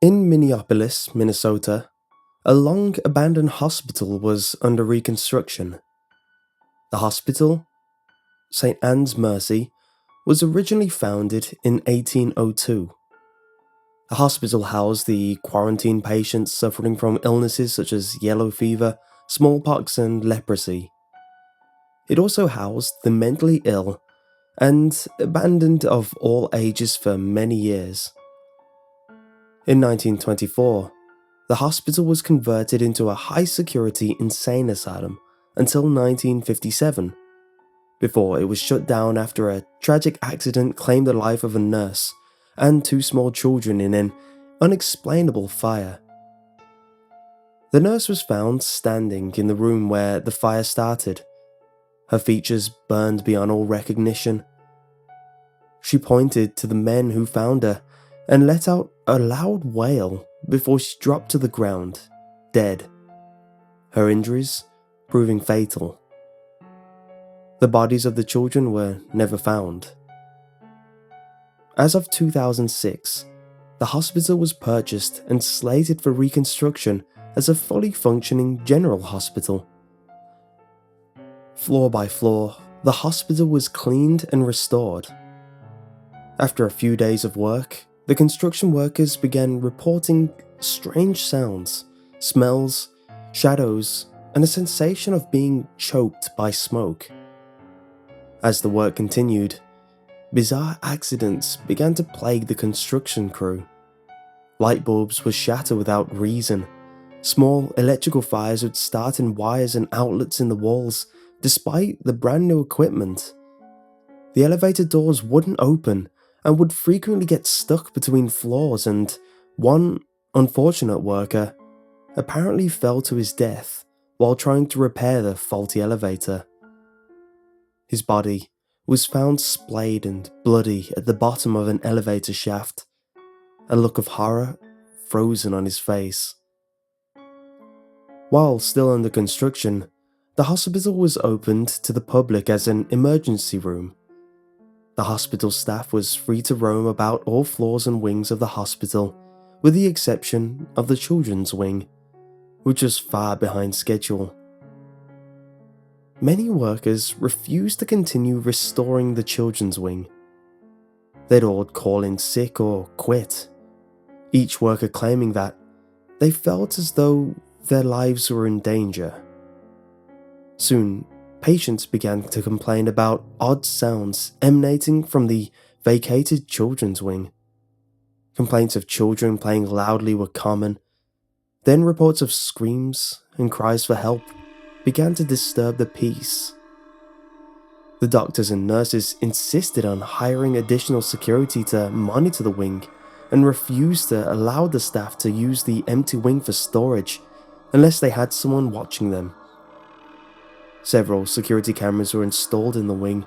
In Minneapolis, Minnesota, a long-abandoned hospital was under reconstruction. The hospital, St. Anne's Mercy, was originally founded in 1802. The hospital housed the quarantined patients suffering from illnesses such as yellow fever, smallpox, and leprosy. It also housed the mentally ill and abandoned of all ages for many years. In 1924, the hospital was converted into a high-security insane asylum until 1957, before it was shut down after a tragic accident claimed the life of a nurse and two small children in an unexplainable fire. The nurse was found standing in the room where the fire started, her features burned beyond all recognition. She pointed to the men who found her and let out a loud wail before she dropped to the ground, dead, her injuries proving fatal. The bodies of the children were never found. As of 2006, the hospital was purchased and slated for reconstruction as a fully functioning general hospital. Floor by floor, the hospital was cleaned and restored. After a few days of work, the construction workers began reporting strange sounds, smells, shadows, and a sensation of being choked by smoke. As the work continued, bizarre accidents began to plague the construction crew. Light bulbs would shatter without reason. Small electrical fires would start in wires and outlets in the walls, despite the brand new equipment. The elevator doors wouldn't open and would frequently get stuck between floors, and one unfortunate worker apparently fell to his death while trying to repair the faulty elevator. His body was found splayed and bloody at the bottom of an elevator shaft, a look of horror frozen on his face. While still under construction, the hospital was opened to the public as an emergency room. The hospital staff was free to roam about all floors and wings of the hospital, with the exception of the children's wing, which was far behind schedule. Many workers refused to continue restoring the children's wing. They'd all call in sick or quit, each worker claiming that they felt as though their lives were in danger. Soon, patients began to complain about odd sounds emanating from the vacated children's wing. Complaints of children playing loudly were common. Then reports of screams and cries for help began to disturb the peace. The doctors and nurses insisted on hiring additional security to monitor the wing and refused to allow the staff to use the empty wing for storage unless they had someone watching them. Several security cameras were installed in the wing,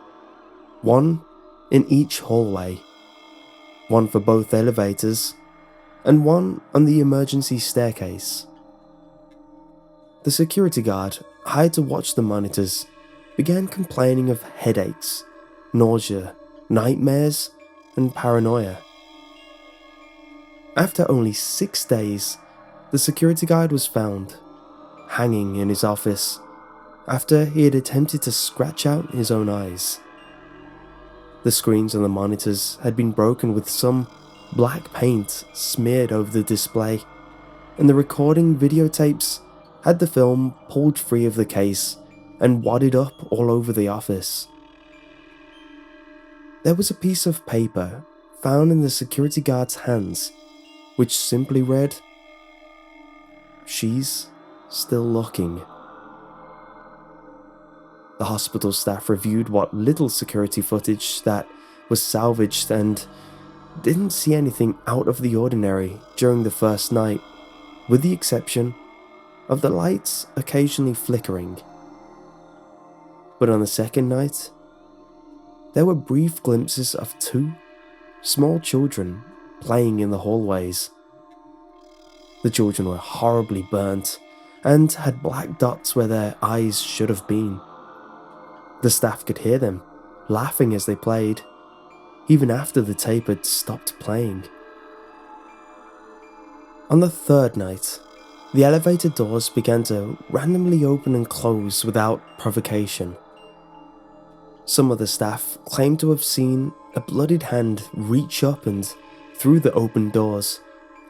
one in each hallway, one for both elevators, and one on the emergency staircase. The security guard hired to watch the monitors began complaining of headaches, nausea, nightmares, and paranoia. After only 6 days, the security guard was found, hanging in his office, after he had attempted to scratch out his own eyes. The screens on the monitors had been broken with some black paint smeared over the display, and the recording videotapes had the film pulled free of the case and wadded up all over the office. There was a piece of paper found in the security guard's hands, which simply read, "She's still looking." The hospital staff reviewed what little security footage that was salvaged and didn't see anything out of the ordinary during the first night, with the exception of the lights occasionally flickering. But on the second night, there were brief glimpses of two small children playing in the hallways. The children were horribly burnt and had black dots where their eyes should have been. The staff could hear them laughing as they played, even after the tape had stopped playing. On the third night, the elevator doors began to randomly open and close without provocation. Some of the staff claimed to have seen a bloodied hand reach up and through the open doors,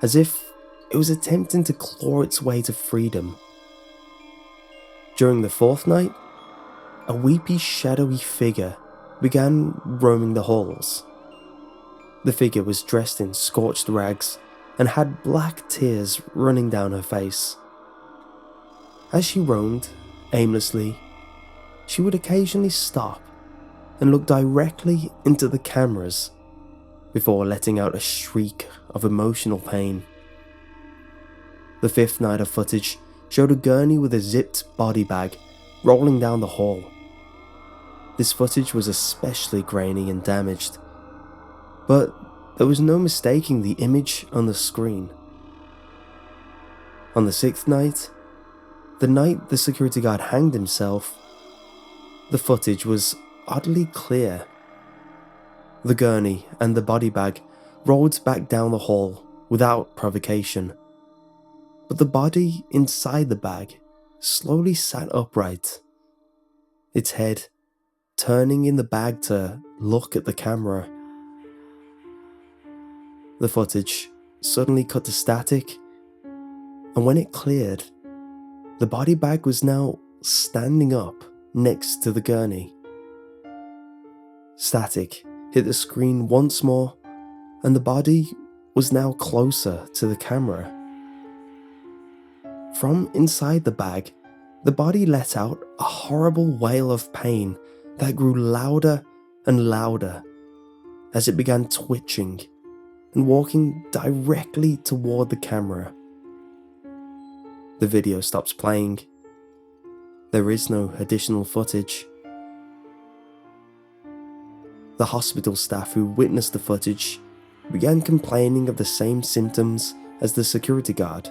as if it was attempting to claw its way to freedom. During the fourth night, a weepy, shadowy figure began roaming the halls. The figure was dressed in scorched rags and had black tears running down her face. As she roamed aimlessly, she would occasionally stop and look directly into the cameras before letting out a shriek of emotional pain. The fifth night of footage showed a gurney with a zipped body bag rolling down the hall. This footage was especially grainy and damaged, but there was no mistaking the image on the screen. On the sixth night, the night the security guard hanged himself, the footage was oddly clear. The gurney and the body bag rolled back down the hall without provocation, but the body inside the bag slowly sat upright, its head turning in the bag to look at the camera. The footage suddenly cut to static, and when it cleared, the body bag was now standing up next to the gurney. Static hit the screen once more, and the body was now closer to the camera. From inside the bag, the body let out a horrible wail of pain that grew louder and louder as it began twitching and walking directly toward the camera. The video stops playing. There is no additional footage. The hospital staff who witnessed the footage began complaining of the same symptoms as the security guard: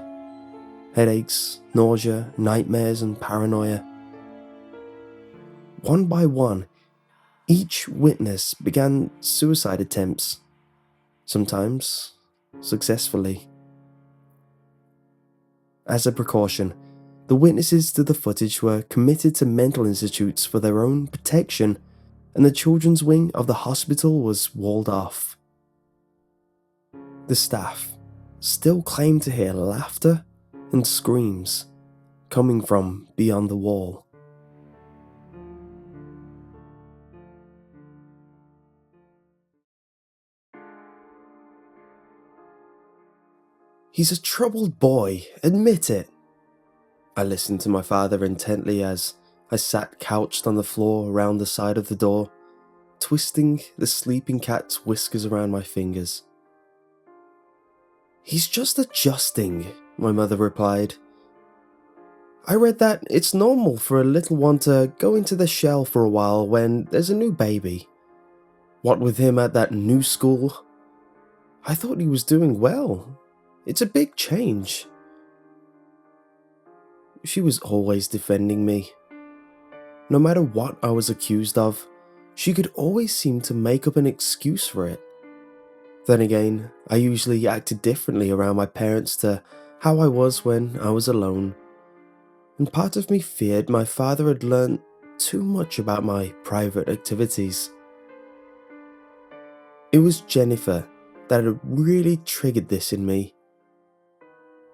headaches, nausea, nightmares, and paranoia. One by one, each witness began suicide attempts, sometimes successfully. As a precaution, the witnesses to the footage were committed to mental institutes for their own protection, and the children's wing of the hospital was walled off. The staff still claimed to hear laughter and screams coming from beyond the wall. "He's a troubled boy, admit it." I listened to my father intently as I sat couched on the floor around the side of the door, twisting the sleeping cat's whiskers around my fingers. "He's just adjusting," my mother replied. "I read that it's normal for a little one to go into the shell for a while when there's a new baby. What with him at that new school? I thought he was doing well. It's a big change." She was always defending me. No matter what I was accused of, she could always seem to make up an excuse for it. Then again, I usually acted differently around my parents to how I was when I was alone, and part of me feared my father had learned too much about my private activities. It was Jennifer that had really triggered this in me.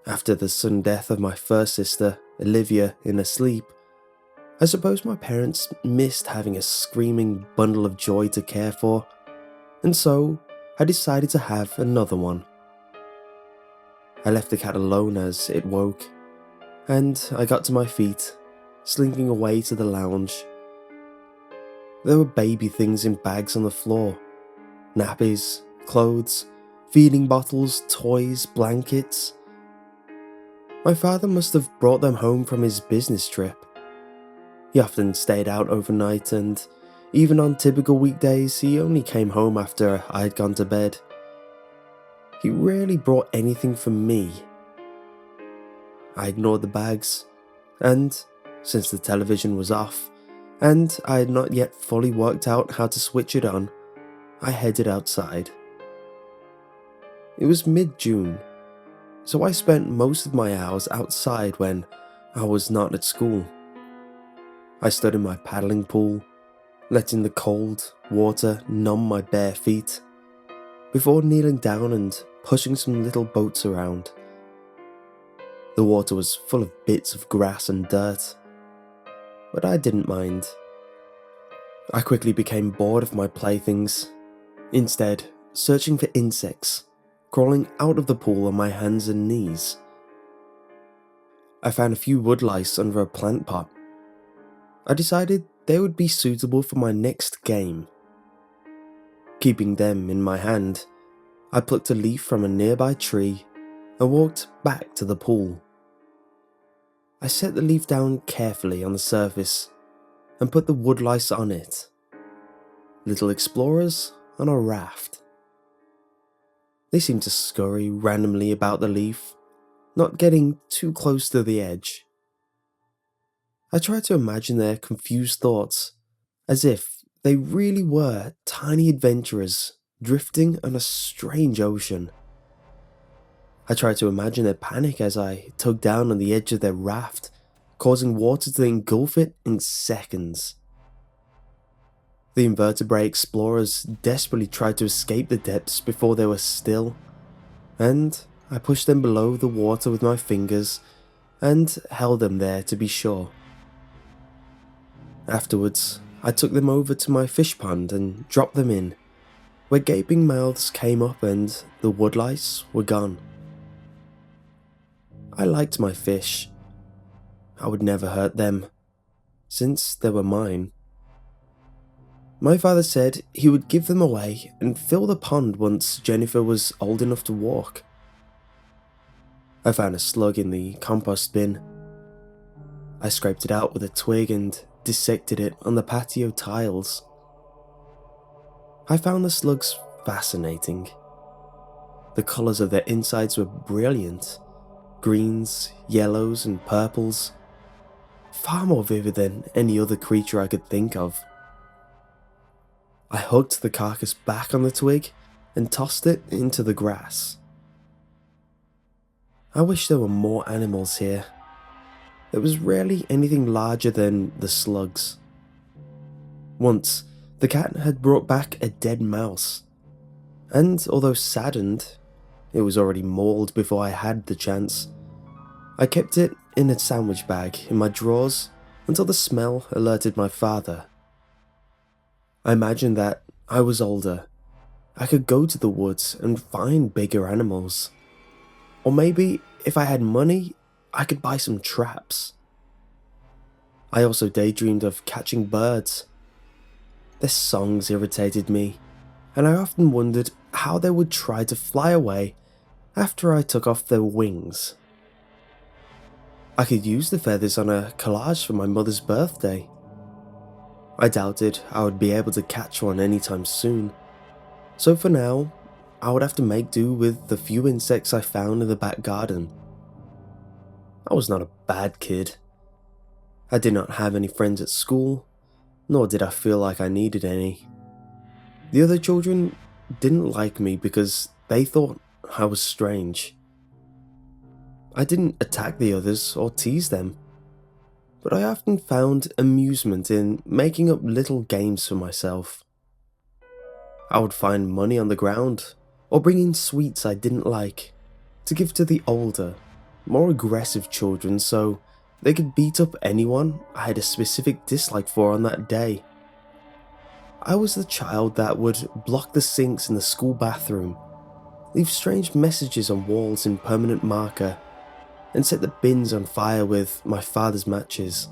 After the sudden death of my first sister, Olivia, in her sleep, I suppose my parents missed having a screaming bundle of joy to care for, and so I decided to have another one. I left the cat alone as it woke, and I got to my feet, slinking away to the lounge. There were baby things in bags on the floor: nappies, clothes, feeding bottles, toys, blankets. My father must have brought them home from his business trip. He often stayed out overnight, and even on typical weekdays, he only came home after I had gone to bed. He rarely brought anything for me. I ignored the bags, and since the television was off, and I had not yet fully worked out how to switch it on, I headed outside. It was mid-June, so I spent most of my hours outside when I was not at school. I stood in my paddling pool, letting the cold water numb my bare feet, before kneeling down and pushing some little boats around. The water was full of bits of grass and dirt, but I didn't mind. I quickly became bored of my playthings, instead searching for insects, crawling out of the pool on my hands and knees. I found a few woodlice under a plant pot. I decided they would be suitable for my next game. Keeping them in my hand, I plucked a leaf from a nearby tree and walked back to the pool. I set the leaf down carefully on the surface and put the woodlice on it. Little explorers on a raft. They seemed to scurry randomly about the leaf, not getting too close to the edge. I tried to imagine their confused thoughts, as if they really were tiny adventurers drifting on a strange ocean. I tried to imagine their panic as I tugged down on the edge of their raft, causing water to engulf it in seconds. The invertebrate explorers desperately tried to escape the depths before they were still, and I pushed them below the water with my fingers and held them there to be sure. Afterwards, I took them over to my fish pond and dropped them in, where gaping mouths came up and the woodlice were gone. I liked my fish. I would never hurt them, since they were mine. My father said he would give them away and fill the pond once Jennifer was old enough to walk. I found a slug in the compost bin. I scraped it out with a twig and dissected it on the patio tiles. I found the slugs fascinating. The colours of their insides were brilliant. Greens, yellows and purples. Far more vivid than any other creature I could think of. I hugged the carcass back on the twig and tossed it into the grass. I wish there were more animals here. There was rarely anything larger than the slugs. Once, the cat had brought back a dead mouse, and although saddened, it was already mauled before I had the chance. I kept it in a sandwich bag in my drawers until the smell alerted my father. I imagined that I was older. I could go to the woods and find bigger animals. Or maybe, if I had money, I could buy some traps. I also daydreamed of catching birds. Their songs irritated me, and I often wondered how they would try to fly away after I took off their wings. I could use the feathers on a collage for my mother's birthday. I doubted I would be able to catch one anytime soon, so for now, I would have to make do with the few insects I found in the back garden. I was not a bad kid. I did not have any friends at school, nor did I feel like I needed any. The other children didn't like me because they thought I was strange. I didn't attack the others or tease them, but I often found amusement in making up little games for myself. I would find money on the ground, or bring in sweets I didn't like, to give to the older, more aggressive children so they could beat up anyone I had a specific dislike for on that day. I was the child that would block the sinks in the school bathroom, leave strange messages on walls in permanent marker, and set the bins on fire with my father's matches.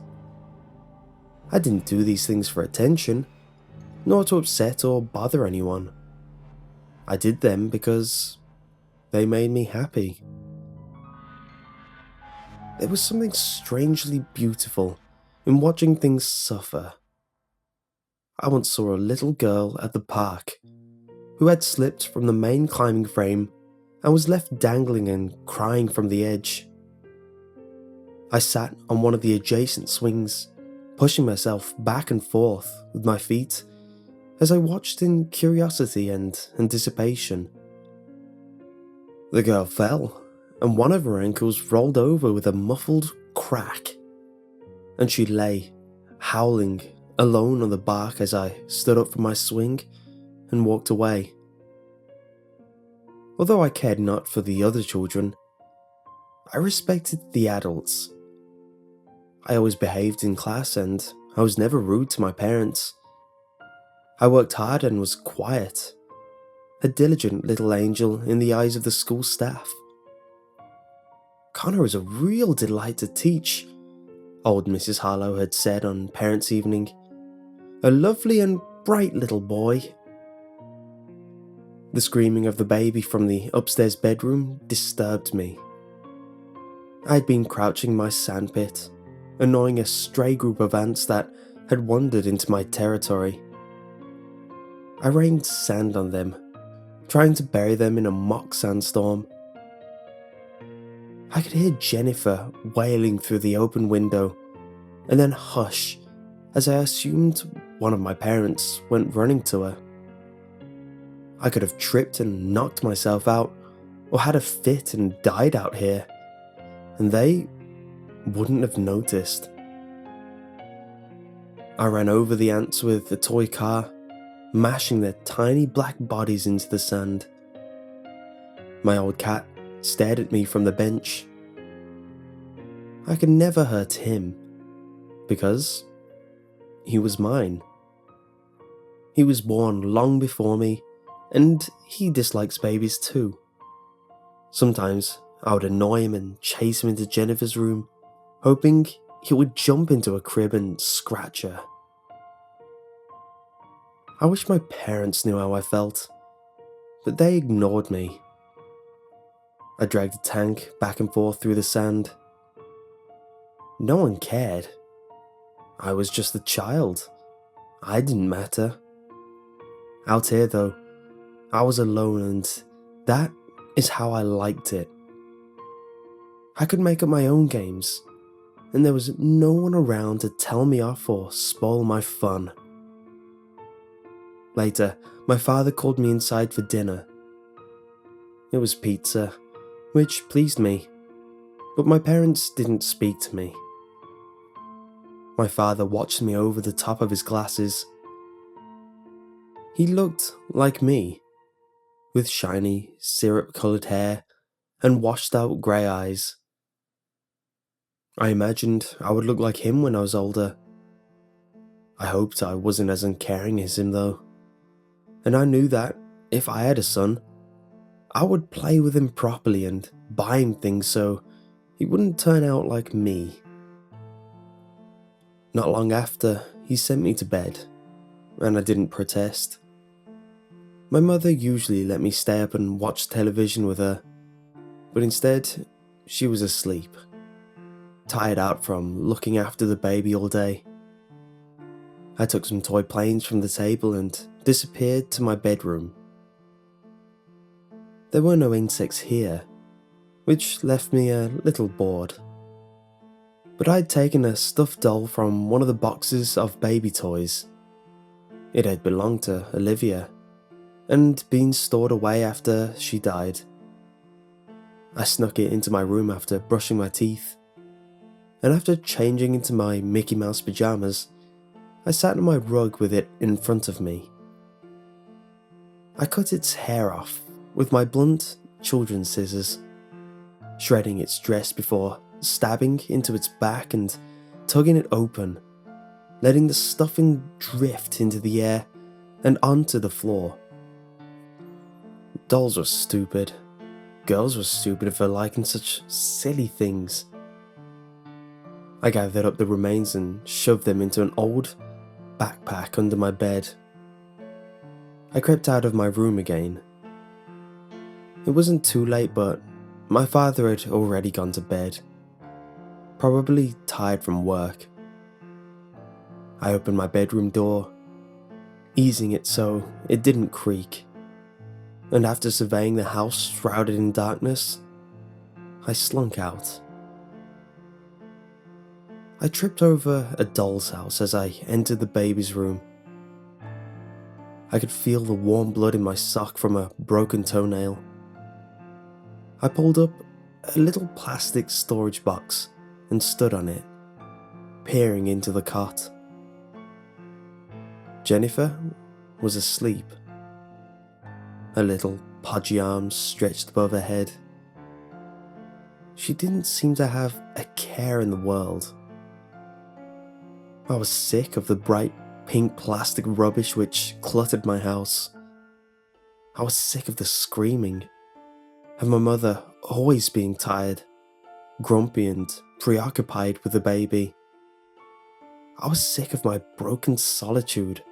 I didn't do these things for attention, nor to upset or bother anyone. I did them because they made me happy. There was something strangely beautiful in watching things suffer. I once saw a little girl at the park who had slipped from the main climbing frame and was left dangling and crying from the edge. I sat on one of the adjacent swings, pushing myself back and forth with my feet as I watched in curiosity and anticipation. The girl fell and one of her ankles rolled over with a muffled crack, and she lay, howling, alone on the bark as I stood up from my swing and walked away. Although I cared not for the other children, I respected the adults. I always behaved in class and I was never rude to my parents. I worked hard and was quiet, a diligent little angel in the eyes of the school staff. Connor is a real delight to teach, old Mrs. Harlow had said on Parents' Evening. A lovely and bright little boy. The screaming of the baby from the upstairs bedroom disturbed me. I had been crouching in my sandpit, annoying a stray group of ants that had wandered into my territory. I rained sand on them, trying to bury them in a mock sandstorm. I could hear Jennifer wailing through the open window, and then hush as I assumed one of my parents went running to her. I could have tripped and knocked myself out, or had a fit and died out here, and they wouldn't have noticed. I ran over the ants with the toy car, mashing their tiny black bodies into the sand. My old cat stared at me from the bench. I could never hurt him, because he was mine. He was born long before me, and he dislikes babies too. Sometimes I would annoy him and chase him into Jennifer's room, hoping he would jump into a crib and scratch her. I wish my parents knew how I felt, but they ignored me. I dragged the tank back and forth through the sand. No one cared. I was just a child. I didn't matter. Out here though, I was alone, and that is how I liked it. I could make up my own games, and there was no one around to tell me off or spoil my fun. Later, my father called me inside for dinner. It was pizza, which pleased me, but my parents didn't speak to me. My father watched me over the top of his glasses. He looked like me, with shiny, syrup-coloured hair and washed-out grey eyes. I imagined I would look like him when I was older. I hoped I wasn't as uncaring as him though, and I knew that if I had a son, I would play with him properly and buy him things so he wouldn't turn out like me. Not long after, he sent me to bed, and I didn't protest. My mother usually let me stay up and watch television with her, but instead, she was asleep, tired out from looking after the baby all day. I took some toy planes from the table and disappeared to my bedroom. There were no insects here, which left me a little bored. But I'd taken a stuffed doll from one of the boxes of baby toys. It had belonged to Olivia, and been stored away after she died. I snuck it into my room after brushing my teeth, and after changing into my Mickey Mouse pajamas, I sat on my rug with it in front of me. I cut its hair off with my blunt children's scissors, shredding its dress before stabbing into its back and tugging it open, letting the stuffing drift into the air and onto the floor. Dolls were stupid. Girls were stupid for liking such silly things. I gathered up the remains and shoved them into an old backpack under my bed. I crept out of my room again. It wasn't too late, but my father had already gone to bed, probably tired from work. I opened my bedroom door, easing it so it didn't creak, and after surveying the house shrouded in darkness, I slunk out. I tripped over a doll's house as I entered the baby's room. I could feel the warm blood in my sock from a broken toenail. I pulled up a little plastic storage box and stood on it, peering into the cot. Jennifer was asleep, her little podgy arms stretched above her head. She didn't seem to have a care in the world. I was sick of the bright pink plastic rubbish which cluttered my house. I was sick of the screaming, of my mother always being tired, grumpy and preoccupied with the baby. I was sick of my broken solitude.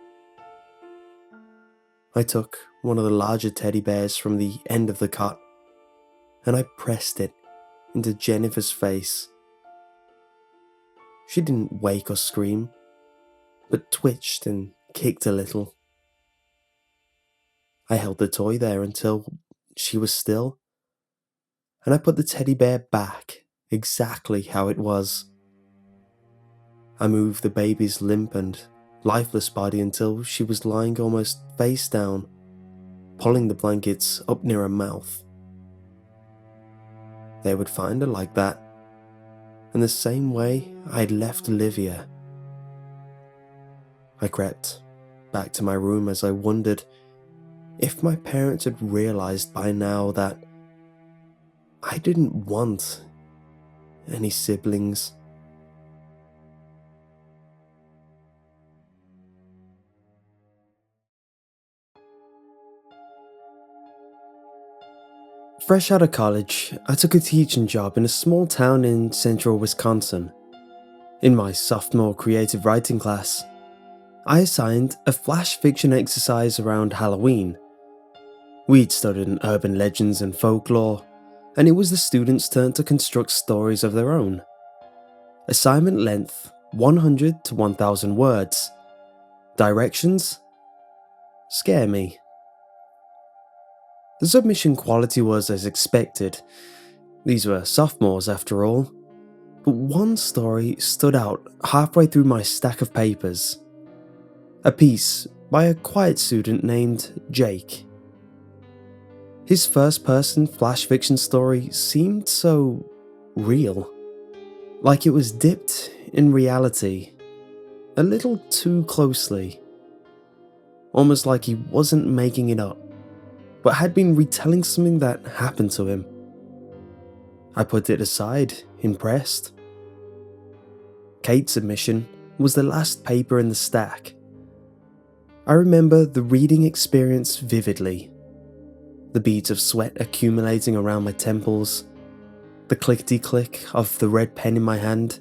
I took one of the larger teddy bears from the end of the cot and I pressed it into Jennifer's face. She didn't wake or scream, but twitched and kicked a little. I held the toy there until she was still, and I put the teddy bear back exactly how it was. I moved the baby's limp and lifeless body until she was lying almost face down, pulling the blankets up near her mouth. They would find her like that, in the same way I had left Olivia. I crept back to my room as I wondered if my parents had realized by now that I didn't want any siblings. Fresh out of college, I took a teaching job in a small town in central Wisconsin. In my sophomore creative writing class, I assigned a flash fiction exercise around Halloween. We'd studied urban legends and folklore, and it was the students' turn to construct stories of their own. Assignment length 100 to 1000 words. Directions? Scare me. The submission quality was as expected. These were sophomores after all. But one story stood out halfway through my stack of papers. A piece by a quiet student named Jake. His first-person flash fiction story seemed so real. Like it was dipped in reality a little too closely. Almost like he wasn't making it up, but had been retelling something that happened to him. I put it aside, impressed. Kate's submission was the last paper in the stack. I remember the reading experience vividly. The beads of sweat accumulating around my temples, the clickety-click of the red pen in my hand,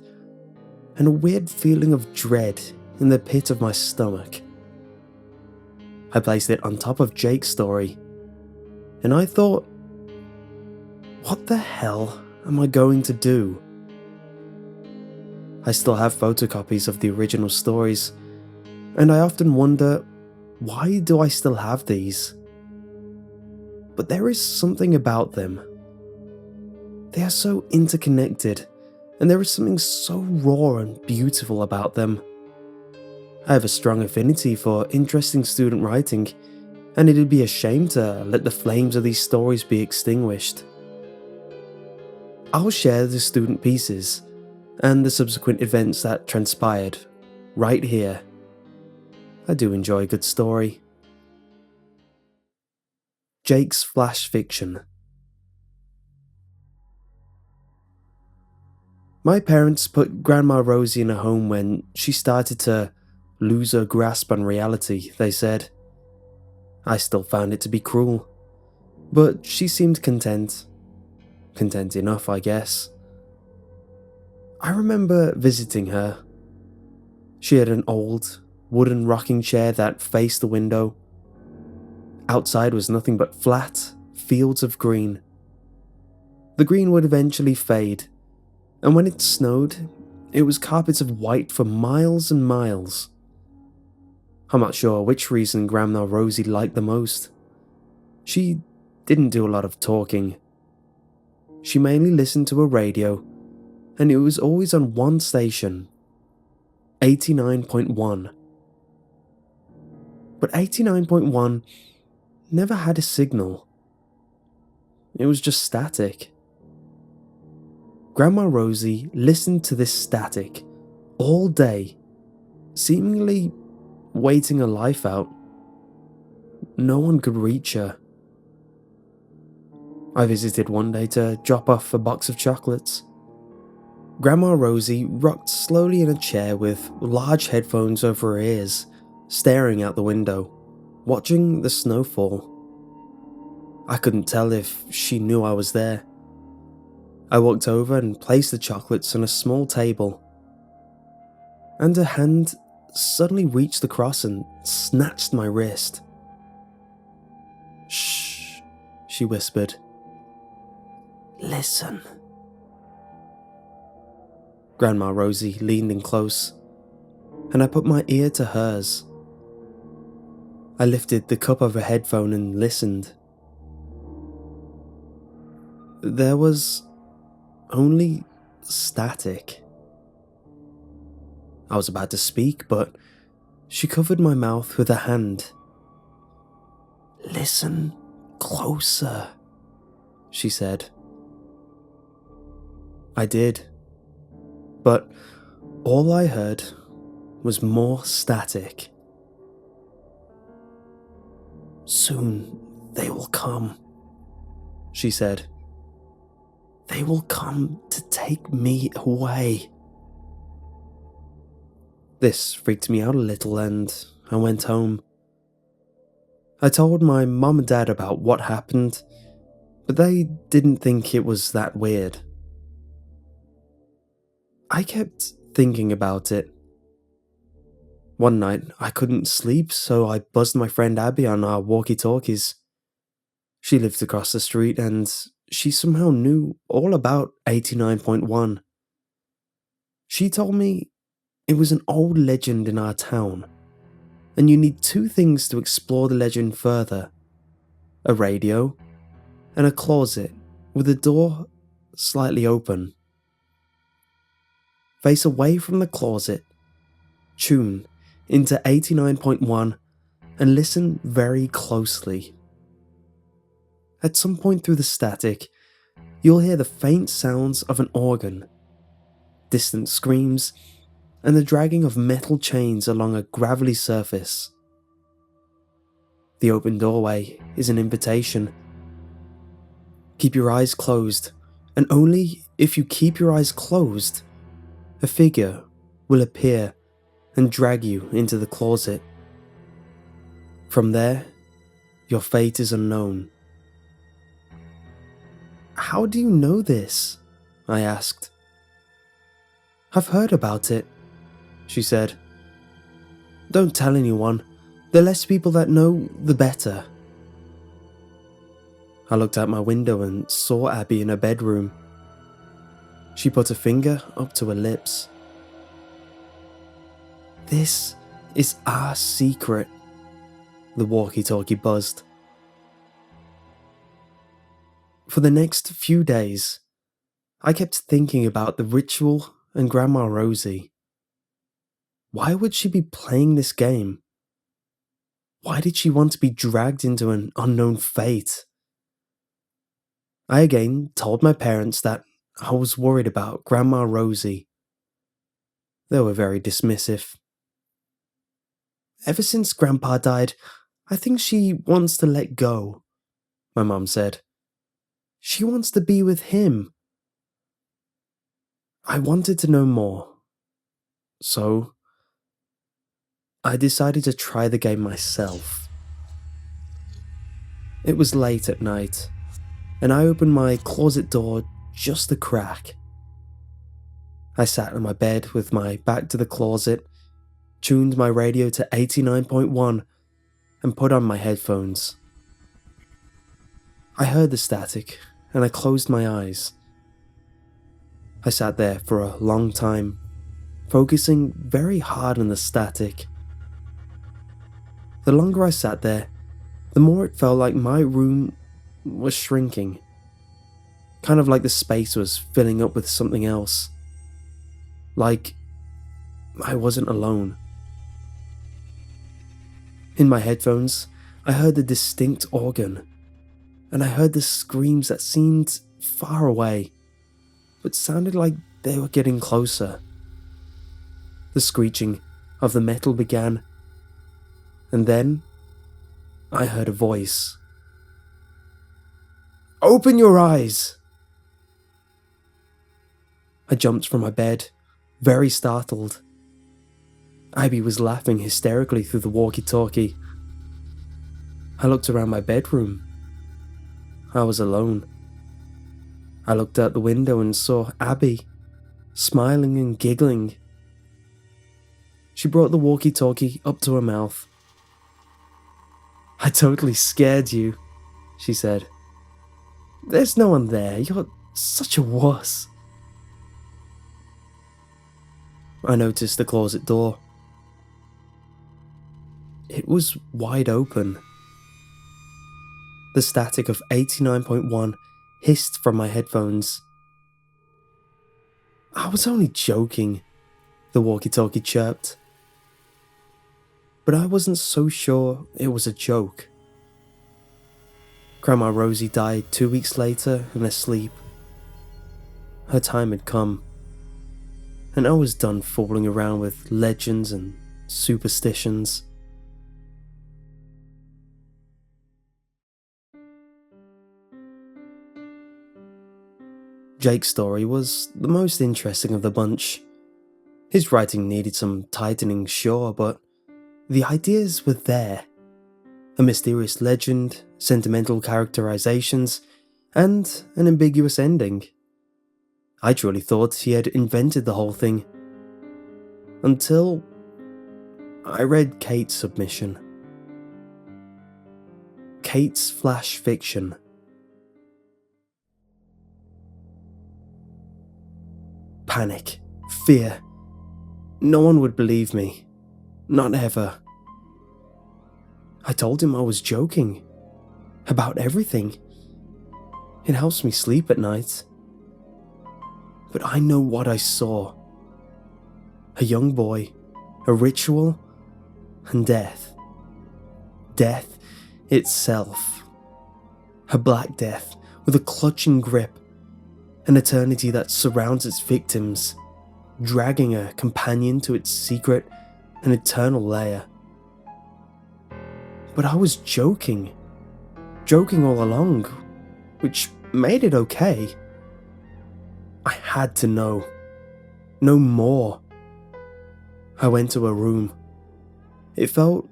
and a weird feeling of dread in the pit of my stomach. I placed it on top of Jake's story, and I thought, what the hell am I going to do? I still have photocopies of the original stories, and I often wonder, why do I still have these? But there is something about them. They are so interconnected, and there is something so raw and beautiful about them. I have a strong affinity for interesting student writing, and it'd be a shame to let the flames of these stories be extinguished. I'll share the student pieces and the subsequent events that transpired right here. I do enjoy a good story. Jake's flash fiction. My parents put Grandma Rosie in a home when she started to lose her grasp on reality, they said. I still found it to be cruel, but she seemed content. Content enough, I guess. I remember visiting her. She had an old, wooden rocking chair that faced the window. Outside was nothing but flat fields of green. The green would eventually fade, and when it snowed, it was carpets of white for miles and miles. I'm not sure which reason Grandma Rosie liked the most. She didn't do a lot of talking. She mainly listened to a radio, and it was always on one station, 89.1. But 89.1 never had a signal. It was just static. Grandma Rosie listened to this static all day, seemingly waiting her life out. No one could reach her. I visited one day to drop off a box of chocolates. Grandma Rosie rocked slowly in a chair with large headphones over her ears, staring out the window, watching the snow fall. I couldn't tell if she knew I was there. I walked over and placed the chocolates on a small table, and her hand suddenly reached across and snatched my wrist. "Shh," she whispered. "Listen." Grandma Rosie leaned in close, and I put my ear to hers. I lifted the cup of her headphone and listened. There was only static. I was about to speak, but she covered my mouth with her hand. "Listen closer," she said. I did, but all I heard was more static. "Soon they will come," she said. "They will come to take me away." This freaked me out a little and I went home. I told my mom and dad about what happened, but they didn't think it was that weird. I kept thinking about it. One night I couldn't sleep, so I buzzed my friend Abby on our walkie-talkies. She lived across the street and she somehow knew all about 89.1. She told me it was an old legend in our town, and you need two things to explore the legend further: a radio and a closet with the door slightly open. Face away from the closet, tune into 89.1 and listen very closely. At some point through the static, you'll hear the faint sounds of an organ, distant screams, and the dragging of metal chains along a gravelly surface. The open doorway is an invitation. Keep your eyes closed, and only if you keep your eyes closed, a figure will appear and drag you into the closet. From there, your fate is unknown. "How do you know this?" I asked. "I've heard about it," she said. "Don't tell anyone. The less people that know, the better." I looked out my window and saw Abby in her bedroom. She put a finger up to her lips. "This is our secret," the walkie-talkie buzzed. For the next few days, I kept thinking about the ritual and Grandma Rosie. Why would she be playing this game? Why did she want to be dragged into an unknown fate? I again told my parents that I was worried about Grandma Rosie. They were very dismissive. "Ever since Grandpa died, I think she wants to let go," my mum said. "She wants to be with him." I wanted to know more, so I decided to try the game myself. It was late at night, and I opened my closet door just a crack. I sat on my bed with my back to the closet, tuned my radio to 89.1, and put on my headphones. I heard the static, and I closed my eyes. I sat there for a long time, focusing very hard on the static. The longer I sat there, the more it felt like my room was shrinking. Kind of like the space was filling up with something else. Like I wasn't alone. In my headphones, I heard the distinct organ, and I heard the screams that seemed far away, but sounded like they were getting closer. The screeching of the metal began, and then I heard a voice. "Open your eyes!" I jumped from my bed, very startled. Abby was laughing hysterically through the walkie-talkie. I looked around my bedroom. I was alone. I looked out the window and saw Abby, smiling and giggling. She brought the walkie-talkie up to her mouth. "I totally scared you," she said. "There's no one there, you're such a wuss." I noticed the closet door. It was wide open. The static of 89.1 hissed from my headphones. "I was only joking," the walkie-talkie chirped. But I wasn't so sure it was a joke. Grandma Rosie died 2 weeks later in her sleep. Her time had come, and I was done fooling around with legends and superstitions. Jake's story was the most interesting of the bunch. His writing needed some tightening, sure, but the ideas were there. A mysterious legend, sentimental characterizations, and an ambiguous ending. I truly thought he had invented the whole thing. Until I read Kate's submission. Kate's flash fiction. Panic. Fear. No one would believe me. Not ever. I told him I was joking. About everything. It helps me sleep at night. But I know what I saw. A young boy, a ritual, and death. Death itself. A black death with a clutching grip. An eternity that surrounds its victims, dragging a companion to its secret and eternal lair. But I was joking all along, which made it okay. I had to know more. I went to her room. It felt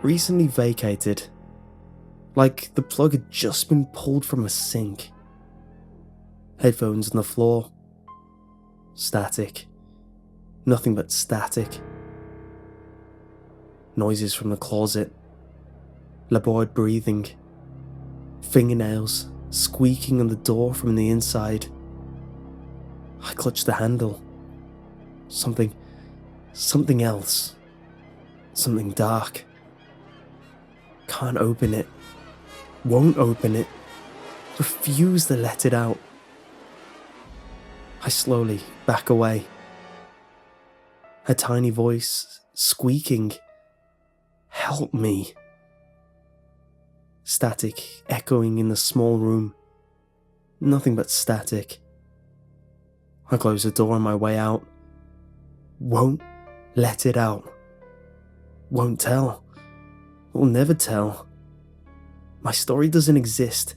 recently vacated, like the plug had just been pulled from a sink. Headphones on the floor. Static. Nothing but static. Noises from the closet. Labored breathing. Fingernails squeaking on the door from the inside. I clutched the handle. Something else. Something dark. Can't open it. Won't open it. Refuse to let it out. I slowly back away. A tiny voice squeaking, "Help me." Static echoing in the small room. Nothing but static. I close the door on my way out. Won't let it out. Won't tell. Will never tell. My story doesn't exist.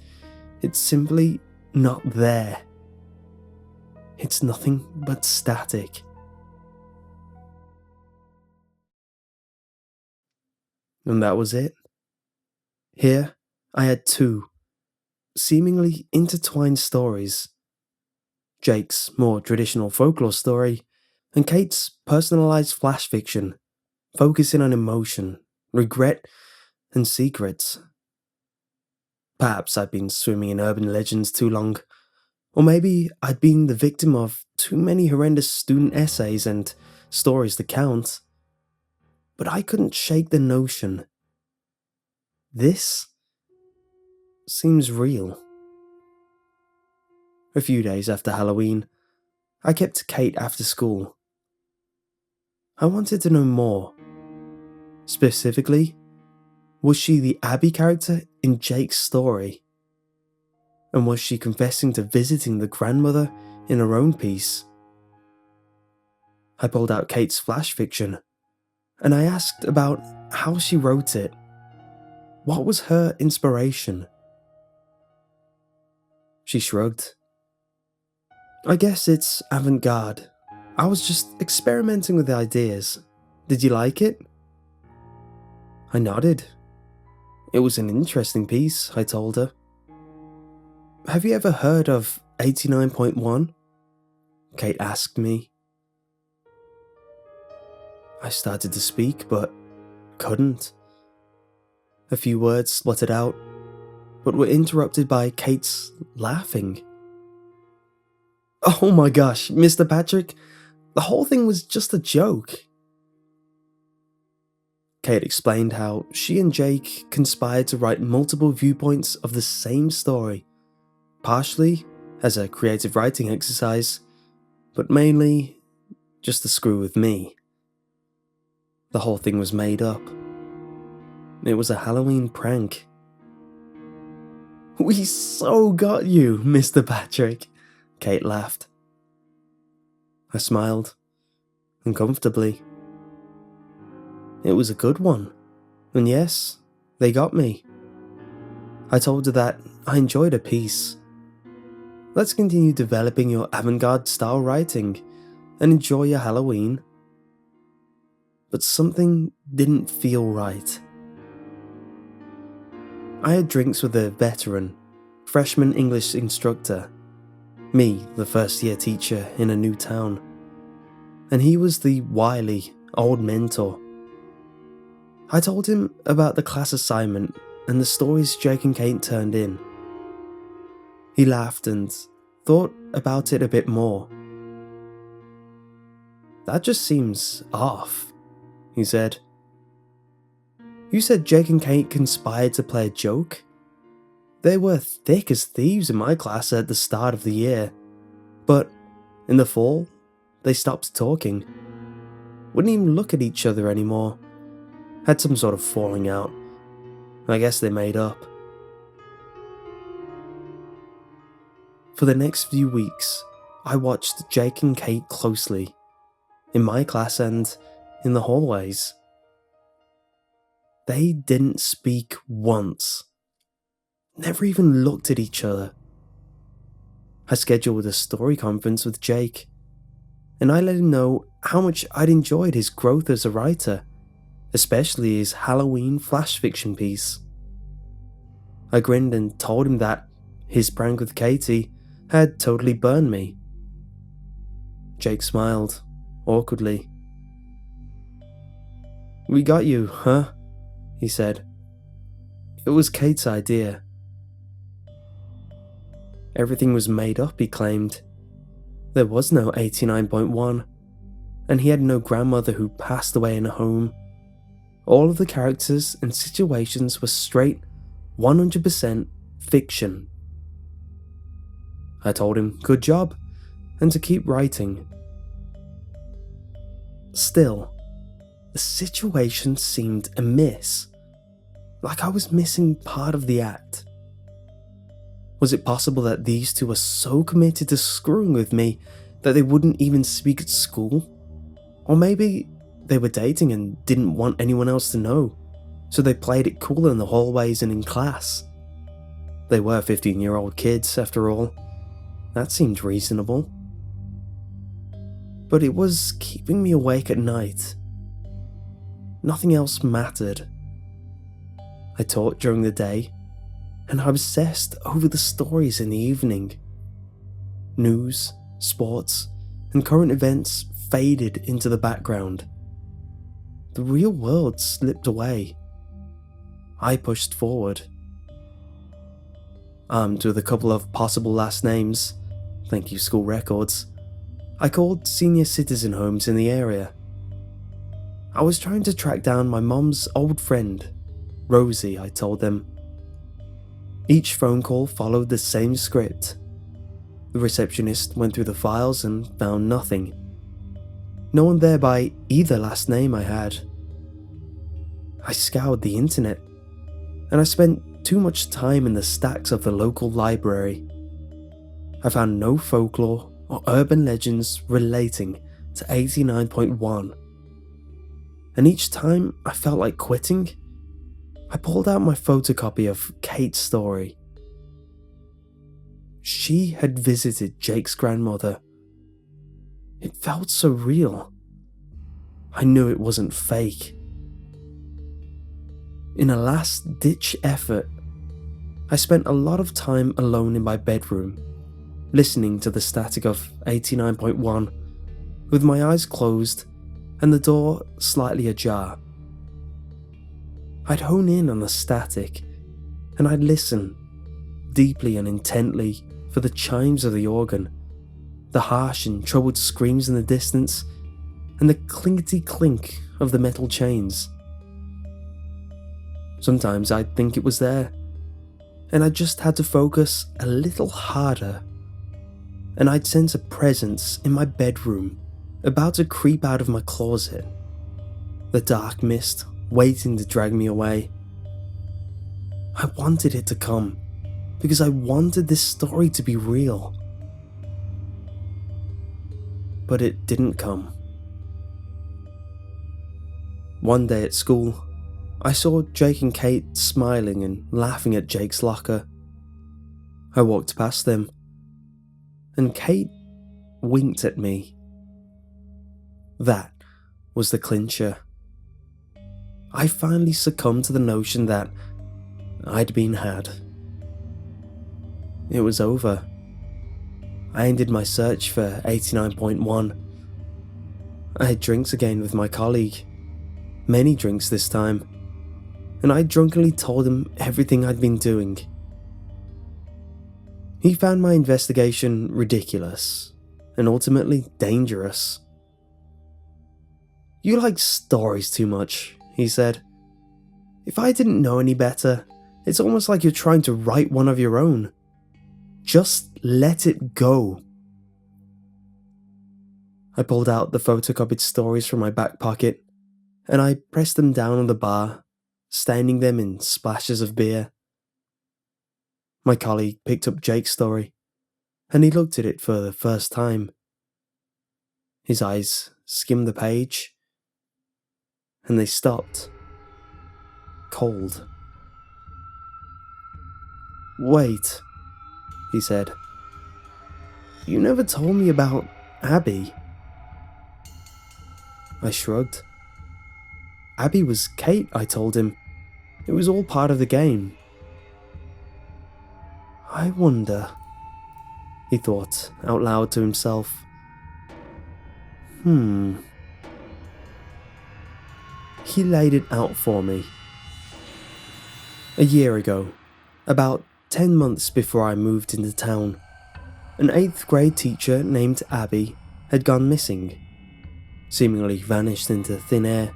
It's simply not there. It's nothing but static. And that was it. Here, I had two seemingly intertwined stories. Jake's more traditional folklore story, and Kate's personalized flash fiction, focusing on emotion, regret, and secrets. Perhaps I'd been swimming in urban legends too long, or maybe I'd been the victim of too many horrendous student essays and stories to count. But I couldn't shake the notion. This seems real. A few days after Halloween, I kept Kate after school. I wanted to know more. Specifically, was she the Abby character in Jake's story? And was she confessing to visiting the grandmother in her own piece? I pulled out Kate's flash fiction, and I asked about how she wrote it. What was her inspiration? She shrugged. I guess it's avant-garde. I was just experimenting with the ideas. Did you like it? I nodded. It was an interesting piece, I told her. Have you ever heard of 89.1? Kate asked me. I started to speak, but couldn't. A few words spluttered out, but were interrupted by Kate's laughing. Oh my gosh, Mr. Patrick, the whole thing was just a joke. Kate explained how she and Jake conspired to write multiple viewpoints of the same story, partially as a creative writing exercise, but mainly just to screw with me. The whole thing was made up. It was a Halloween prank. We so got you, Mr. Patrick, Kate laughed. I smiled, uncomfortably. It was a good one, and yes, they got me. I told her that I enjoyed her piece. Let's continue developing your avant-garde style writing and enjoy your Halloween. But something didn't feel right. I had drinks with a veteran, freshman English instructor, me, the first-year teacher in a new town, and he was the wily, old mentor. I told him about the class assignment and the stories Jake and Kate turned in. He laughed and thought about it a bit more. That just seems off, he said. You said Jake and Kate conspired to play a joke? They were thick as thieves in my class at the start of the year, but in the fall, they stopped talking. Wouldn't even look at each other anymore. Had some sort of falling out. I guess they made up. For the next few weeks, I watched Jake and Kate closely, in my class and in the hallways. They didn't speak once. Never even looked at each other. I scheduled a story conference with Jake, and I let him know how much I'd enjoyed his growth as a writer, especially his Halloween flash fiction piece. I grinned and told him that his prank with Katie had totally burned me. Jake smiled, awkwardly. We got you, huh? He said. It was Kate's idea. Everything was made up, he claimed. There was no 89.1, and he had no grandmother who passed away in a home. All of the characters and situations were straight 100% fiction. I told him good job, and to keep writing. Still, the situation seemed amiss, like I was missing part of the act. Was it possible that these two were so committed to screwing with me that they wouldn't even speak at school? Or maybe they were dating and didn't want anyone else to know, so they played it cool in the hallways and in class. They were 15-year-old kids, after all. That seemed reasonable. But it was keeping me awake at night. Nothing else mattered. I taught during the day, and I obsessed over the stories in the evening. News, sports, and current events faded into the background. The real world slipped away. I pushed forward. Armed with a couple of possible last names, thank you school records, I called senior citizen homes in the area. I was trying to track down my mom's old friend, Rosie, I told them. Each phone call followed the same script. The receptionist went through the files and found nothing. No one there by either last name I had. I scoured the internet, and I spent too much time in the stacks of the local library. I found no folklore or urban legends relating to 89.1. And each time I felt like quitting, I pulled out my photocopy of Kate's story. She had visited Jake's grandmother. It felt so real. I knew it wasn't fake. In a last-ditch effort, I spent a lot of time alone in my bedroom, listening to the static of 89.1, with my eyes closed and the door slightly ajar. I'd hone in on the static, and I'd listen, deeply and intently, for the chimes of the organ, the harsh and troubled screams in the distance, and the clinkety clink of the metal chains. Sometimes I'd think it was there, and I just had to focus a little harder, and I'd sense a presence in my bedroom about to creep out of my closet, the dark mist waiting to drag me away. I wanted it to come, because I wanted this story to be real. But it didn't come. One day at school, I saw Jake and Kate smiling and laughing at Jake's locker. I walked past them, and Kate winked at me. That was the clincher. I finally succumbed to the notion that I'd been had. It was over. I ended my search for 89.1. I had drinks again with my colleague. Many drinks this time. And I drunkenly told him everything I'd been doing. He found my investigation ridiculous and ultimately dangerous. "You like stories too much," he said. "If I didn't know any better, it's almost like you're trying to write one of your own. Just let it go." I pulled out the photocopied stories from my back pocket, and I pressed them down on the bar, staining them in splashes of beer. My colleague picked up Jake's story, and he looked at it for the first time. His eyes skimmed the page, and they stopped. Cold. "Wait," he said. "You never told me about Abby." I shrugged. "Abby was Kate," I told him. "It was all part of the game." "I wonder," he thought out loud to himself. He laid it out for me. A year ago, about 10 months before I moved into town, an 8th grade teacher named Abby had gone missing, seemingly vanished into thin air.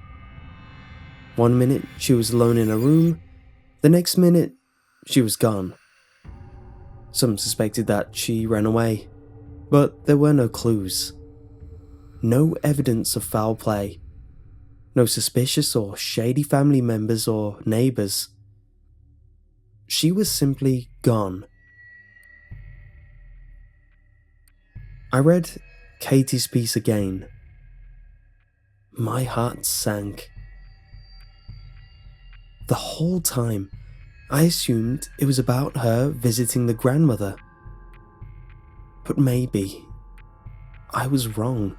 One minute she was alone in a room, the next minute she was gone. Some suspected that she ran away, but there were no clues. No evidence of foul play. No suspicious or shady family members or neighbours. She was simply gone. I read Katie's piece again. My heart sank. The whole time, I assumed it was about her visiting the grandmother. But maybe I was wrong.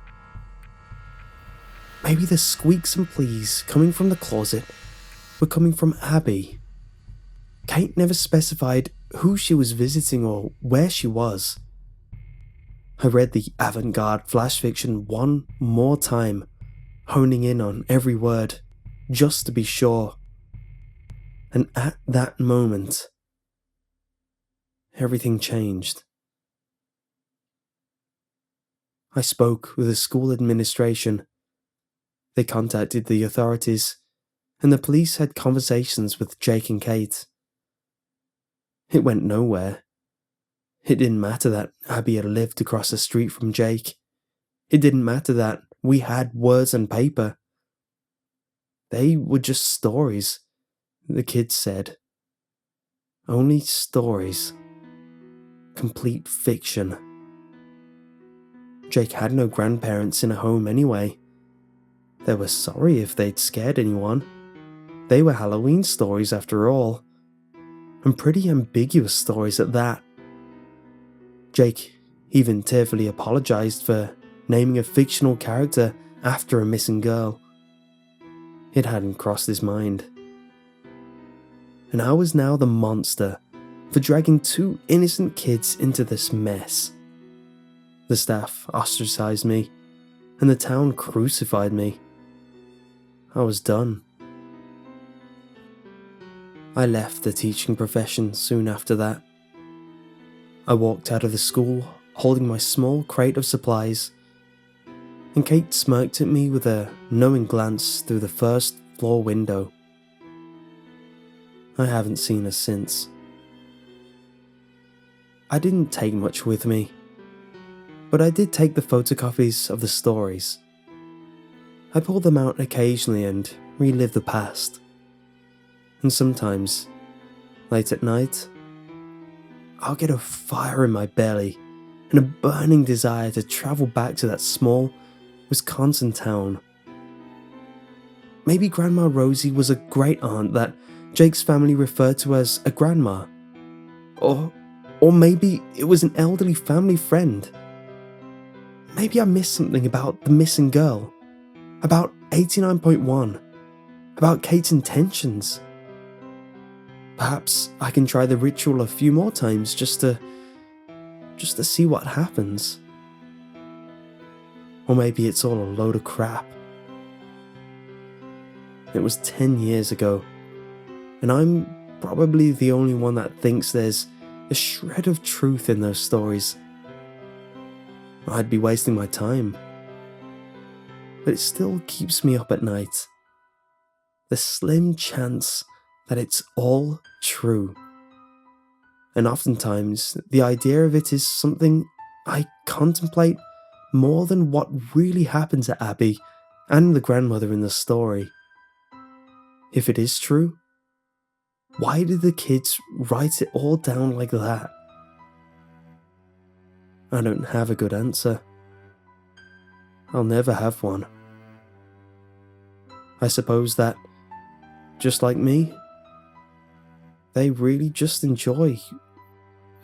Maybe the squeaks and pleas coming from the closet were coming from Abby. Kate never specified who she was visiting or where she was. I read the avant-garde flash fiction one more time, honing in on every word, just to be sure. And at that moment, everything changed. I spoke with the school administration. They contacted the authorities, and the police had conversations with Jake and Kate. It went nowhere. It didn't matter that Abby had lived across the street from Jake. It didn't matter that we had words and paper. They were just stories, the kids said. Only stories. Complete fiction. Jake had no grandparents in a home anyway. They were sorry if they'd scared anyone. They were Halloween stories after all. And pretty ambiguous stories at that. Jake even tearfully apologized for naming a fictional character after a missing girl. It hadn't crossed his mind. And I was now the monster for dragging two innocent kids into this mess. The staff ostracized me, and the town crucified me. I was done. I left the teaching profession soon after that. I walked out of the school holding my small crate of supplies, and Kate smirked at me with a knowing glance through the first floor window. I haven't seen her since. I didn't take much with me, but I did take the photocopies of the stories. I pull them out occasionally and relive the past. And sometimes, late at night, I'll get a fire in my belly and a burning desire to travel back to that small Wisconsin town. Maybe Grandma Rosie was a great aunt that Jake's family referred to as a grandma. Or maybe it was an elderly family friend. Maybe I missed something about the missing girl, about 89.1, about Kate's intentions. Perhaps I can try the ritual a few more times just to see what happens. Or maybe it's all a load of crap. It was 10 years ago, and I'm probably the only one that thinks there's a shred of truth in those stories. I'd be wasting my time. But it still keeps me up at night. The slim chance that it's all true. And oftentimes, the idea of it is something I contemplate more than what really happened to Abby and the grandmother in the story. If it is true, why did the kids write it all down like that? I don't have a good answer. I'll never have one. I suppose that, just like me, they really just enjoy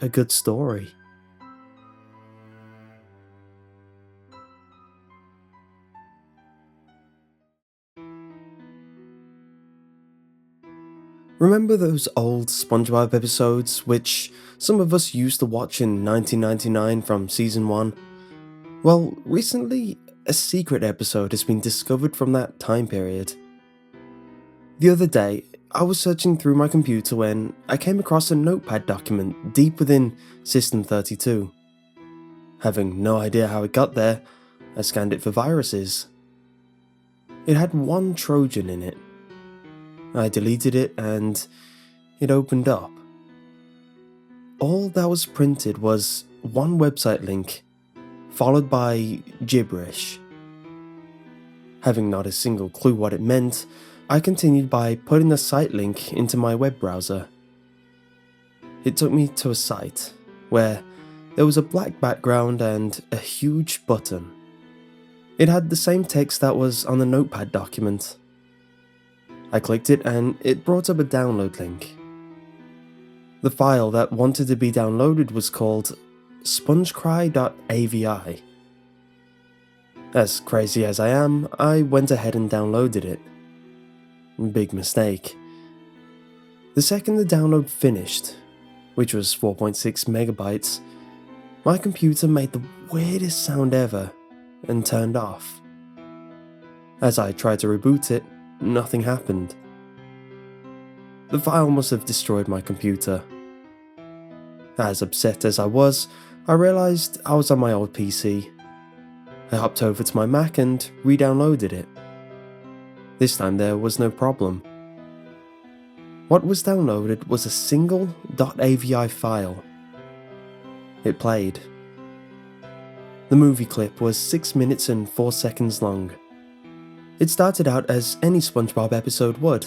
a good story. Remember those old SpongeBob episodes which some of us used to watch in 1999 from season 1? Well, recently, a secret episode has been discovered from that time period. The other day, I was searching through my computer when I came across a notepad document deep within System 32. Having no idea how it got there, I scanned it for viruses. It had one Trojan in it. I deleted it and it opened up. All that was printed was one website link, followed by gibberish. Having not a single clue what it meant, I continued by putting the site link into my web browser. It took me to a site where there was a black background and a huge button. It had the same text that was on the notepad document. I clicked it and it brought up a download link. The file that wanted to be downloaded was called spongecry.avi. As crazy as I am, I went ahead and downloaded it. Big mistake. The second the download finished, which was 4.6 megabytes, my computer made the weirdest sound ever and turned off. As I tried to reboot it, nothing happened. The file must have destroyed my computer. As upset as I was, I realized I was on my old PC. I hopped over to my Mac and re-downloaded it. This time there was no problem. What was downloaded was a single .avi file. It played. The movie clip was 6 minutes and 4 seconds long. It started out as any SpongeBob episode would,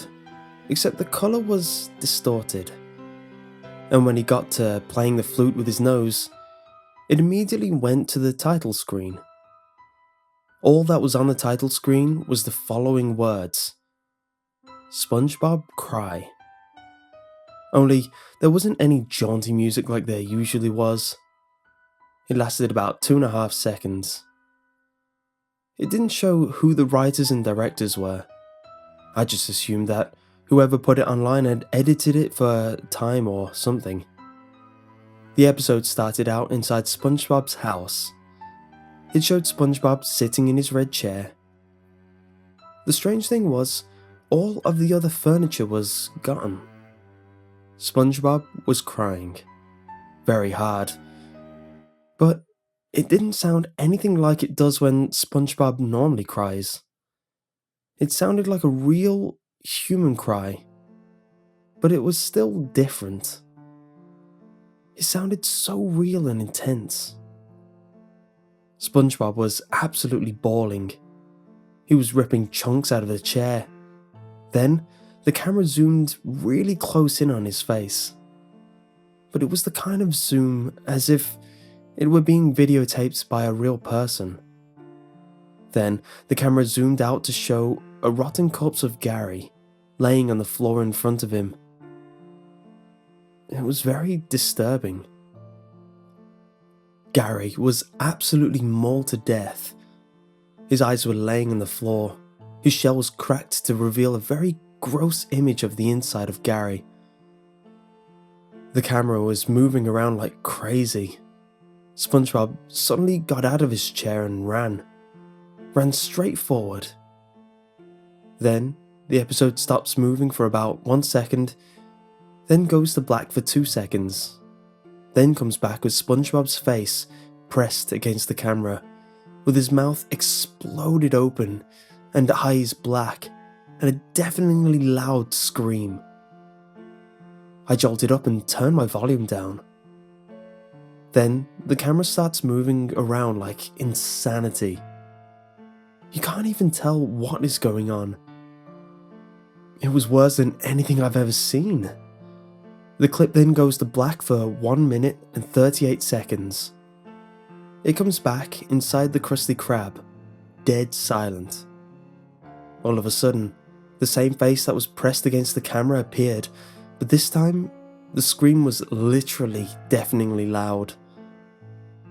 except the colour was distorted. and when he got to playing the flute with his nose, it immediately went to the title screen. All that was on the title screen was the following words: SpongeBob Cry. Only there wasn't any jaunty music like there usually was. It lasted about 2.5 seconds. It didn't show who the writers and directors were. I just assumed that whoever put it online had edited it for time or something. The episode started out inside SpongeBob's house. It showed SpongeBob sitting in his red chair. The strange thing was, all of the other furniture was gone. SpongeBob was crying. Very hard. But it didn't sound anything like it does when SpongeBob normally cries. It sounded like a real human cry. But it was still different. It sounded so real and intense. SpongeBob was absolutely bawling. He was ripping chunks out of the chair. Then, the camera zoomed really close in on his face. But it was the kind of zoom as if it were being videotaped by a real person. Then, the camera zoomed out to show a rotten corpse of Gary, laying on the floor in front of him. It was very disturbing. Gary was absolutely mauled to death. His eyes were laying on the floor. His shell was cracked to reveal a very gross image of the inside of Gary. The camera was moving around like crazy. SpongeBob suddenly got out of his chair and ran straight forward. Then, the episode stops moving for about 1 second, then goes to black for 2 seconds, then comes back with SpongeBob's face pressed against the camera, with his mouth exploded open and eyes black, and a deafeningly loud scream. I jolted up and turned my volume down. Then, the camera starts moving around like insanity. You can't even tell what is going on. It was worse than anything I've ever seen. The clip then goes to black for 1 minute and 38 seconds. It comes back inside the Krusty Krab, dead silent. All of a sudden, the same face that was pressed against the camera appeared, but this time, the scream was literally deafeningly loud.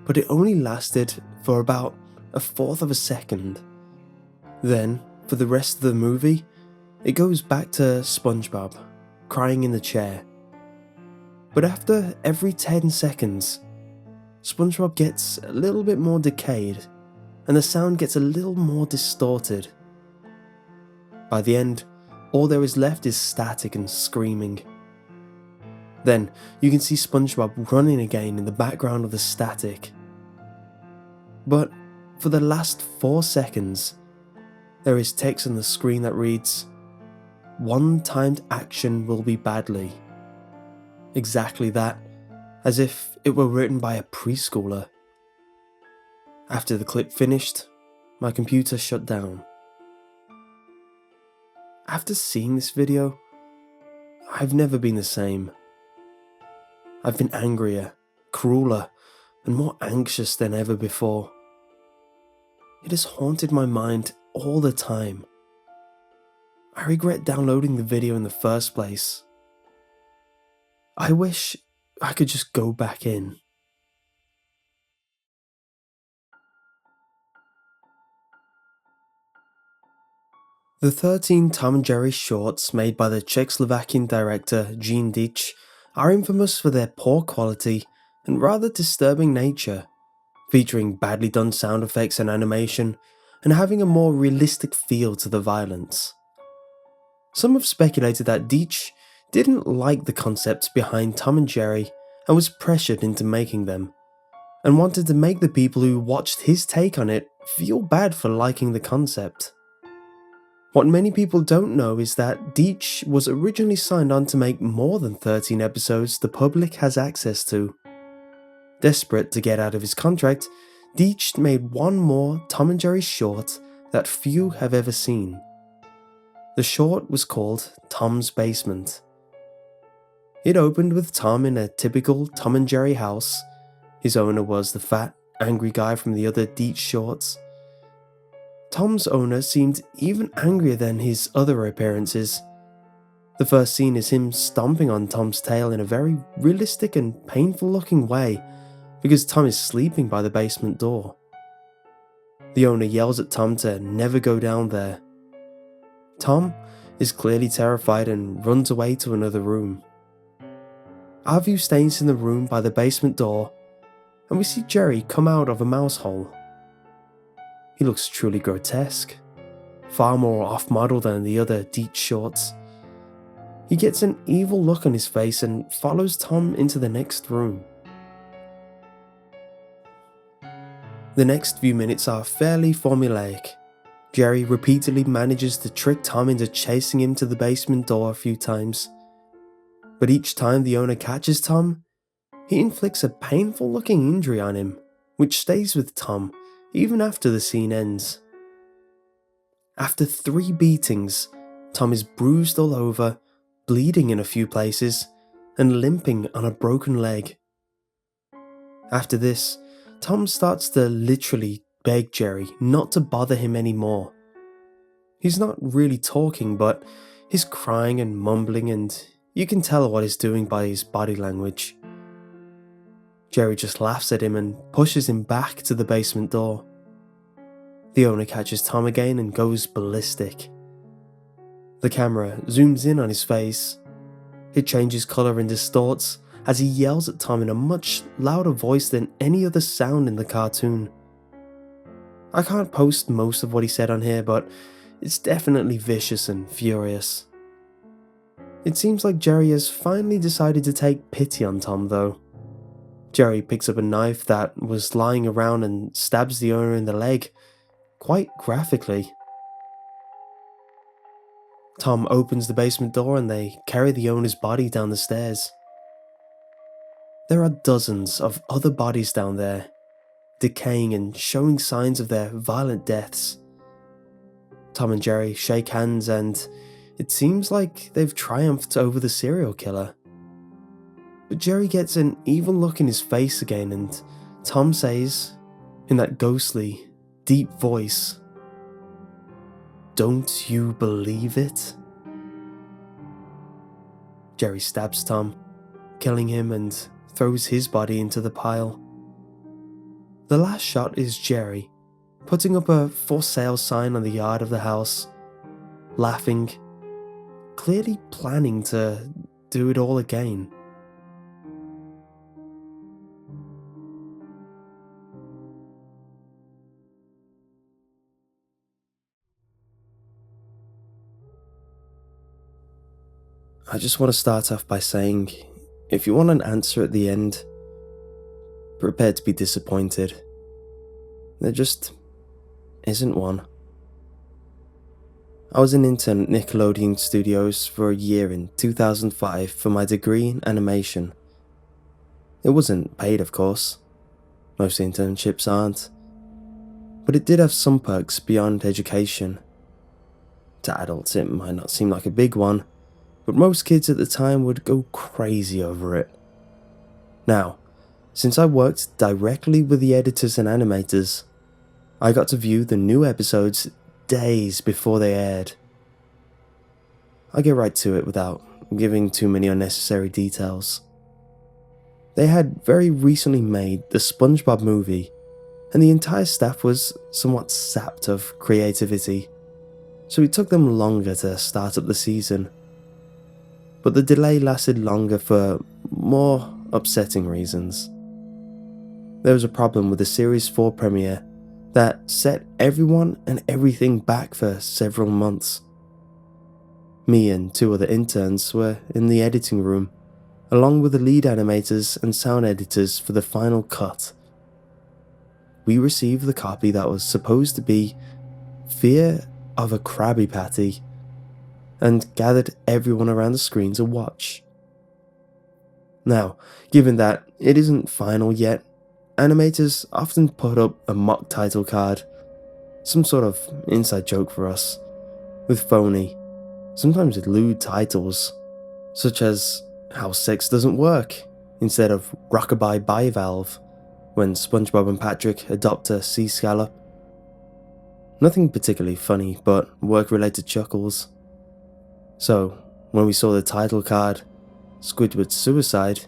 But it only lasted for about 1/4 of a second. Then, for the rest of the movie, it goes back to SpongeBob, crying in the chair. But after every 10 seconds, SpongeBob gets a little bit more decayed, and the sound gets a little more distorted. By the end, all there is left is static and screaming. Then, you can see SpongeBob running again in the background of the static. But, for the last 4 seconds, there is text on the screen that reads, "One timed action will be badly." Exactly that, as if it were written by a preschooler. After the clip finished, my computer shut down. After seeing this video, I've never been the same. I've been angrier, crueler, and more anxious than ever before. It has haunted my mind all the time. I regret downloading the video in the first place. I wish I could just go back in. The 13 Tom and Jerry shorts made by the Czechoslovakian director Gene Ditch are infamous for their poor quality and rather disturbing nature, featuring badly done sound effects and animation, and having a more realistic feel to the violence. Some have speculated that Ditch didn't like the concepts behind Tom and Jerry and was pressured into making them, and wanted to make the people who watched his take on it feel bad for liking the concept. What many people don't know is that Ditch was originally signed on to make more than 13 episodes the public has access to. Desperate to get out of his contract, Ditch made one more Tom and Jerry short that few have ever seen. The short was called Tom's Basement. It opened with Tom in a typical Tom and Jerry house. His owner was the fat, angry guy from the other Deets shorts. Tom's owner seemed even angrier than his other appearances. The first scene is him stomping on Tom's tail in a very realistic and painful looking way because Tom is sleeping by the basement door. The owner yells at Tom to never go down there. Tom is clearly terrified and runs away to another room. Our view stays in the room by the basement door, and we see Jerry come out of a mouse hole. He looks truly grotesque, far more off-model than the other Deets shorts. He gets an evil look on his face and follows Tom into the next room. The next few minutes are fairly formulaic. Jerry repeatedly manages to trick Tom into chasing him to the basement door a few times. But each time the owner catches Tom, he inflicts a painful looking injury on him, which stays with Tom even after the scene ends. After 3 beatings, Tom is bruised all over, bleeding in a few places, and limping on a broken leg. After this, Tom starts to literally beg Jerry not to bother him anymore. He's not really talking, but he's crying and mumbling, and you can tell what he's doing by his body language. Jerry just laughs at him and pushes him back to the basement door. The owner catches Tom again and goes ballistic. The camera zooms in on his face. It changes colour and distorts as he yells at Tom in a much louder voice than any other sound in the cartoon. I can't post most of what he said on here, but it's definitely vicious and furious. It seems like Jerry has finally decided to take pity on Tom though. Jerry picks up a knife that was lying around and stabs the owner in the leg, quite graphically. Tom opens the basement door and they carry the owner's body down the stairs. There are dozens of other bodies down there, decaying and showing signs of their violent deaths. Tom and Jerry shake hands and it seems like they've triumphed over the serial killer. But Jerry gets an evil look in his face again and Tom says, in that ghostly, deep voice, "Don't you believe it?" Jerry stabs Tom, killing him and throws his body into the pile. The last shot is Jerry putting up a for sale sign on the yard of the house, laughing, clearly planning to do it all again. I just want to start off by saying, if you want an answer at the end, prepare to be disappointed. There just isn't one. I was an intern at Nickelodeon Studios for a year in 2005 for my degree in animation. It wasn't paid, of course. Most internships aren't. But it did have some perks beyond education. To adults, it might not seem like a big one, but most kids at the time would go crazy over it. Now, since I worked directly with the editors and animators, I got to view the new episodes days before they aired. I'll get right to it without giving too many unnecessary details. They had very recently made the SpongeBob movie, and the entire staff was somewhat sapped of creativity, so it took them longer to start up the season. But the delay lasted longer for more upsetting reasons. There was a problem with the Series 4 premiere that set everyone and everything back for several months. Me and 2 other interns were in the editing room, along with the lead animators and sound editors for the final cut. We received the copy that was supposed to be Fear of a Krabby Patty, and gathered everyone around the screen to watch. Now, given that it isn't final yet, animators often put up a mock title card, some sort of inside joke for us, with phony, sometimes lewd titles, such as how sex doesn't work instead of rockabye bivalve when SpongeBob and Patrick adopt a sea scallop. Nothing particularly funny, but work-related chuckles. So, when we saw the title card, Squidward's Suicide,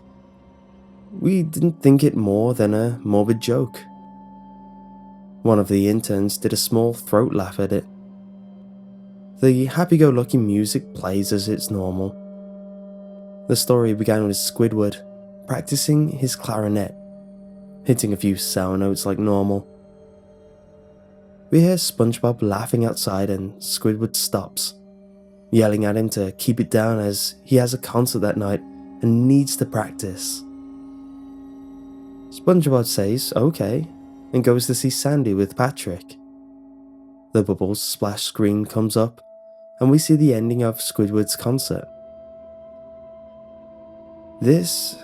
we didn't think it more than a morbid joke. One of the interns did a small throat laugh at it. The happy-go-lucky music plays as it's normal. The story began with Squidward practicing his clarinet, hitting a few sour notes like normal. We hear SpongeBob laughing outside and Squidward stops, yelling at him to keep it down as he has a concert that night and needs to practice. SpongeBob says okay and goes to see Sandy with Patrick. The Bubbles splash screen comes up and we see the ending of Squidward's concert. This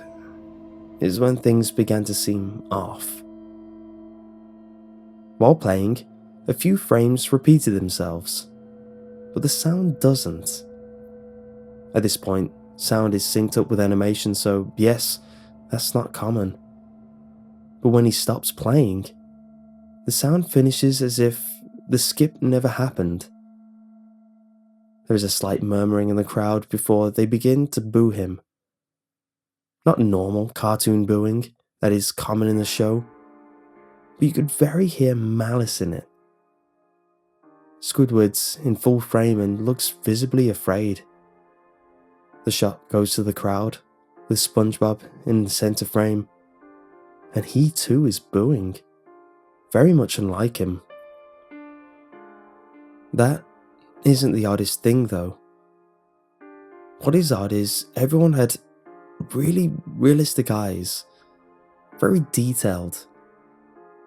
is when things began to seem off. While playing, a few frames repeated themselves, but the sound doesn't. At this point, sound is synced up with animation, so yes, that's not common. But when he stops playing, the sound finishes as if the skip never happened. There is a slight murmuring in the crowd before they begin to boo him. Not normal cartoon booing that is common in the show, but you could very hear malice in it. Squidward's in full frame and looks visibly afraid. The shot goes to the crowd, with SpongeBob in the center frame, and he too is booing, very much unlike him. That isn't the oddest thing though. What is odd is everyone had really realistic eyes, very detailed.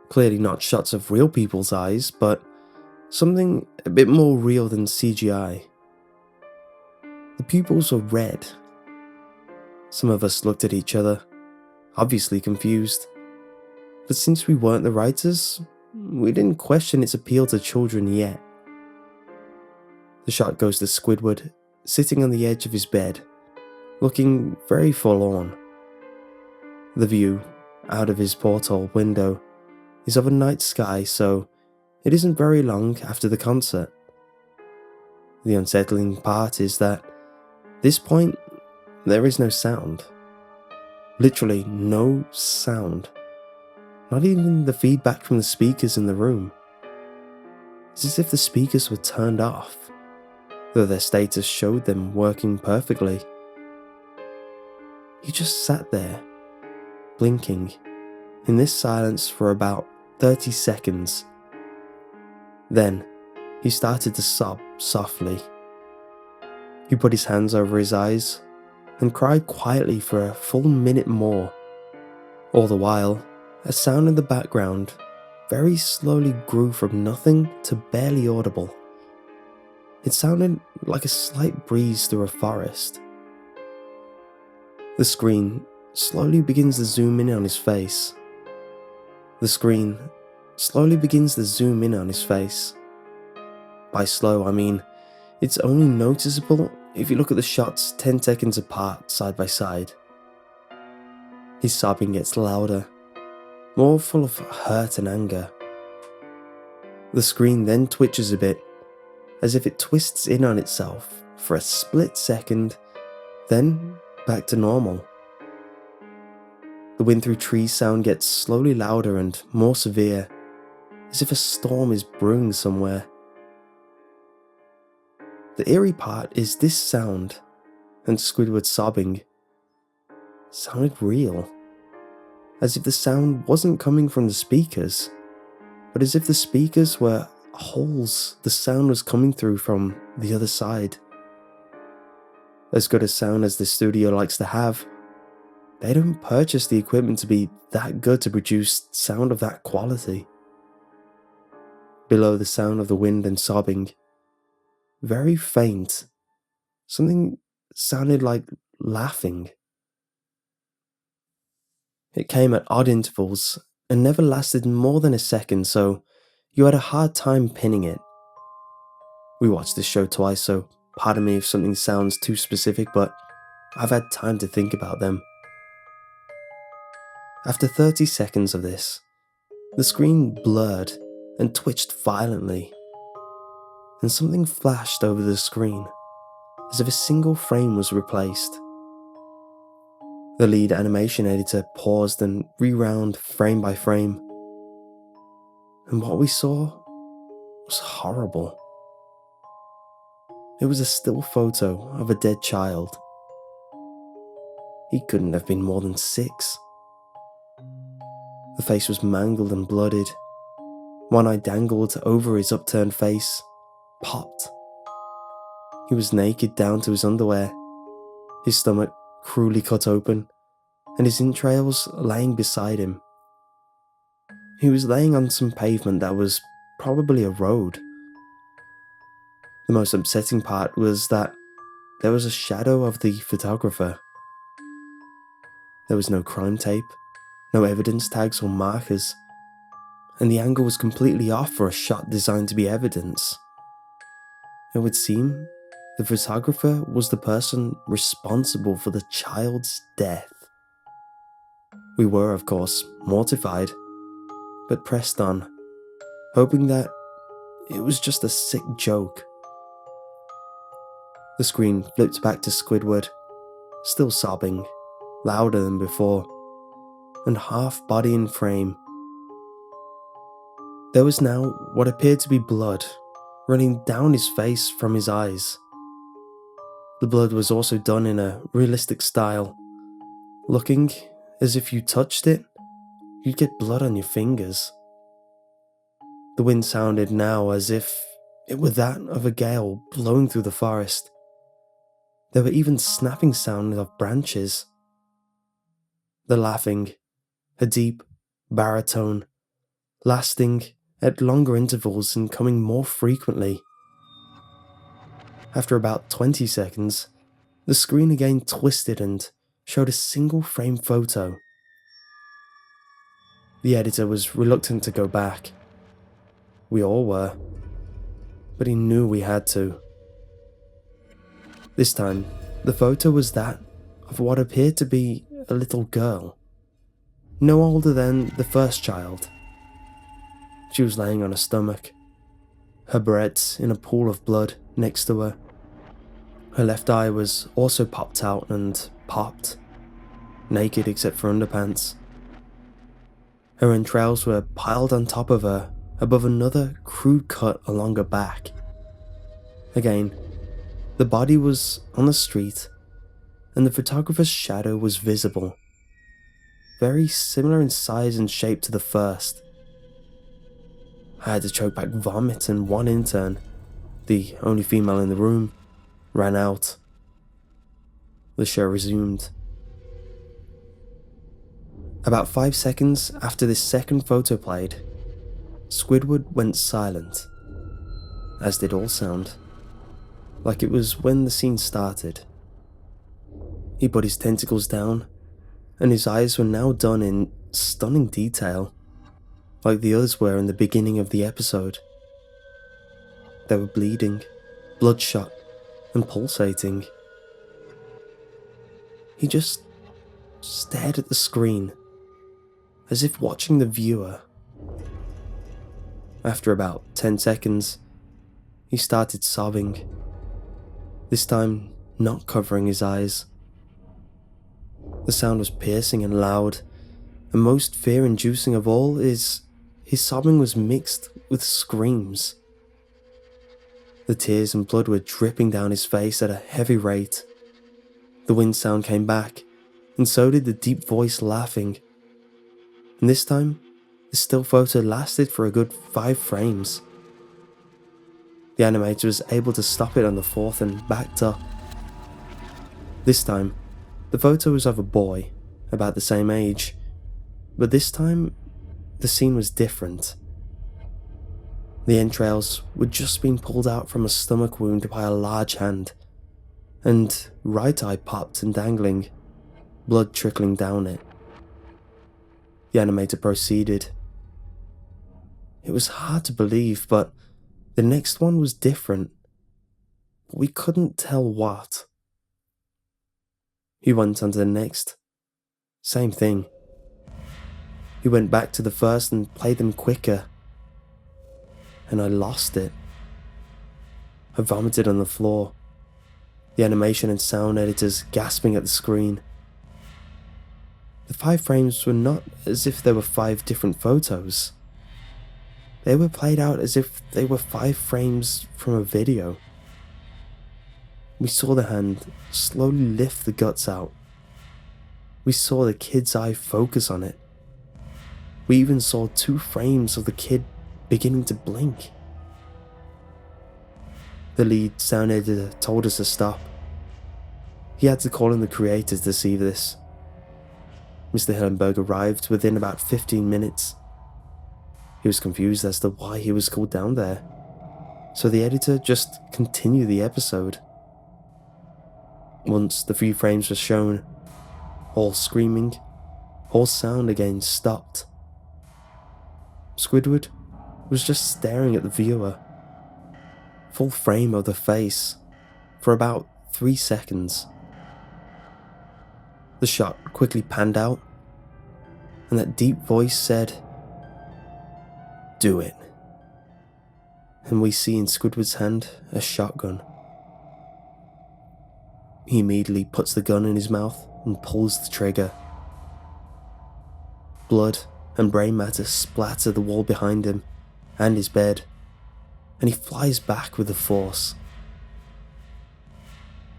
Clearly not shots of real people's eyes, but something a bit more real than CGI. The pupils were red. Some of us looked at each other, obviously confused. But since we weren't the writers, we didn't question its appeal to children yet. The shot goes to Squidward, sitting on the edge of his bed, looking very forlorn. The view, out of his porthole window, is of a night sky, so it isn't very long after the concert. The unsettling part is that, at this point, there is no sound. Literally no sound. Not even the feedback from the speakers in the room. It's as if the speakers were turned off, though their status showed them working perfectly. He just sat there, blinking, in this silence for about 30 seconds. Then, he started to sob softly. He put his hands over his eyes and cried quietly for a full minute more. All the while, a sound in the background very slowly grew from nothing to barely audible. It sounded like a slight breeze through a forest. The screen slowly begins to zoom in on his face. The screen slowly begins to zoom in on his face. By slow, I mean it's only noticeable if you look at the shots 10 seconds apart, side by side. His sobbing gets louder, more full of hurt and anger. The screen then twitches a bit, as if it twists in on itself for a split second, then back to normal. The wind through trees sound gets slowly louder and more severe, as if a storm is brewing somewhere. The eerie part is this sound, and Squidward sobbing, sounded real. As if the sound wasn't coming from the speakers, but as if the speakers were holes the sound was coming through from the other side. As good a sound as the studio likes to have, they don't purchase the equipment to be that good to produce sound of that quality. Below the sound of the wind and sobbing, very faint, something sounded like laughing. It came at odd intervals and never lasted more than a second, so you had a hard time pinning it. We watched this show twice, so pardon me if something sounds too specific, but I've had time to think about them. After 30 seconds of this, the screen blurred and twitched violently, and something flashed over the screen, as if a single frame was replaced. The lead animation editor paused and rewound frame by frame, and what we saw was horrible. It was a still photo of a dead child. He couldn't have been more than 6. The face was mangled and blooded. One eye dangled over his upturned face, popped. He was naked down to his underwear, his stomach cruelly cut open, and his entrails laying beside him. He was laying on some pavement that was probably a road. The most upsetting part was that there was a shadow of the photographer. There was no crime tape, no evidence tags or markers, and the angle was completely off for a shot designed to be evidence. It would seem the photographer was the person responsible for the child's death. We were, of course, mortified, but pressed on, hoping that it was just a sick joke. The screen flipped back to Squidward, still sobbing, louder than before, and half body in frame. There was now what appeared to be blood running down his face from his eyes. The blood was also done in a realistic style, looking as if you touched it, you'd get blood on your fingers. The wind sounded now as if it were that of a gale blowing through the forest. There were even snapping sounds of branches. The laughing, a deep baritone, lasting at longer intervals and coming more frequently. After about 20 seconds, the screen again twisted and showed a single frame photo. The editor was reluctant to go back. We all were, but he knew we had to. This time, the photo was that of what appeared to be a little girl, no older than the first child. She was laying on her stomach, her breasts in a pool of blood next to her. Her left eye was also popped out and popped, naked except for underpants. Her entrails were piled on top of her above another crude cut along her back. Again, the body was on the street, and the photographer's shadow was visible, very similar in size and shape to the first. I had to choke back vomit, and one intern, the only female in the room, ran out. The show resumed. About 5 seconds after this second photo played, Squidward went silent, as did all sound, like it was when the scene started. He put his tentacles down, and his eyes were now done in stunning detail, like the others were in the beginning of the episode. They were bleeding, bloodshot, and pulsating. He just stared at the screen, as if watching the viewer. After about 10 seconds, he started sobbing, this time not covering his eyes. The sound was piercing and loud, and most fear-inducing of all is his sobbing was mixed with screams. The tears and blood were dripping down his face at a heavy rate. The wind sound came back, and so did the deep voice laughing. And this time, the still photo lasted for a good 5 frames. The animator was able to stop it on the 4th and backed up. This time, the photo was of a boy, about the same age, but this time, the scene was different. The entrails were just being pulled out from a stomach wound by a large hand, and right eye popped and dangling, blood trickling down it. The animator proceeded. It was hard to believe, but the next one was different. We couldn't tell what. He went on to the next. Same thing. He went back to the first and played them quicker. And I lost it. I vomited on the floor. The animation and sound editors gasping at the screen. The 5 frames were not as if there were 5 different photos. They were played out as if they were 5 frames from a video. We saw the hand slowly lift the guts out. We saw the kid's eye focus on it. We even saw 2 frames of the kid beginning to blink. The lead sound editor told us to stop. He had to call in the creators to see this. Mr. Hillenberg arrived within about 15 minutes. He was confused as to why he was called down there, so the editor just continued the episode. Once the few frames were shown, all screaming, all sound again stopped. Squidward was just staring at the viewer, full frame of the face, for about 3 seconds. The shot quickly panned out, and that deep voice said, "Do it." And we see in Squidward's hand a shotgun. He immediately puts the gun in his mouth and pulls the trigger. Blood and brain matter splatter the wall behind him and his bed, and he flies back with the force.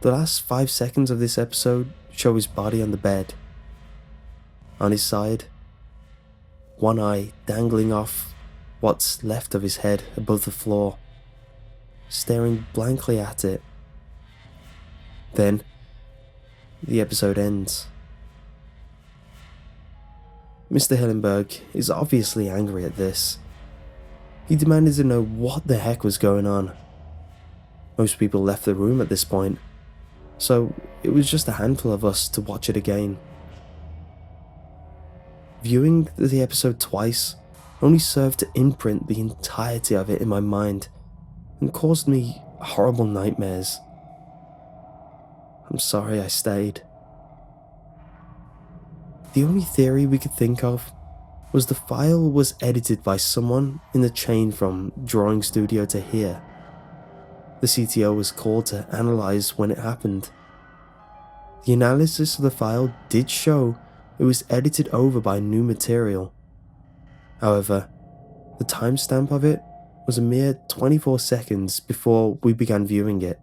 The last 5 seconds of this episode show his body on the bed. On his side, one eye dangling off what's left of his head above the floor, staring blankly at it. Then, the episode ends. Mr. Hillenberg is obviously angry at this. He demanded to know what the heck was going on. Most people left the room at this point, so it was just a handful of us to watch it again. Viewing the episode twice only served to imprint the entirety of it in my mind and caused me horrible nightmares. I'm sorry I stayed. The only theory we could think of was the file was edited by someone in the chain from drawing studio to here. The CTO was called to analyze when it happened. The analysis of the file did show it was edited over by new material. However, the timestamp of it was a mere 24 seconds before we began viewing it.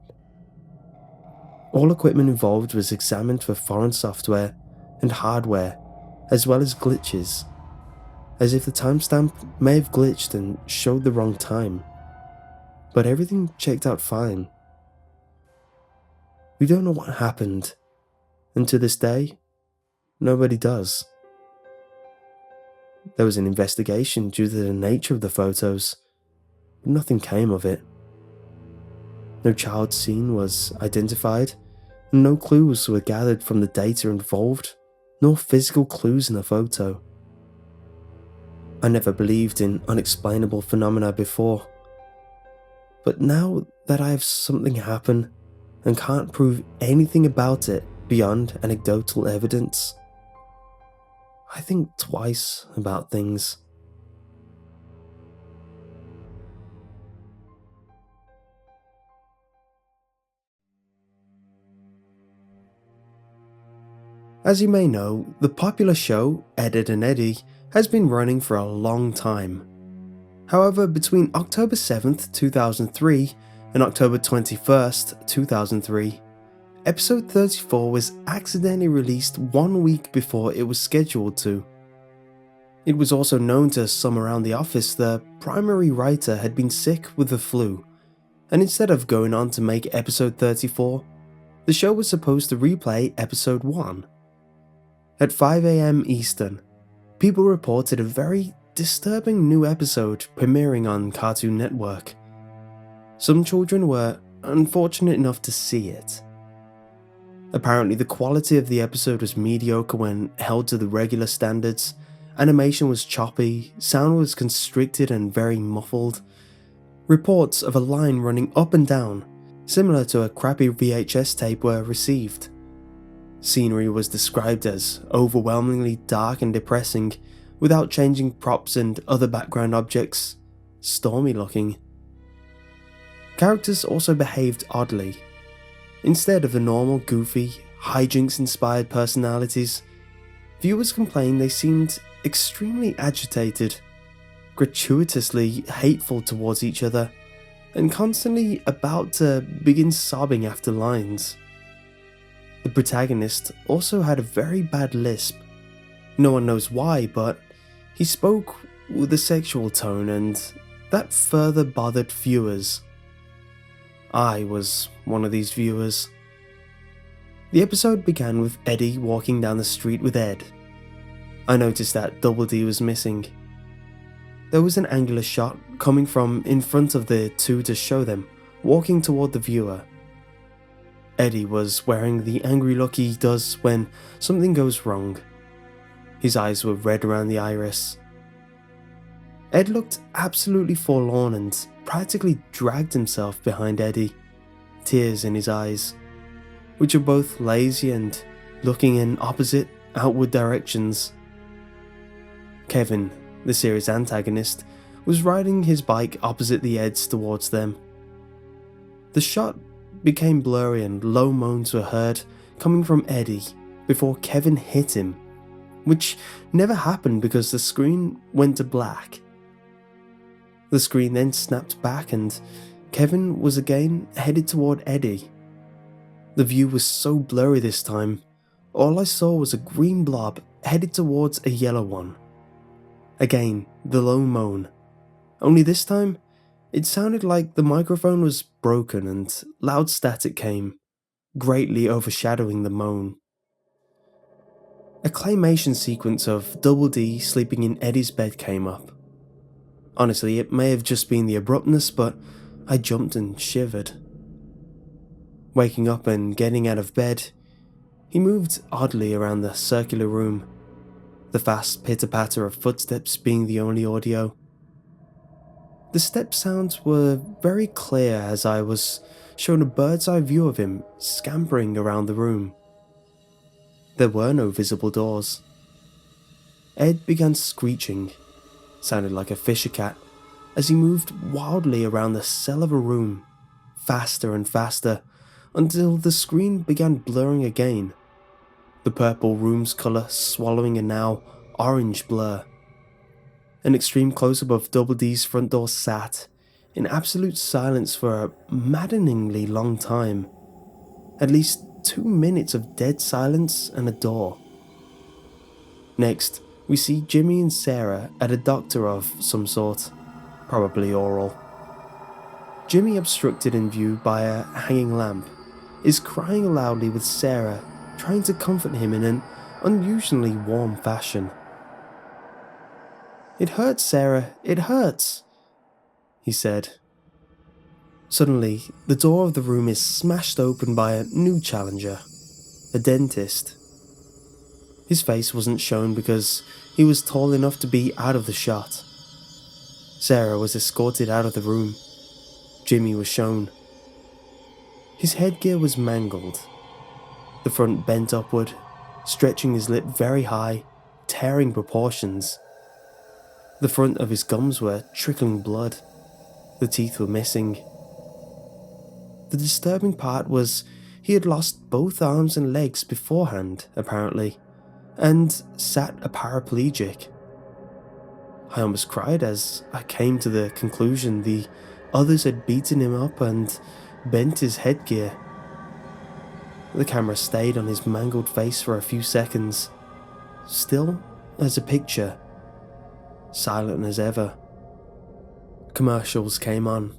All equipment involved was examined for foreign software and hardware, as well as glitches, as if the timestamp may have glitched and showed the wrong time. But everything checked out fine. We don't know what happened, and to this day, nobody does. There was an investigation due to the nature of the photos, but nothing came of it. No child scene was identified, and no clues were gathered from the data involved, nor physical clues in the photo. I never believed in unexplainable phenomena before, but now that I have something happen and can't prove anything about it beyond anecdotal evidence, I think twice about things. As you may know, the popular show Ed, and Eddie has been running for a long time. However, between October 7th, 2003 and October 21st, 2003, episode 34 was accidentally released 1 week before it was scheduled to. It was also known to some around the office the primary writer had been sick with the flu, and instead of going on to make episode 34, the show was supposed to replay episode 1. At 5 AM Eastern, people reported a very disturbing new episode premiering on Cartoon Network. Some children were unfortunate enough to see it. Apparently, the quality of the episode was mediocre when held to the regular standards, animation was choppy, sound was constricted and very muffled. Reports of a line running up and down, similar to a crappy VHS tape, were received. Scenery was described as overwhelmingly dark and depressing, without changing props and other background objects, stormy looking. Characters also behaved oddly. Instead of the normal goofy, hijinks-inspired personalities, viewers complained they seemed extremely agitated, gratuitously hateful towards each other, and constantly about to begin sobbing after lines. The protagonist also had a very bad lisp. No one knows why, but he spoke with a sexual tone, and that further bothered viewers. I was one of these viewers. The episode began with Eddie walking down the street with Ed. I noticed that Double D was missing. There was an angular shot coming from in front of the two to show them walking toward the viewer. Eddie was wearing the angry look he does when something goes wrong. His eyes were red around the iris. Ed looked absolutely forlorn and practically dragged himself behind Eddie, tears in his eyes, which were both lazy and looking in opposite, outward directions. Kevin, the series antagonist, was riding his bike opposite the Eds towards them. The shot became blurry and low moans were heard coming from Eddie before Kevin hit him, which never happened because the screen went to black. The screen then snapped back and Kevin was again headed toward Eddie. The view was so blurry this time, all I saw was a green blob headed towards a yellow one. Again, the low moan. Only this time, it sounded like the microphone was broken and loud static came, greatly overshadowing the moan. A claymation sequence of Double D sleeping in Eddie's bed came up. Honestly, it may have just been the abruptness, but I jumped and shivered. Waking up and getting out of bed, he moved oddly around the circular room, the fast pitter-patter of footsteps being the only audio. The step sounds were very clear as I was shown a bird's eye view of him scampering around the room. There were no visible doors. Ed began screeching, sounded like a fisher cat, as he moved wildly around the cell of a room, faster and faster, until the screen began blurring again, the purple room's colour swallowing a now orange blur. An extreme close-up of Double D's front door sat in absolute silence for a maddeningly long time. At least 2 minutes of dead silence and a door. Next, we see Jimmy and Sarah at a doctor of some sort, probably oral. Jimmy, obstructed in view by a hanging lamp, is crying loudly with Sarah trying to comfort him in an unusually warm fashion. "It hurts, Sarah, it hurts," he said. Suddenly, the door of the room is smashed open by a new challenger, a dentist. His face wasn't shown because he was tall enough to be out of the shot. Sarah was escorted out of the room. Jimmy was shown. His headgear was mangled, the front bent upward, stretching his lip very high, tearing proportions. The front of his gums were trickling blood. The teeth were missing. The disturbing part was he had lost both arms and legs beforehand, apparently, and sat a paraplegic. I almost cried as I came to the conclusion the others had beaten him up and bent his headgear. The camera stayed on his mangled face for a few seconds, still as a picture, silent as ever. Commercials came on.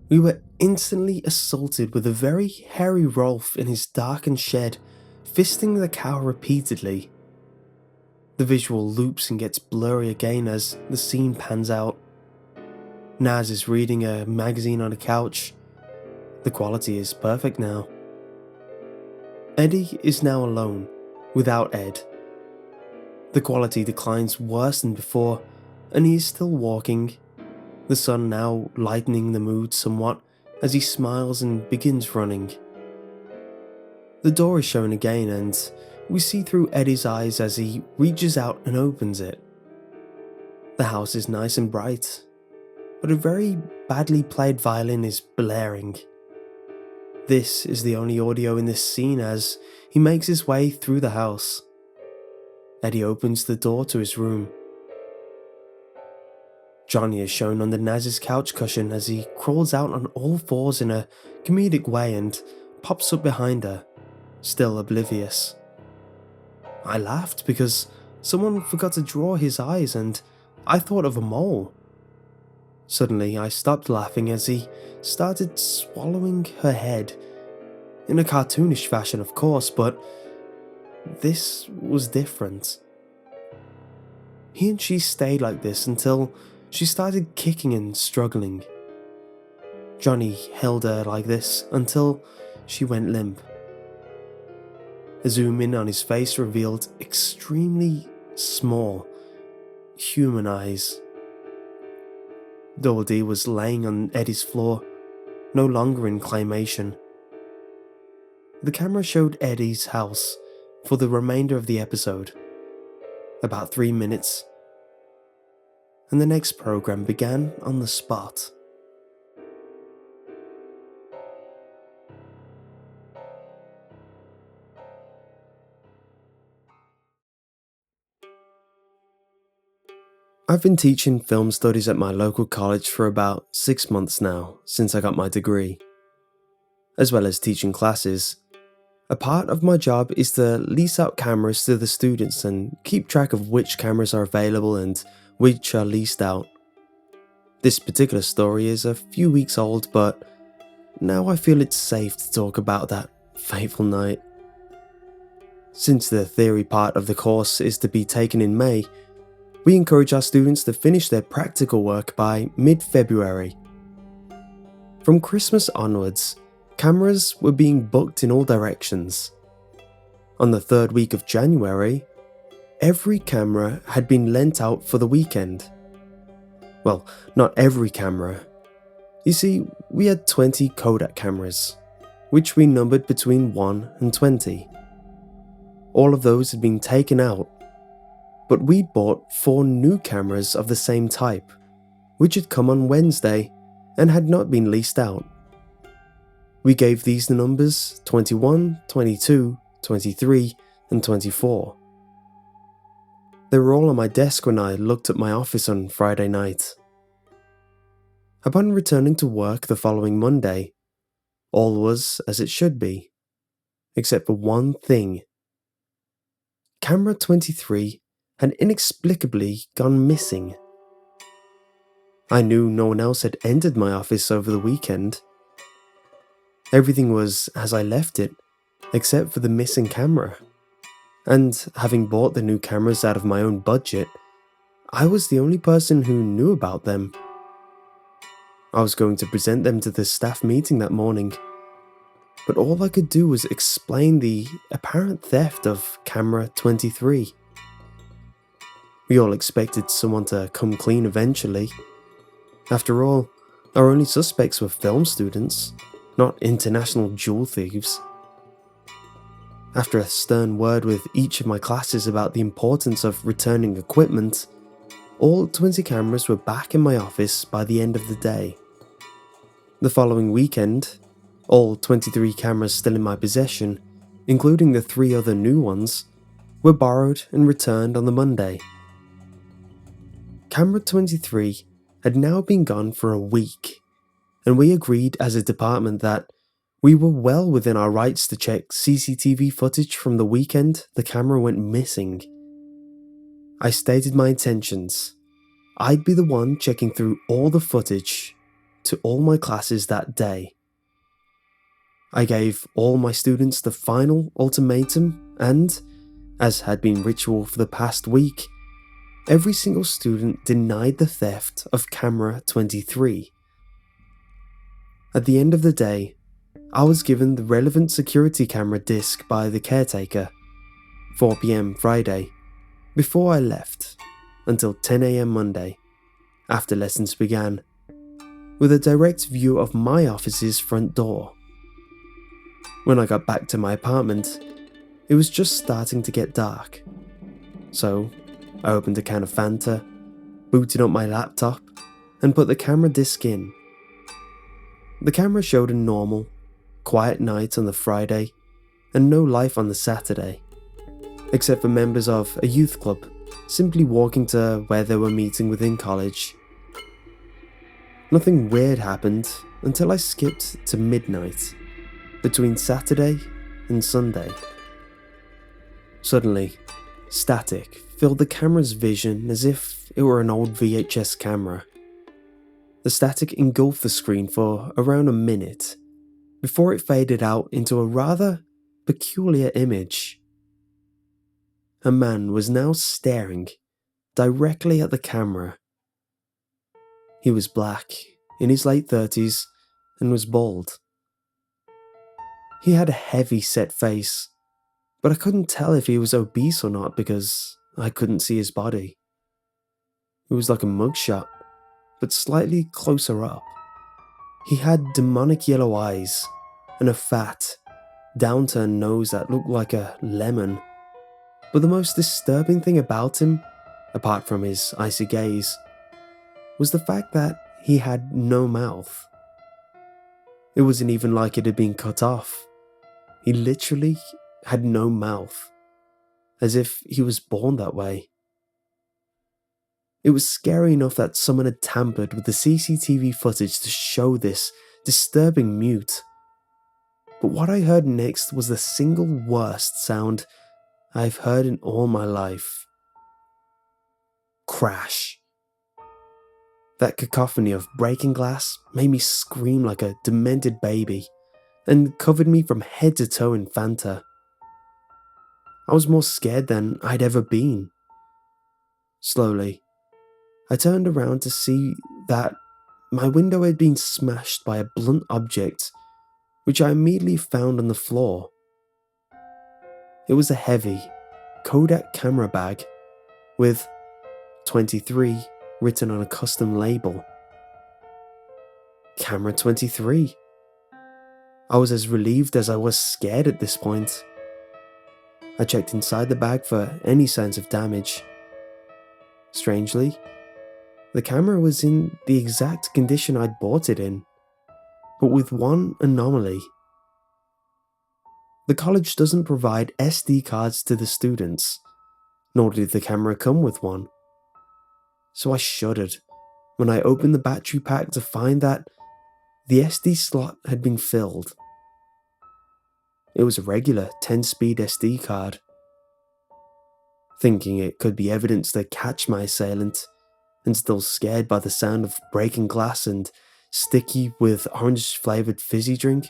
We were instantly assaulted with a very hairy Rolf in his darkened shed, fisting the cow repeatedly. The visual loops and gets blurry again as the scene pans out. Naz is reading a magazine on a couch. The quality is perfect now. Eddie is now alone, without Ed. The quality declines worse than before, and he is still walking, the sun now lightening the mood somewhat as he smiles and begins running. The door is shown again and we see through Eddie's eyes as he reaches out and opens it. The house is nice and bright, but a very badly played violin is blaring. This is the only audio in this scene as he makes his way through the house. Eddie opens the door to his room. Johnny is shown under Naz's couch cushion as he crawls out on all fours in a comedic way and pops up behind her, still oblivious. I laughed because someone forgot to draw his eyes and I thought of a mole. Suddenly I stopped laughing as he started swallowing her head. In a cartoonish fashion, of course, but this was different. He and she stayed like this until she started kicking and struggling. Johnny held her like this until she went limp. A zoom in on his face revealed extremely small, human eyes. Dodie was laying on Eddie's floor, no longer in claymation. The camera showed Eddie's house for the remainder of the episode, about 3 minutes, and the next program began on the spot. I've been teaching film studies at my local college for about 6 months now, since I got my degree. As well as teaching classes, a part of my job is to lease out cameras to the students and keep track of which cameras are available and which are leased out. This particular story is a few weeks old, but now I feel it's safe to talk about that fateful night. Since the theory part of the course is to be taken in May, we encourage our students to finish their practical work by mid-February. From Christmas onwards, cameras were being booked in all directions. On the third week of January, every camera had been lent out for the weekend. Well, not every camera. You see, we had 20 Kodak cameras, which we numbered between 1 and 20. All of those had been taken out, but we bought 4 new cameras of the same type, which had come on Wednesday and had not been leased out. We gave these the numbers 21, 22, 23, and 24. They were all on my desk when I looked at my office on Friday night. Upon returning to work the following Monday, all was as it should be, except for one thing. Camera 23 had inexplicably gone missing. I knew no one else had entered my office over the weekend. Everything was as I left it, except for the missing camera. And having bought the new cameras out of my own budget, I was the only person who knew about them. I was going to present them to the staff meeting that morning, but all I could do was explain the apparent theft of camera 23. We all expected someone to come clean eventually. After all, our only suspects were film students, not international jewel thieves. After a stern word with each of my classes about the importance of returning equipment, all 20 cameras were back in my office by the end of the day. The following weekend, all 23 cameras still in my possession, including the 3 other new ones, were borrowed and returned on the Monday. Camera 23 had now been gone for a week, and we agreed as a department that we were well within our rights to check CCTV footage from the weekend the camera went missing. I stated my intentions. I'd be the one checking through all the footage to all my classes that day. I gave all my students the final ultimatum and, as had been ritual for the past week, every single student denied the theft of camera 23. At the end of the day, I was given the relevant security camera disc by the caretaker, 4 PM Friday, before I left, until 10 AM Monday, after lessons began, with a direct view of my office's front door. When I got back to my apartment, it was just starting to get dark. So, I opened a can of Fanta, booted up my laptop, and put the camera disc in. The camera showed a normal, quiet night on the Friday, and no life on the Saturday, except for members of a youth club simply walking to where they were meeting within college. Nothing weird happened until I skipped to midnight, between Saturday and Sunday. Suddenly, static filled the camera's vision as if it were an old VHS camera. The static engulfed the screen for around a minute, before it faded out into a rather peculiar image. A man was now staring directly at the camera. He was black, in his late 30s, and was bald. He had a heavy set face, but I couldn't tell if he was obese or not because I couldn't see his body. It was like a mugshot, but slightly closer up. He had demonic yellow eyes and a fat, downturned nose that looked like a lemon. But the most disturbing thing about him, apart from his icy gaze, was the fact that he had no mouth. It wasn't even like it had been cut off. He literally had no mouth, as if he was born that way. It was scary enough that someone had tampered with the CCTV footage to show this disturbing mute. But what I heard next was the single worst sound I've heard in all my life. Crash. That cacophony of breaking glass made me scream like a demented baby and covered me from head to toe in Fanta. I was more scared than I'd ever been. Slowly, I turned around to see that my window had been smashed by a blunt object, which I immediately found on the floor. It was a heavy Kodak camera bag with 23 written on a custom label. Camera 23. I was as relieved as I was scared at this point. I checked inside the bag for any signs of damage. Strangely, the camera was in the exact condition I'd bought it in, but with one anomaly. The college doesn't provide SD cards to the students, nor did the camera come with one. So I shuddered when I opened the battery pack to find that the SD slot had been filled. It was a regular 10-speed SD card. Thinking it could be evidence to catch my assailant, and still scared by the sound of breaking glass and sticky with orange-flavoured fizzy drink,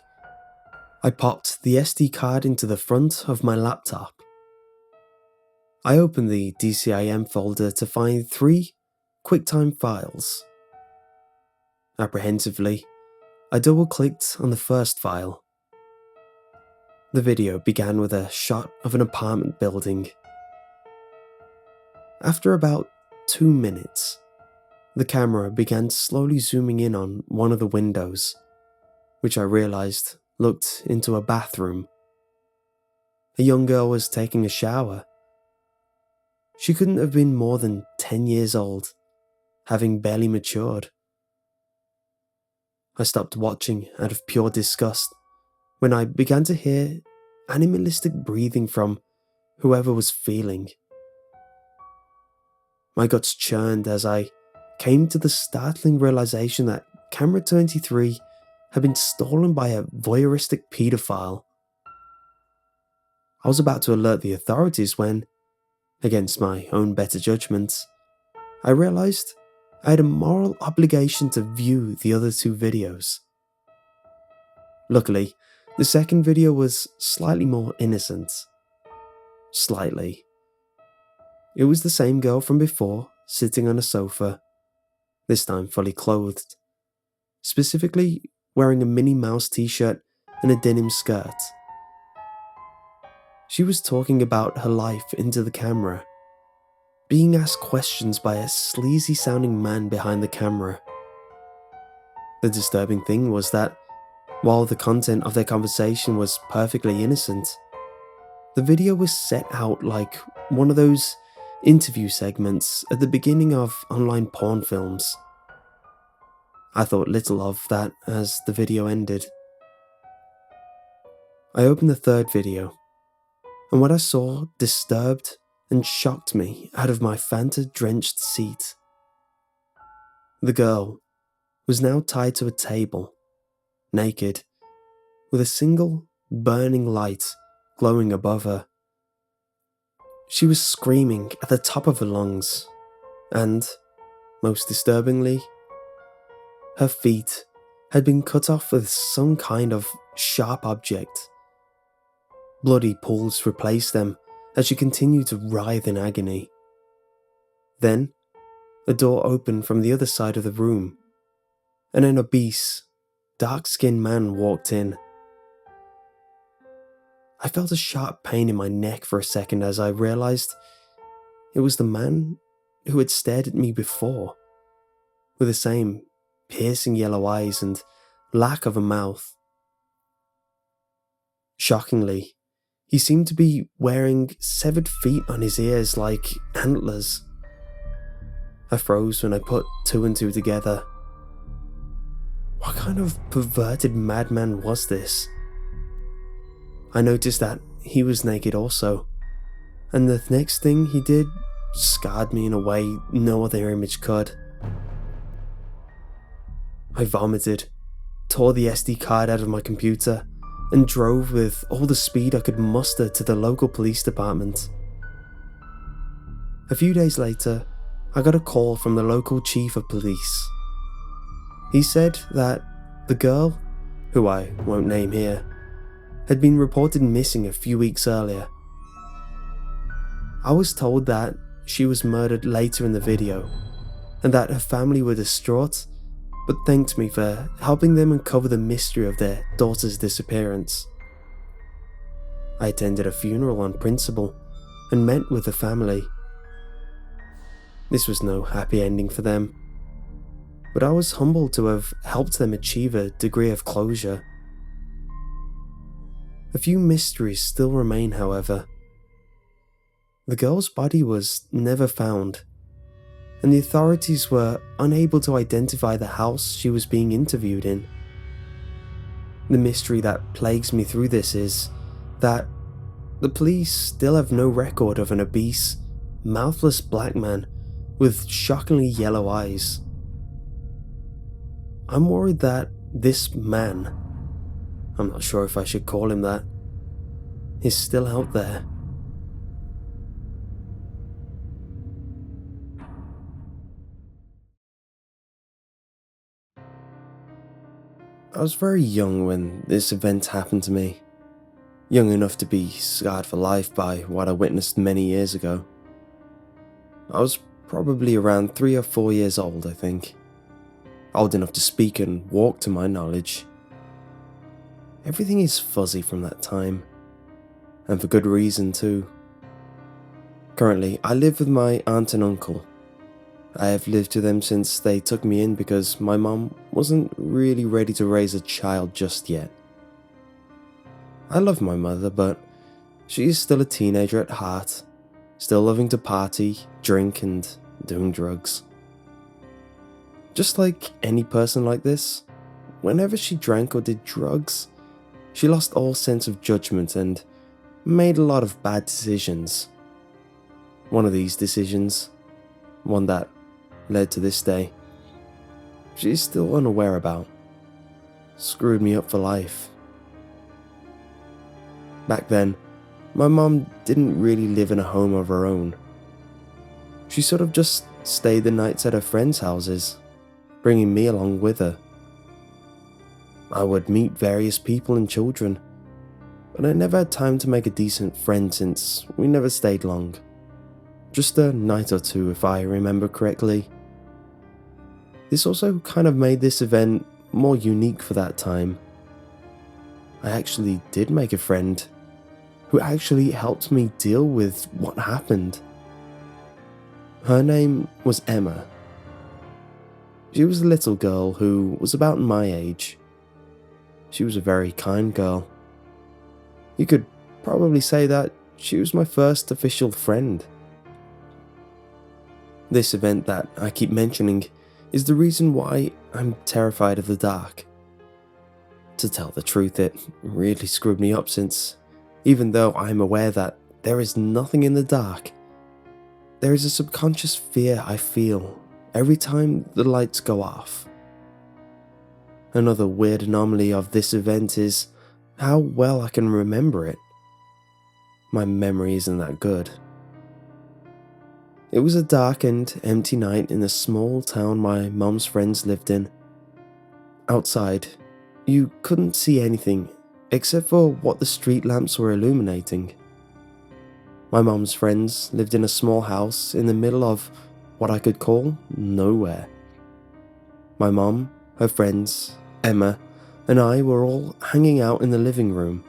I popped the SD card into the front of my laptop. I opened the DCIM folder to find 3 QuickTime files. Apprehensively, I double-clicked on the first file. The video began with a shot of an apartment building. After about 2 minutes, the camera began slowly zooming in on one of the windows, which I realized looked into a bathroom. A young girl was taking a shower. She couldn't have been more than 10 years old, having barely matured. I stopped watching out of pure disgust when I began to hear animalistic breathing from whoever was feeling. My guts churned as I came to the startling realization that camera 23 had been stolen by a voyeuristic paedophile. I was about to alert the authorities when, against my own better judgment, I realized I had a moral obligation to view the other 2 videos. Luckily, the second video was slightly more innocent. Slightly. It was the same girl from before, sitting on a sofa, this time fully clothed, specifically wearing a Minnie Mouse t-shirt and a denim skirt. She was talking about her life into the camera, being asked questions by a sleazy-sounding man behind the camera. The disturbing thing was that While the content of their conversation was perfectly innocent, the video was set out like one of those interview segments at the beginning of online porn films. I thought little of that as the video ended. I opened the third video, and what I saw disturbed and shocked me out of my Fanta-drenched seat. The girl was now tied to a table, naked, with a single burning light glowing above her. She was screaming at the top of her lungs, and, most disturbingly, her feet had been cut off with some kind of sharp object. Bloody pools replaced them as she continued to writhe in agony. Then, a door opened from the other side of the room, and an obese, dark-skinned man walked in. I felt a sharp pain in my neck for a second as I realized it was the man who had stared at me before, with the same piercing yellow eyes and lack of a mouth. Shockingly, he seemed to be wearing severed feet on his ears like antlers. I froze when I put two and two together. What kind of perverted madman was this? I noticed that he was naked also, and the next thing he did scarred me in a way no other image could. I vomited, tore the SD card out of my computer, and drove with all the speed I could muster to the local police department. A few days later, I got a call from the local chief of police. He said that the girl, who I won't name here, had been reported missing a few weeks earlier. I was told that she was murdered later in the video, and that her family were distraught, but thanked me for helping them uncover the mystery of their daughter's disappearance. I attended a funeral on principle and met with the family. This was no happy ending for them, but I was humbled to have helped them achieve a degree of closure. A few mysteries still remain, however. The girl's body was never found, and the authorities were unable to identify the house she was being interviewed in. The mystery that plagues me through this is that the police still have no record of an obese, mouthless black man with shockingly yellow eyes. I'm worried that this man, I'm not sure if I should call him that, is still out there. I was very young when this event happened to me. Young enough to be scarred for life by what I witnessed many years ago. I was probably around 3 or 4 years old, I think. Old enough to speak and walk to my knowledge. Everything is fuzzy from that time, and for good reason too. Currently, I live with my aunt and uncle. I have lived with them since they took me in because my mom wasn't really ready to raise a child just yet. I love my mother, but she is still a teenager at heart, still loving to party, drink, and doing drugs. Just like any person like this, whenever she drank or did drugs, she lost all sense of judgment and made a lot of bad decisions. One of these decisions, one that led to this day, she is still unaware about, screwed me up for life. Back then, my mom didn't really live in a home of her own. She sort of just stayed the nights at her friends' houses, bringing me along with her. I would meet various people and children, but I never had time to make a decent friend since we never stayed long. Just a night or two if I remember correctly. This also kind of made this event more unique for that time. I actually did make a friend who actually helped me deal with what happened. Her name was Emma. She was a little girl who was about my age. she was a very kind girl. You could probably say that she was my first official friend. This event that I keep mentioning is the reason why I'm terrified of the dark. To tell the truth, it really screwed me up since, even though I'm aware that there is nothing in the dark, there is a subconscious fear I feel every time the lights go off. Another weird anomaly of this event is how well I can remember it. My memory isn't that good. It was a dark and empty night in the small town my mum's friends lived in. Outside, you couldn't see anything except for what the street lamps were illuminating. My mum's friends lived in a small house in the middle of what I could call nowhere. My mum, her friends, Emma, and I were all hanging out in the living room.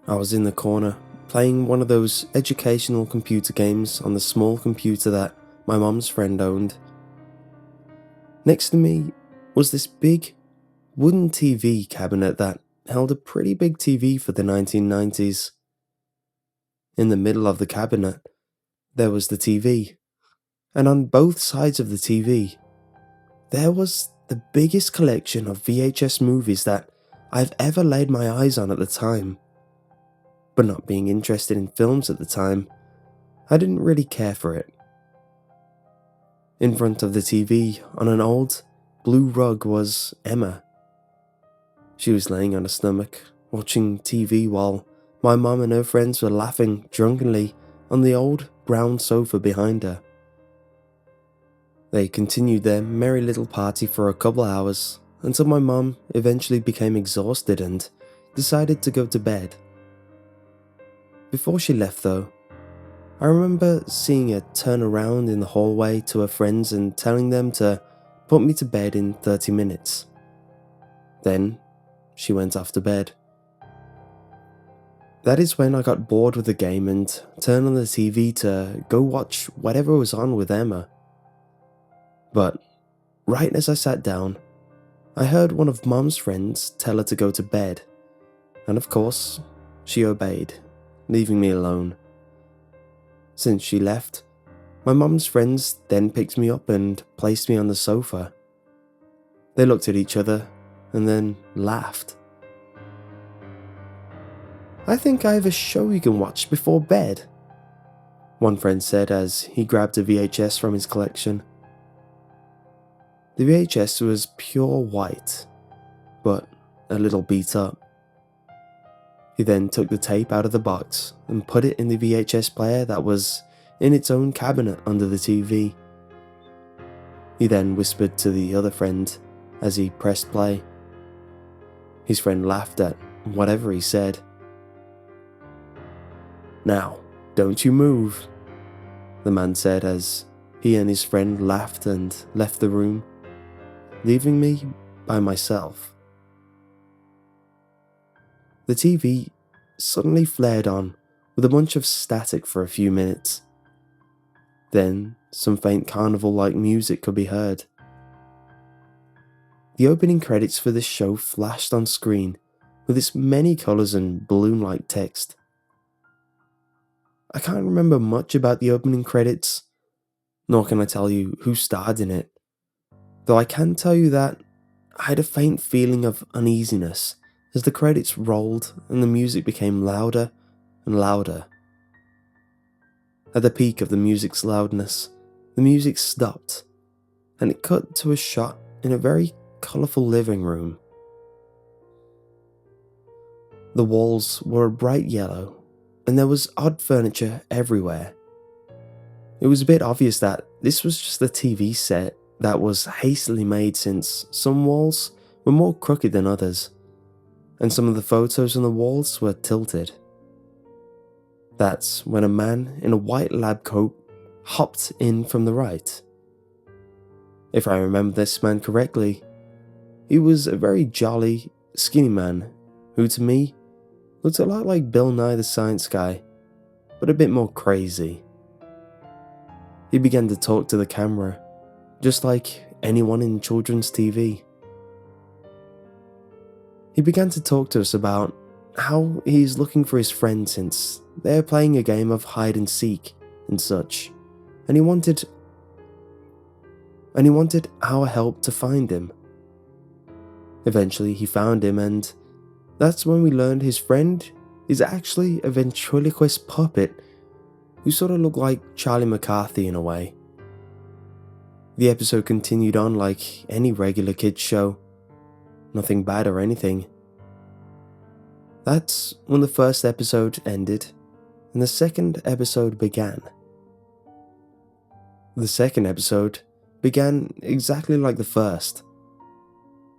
I was in the corner, playing one of those educational computer games on the small computer that my mum's friend owned. Next to me was this big wooden TV cabinet that held a pretty big TV for the 1990s. In the middle of the cabinet, there was the TV, and on both sides of the TV, there was the biggest collection of VHS movies that I've ever laid my eyes on at the time. But not being interested in films at the time, I didn't really care for it. In front of the TV, on an old, blue rug, was Emma. She was laying on her stomach, watching TV while my mum and her friends were laughing drunkenly on the old brown sofa behind her. They continued their merry little party for a couple hours until my mum eventually became exhausted and decided to go to bed. Before she left though, I remember seeing her turn around in the hallway to her friends and telling them to put me to bed in 30 minutes. Then, she went off to bed. That is when I got bored with the game and turned on the TV to go watch whatever was on with Emma. But, right as I sat down, I heard one of Mom's friends tell her to go to bed, and of course, she obeyed, leaving me alone. Since she left, my mum's friends then picked me up and placed me on the sofa. They looked at each other and then laughed. "I think I have a show you can watch before bed," one friend said as he grabbed a VHS from his collection. The VHS was pure white, but a little beat up. He then took the tape out of the box and put it in the VHS player that was in its own cabinet under the TV. He then whispered to the other friend as he pressed play. His friend laughed at whatever he said. "Now, don't you move," the man said as he and his friend laughed and left the room, leaving me by myself. The TV suddenly flared on with a bunch of static for a few minutes. Then some faint carnival-like music could be heard. The opening credits for this show flashed on screen with its many colours and balloon-like text. I can't remember much about the opening credits, nor can I tell you who starred in it, though I can tell you that I had a faint feeling of uneasiness as the credits rolled and the music became louder and louder. At the peak of the music's loudness, the music stopped, and it cut to a shot in a very colourful living room. The walls were a bright yellow, and there was odd furniture everywhere. It was a bit obvious that this was just a TV set that was hastily made since some walls were more crooked than others, and some of the photos on the walls were tilted. That's when a man in a white lab coat hopped in from the right. If I remember this man correctly, he was a very jolly, skinny man who to me looked a lot like Bill Nye the Science Guy, but a bit more crazy. He began to talk to the camera, just like anyone in children's TV. He began to talk to us about how he's looking for his friend since they're playing a game of hide and seek and such, and he wanted our help to find him. Eventually he found him, and that's when we learned his friend is actually a ventriloquist puppet who sort of looked like Charlie McCarthy in a way. The episode continued on like any regular kids show. Nothing bad or anything. That's when the first episode ended and the second episode began. The second episode began exactly like the first.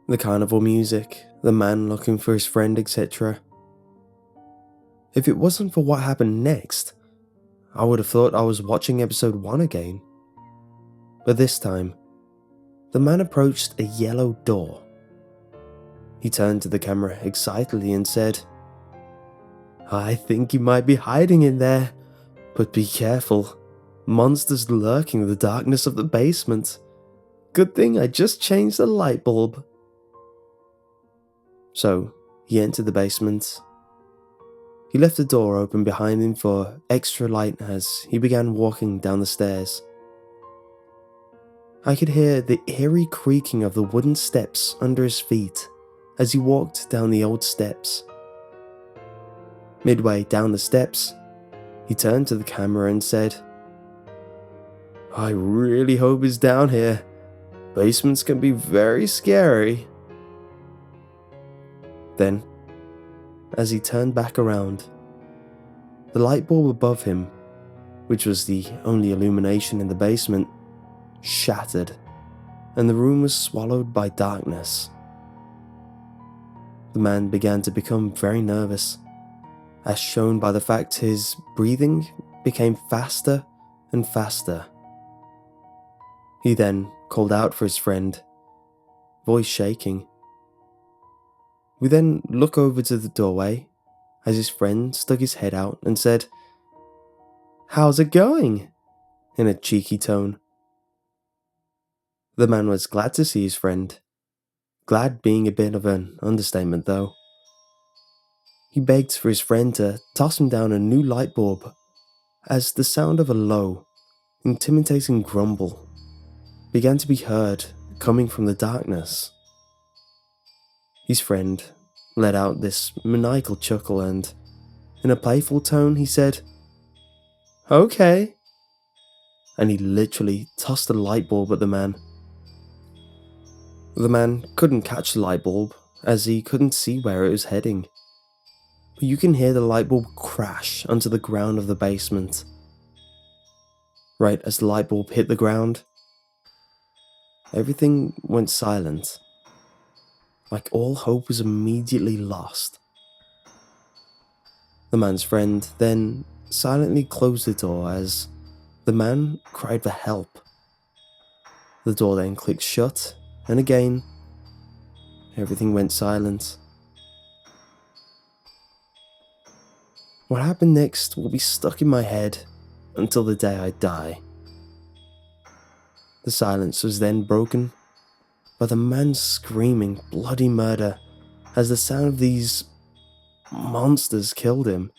The carnival music, the man looking for his friend, etc. If it wasn't for what happened next, I would have thought I was watching episode 1 again. But this time, the man approached a yellow door. He turned to the camera excitedly and said, "I think you might be hiding in there, but be careful. Monsters lurking in the darkness of the basement. Good thing I just changed the light bulb." So, he entered the basement. He left the door open behind him for extra light as he began walking down the stairs. I could hear the eerie creaking of the wooden steps under his feet as he walked down the old steps. Midway down the steps, he turned to the camera and said, "I really hope he's down here. Basements can be very scary." Then, as he turned back around, the light bulb above him, which was the only illumination in the basement, shattered, and the room was swallowed by darkness. The man began to become very nervous, as shown by the fact his breathing became faster and faster. He then called out for his friend, voice shaking. We then look over to the doorway as his friend stuck his head out and said, "How's it going?" in a cheeky tone. The man was glad to see his friend, glad being a bit of an understatement though. He begged for his friend to toss him down a new light bulb as the sound of a low, intimidating grumble began to be heard coming from the darkness. His friend let out this maniacal chuckle and, in a playful tone, he said, "Okay," and he literally tossed a light bulb at the man. The man couldn't catch the light bulb as he couldn't see where it was heading, but you can hear the light bulb crash onto the ground of the basement. Right as the light bulb hit the ground, everything went silent, like all hope was immediately lost. The man's friend then silently closed the door as the man cried for help. The door then clicked shut, and again, everything went silent. What happened next will be stuck in my head until the day I die. The silence was then broken by the man screaming bloody murder as the sound of these monsters killed him.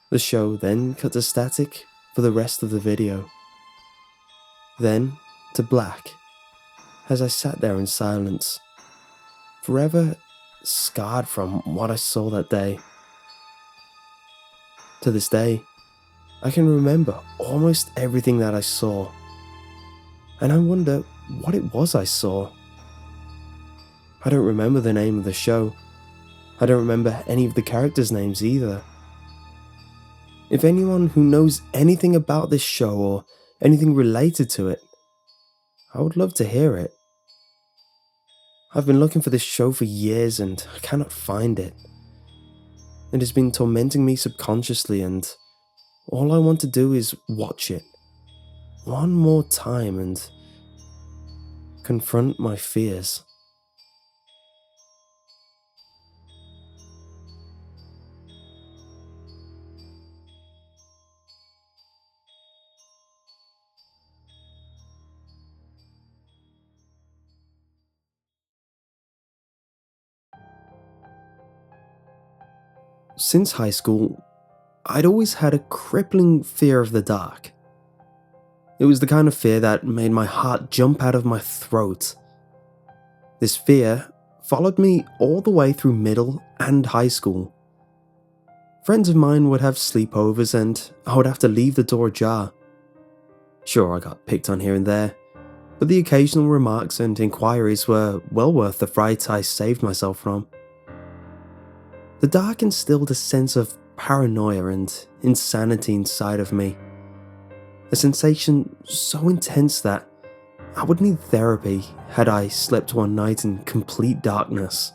The show then cut to static for the rest of the video. Then to black as I sat there in silence, forever scarred from what I saw that day. To this day, I can remember almost everything that I saw, and I wonder what it was I saw. I don't remember the name of the show. I don't remember any of the characters' names either. If anyone who knows anything about this show or anything related to it, I would love to hear it. I've been looking for this show for years and I cannot find it. It has been tormenting me subconsciously, and all I want to do is watch it one more time and confront my fears. since high school, I'd always had a crippling fear of the dark. It was the kind of fear that made my heart jump out of my throat. This fear followed me all the way through middle and high school. Friends of mine would have sleepovers and I would have to leave the door ajar. Sure, I got picked on here and there, but the occasional remarks and inquiries were well worth the fright I saved myself from. The dark instilled a sense of paranoia and insanity inside of me. A sensation so intense that I would need therapy had I slept one night in complete darkness.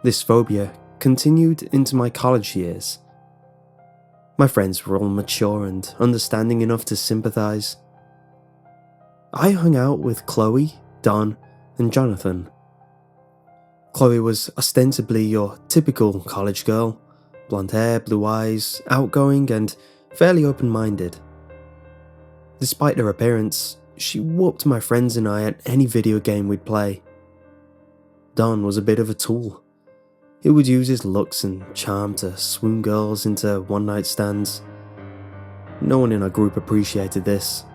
This phobia continued into my college years. My friends were all mature and understanding enough to sympathize. I hung out with Chloe, Don, and Jonathan. Chloe was ostensibly your typical college girl, blonde hair, blue eyes, outgoing, and fairly open-minded. Despite her appearance, she whooped my friends and I at any video game we'd play. Don was a bit of a tool. He would use his looks and charm to swoon girls into one-night stands. No one in our group appreciated this.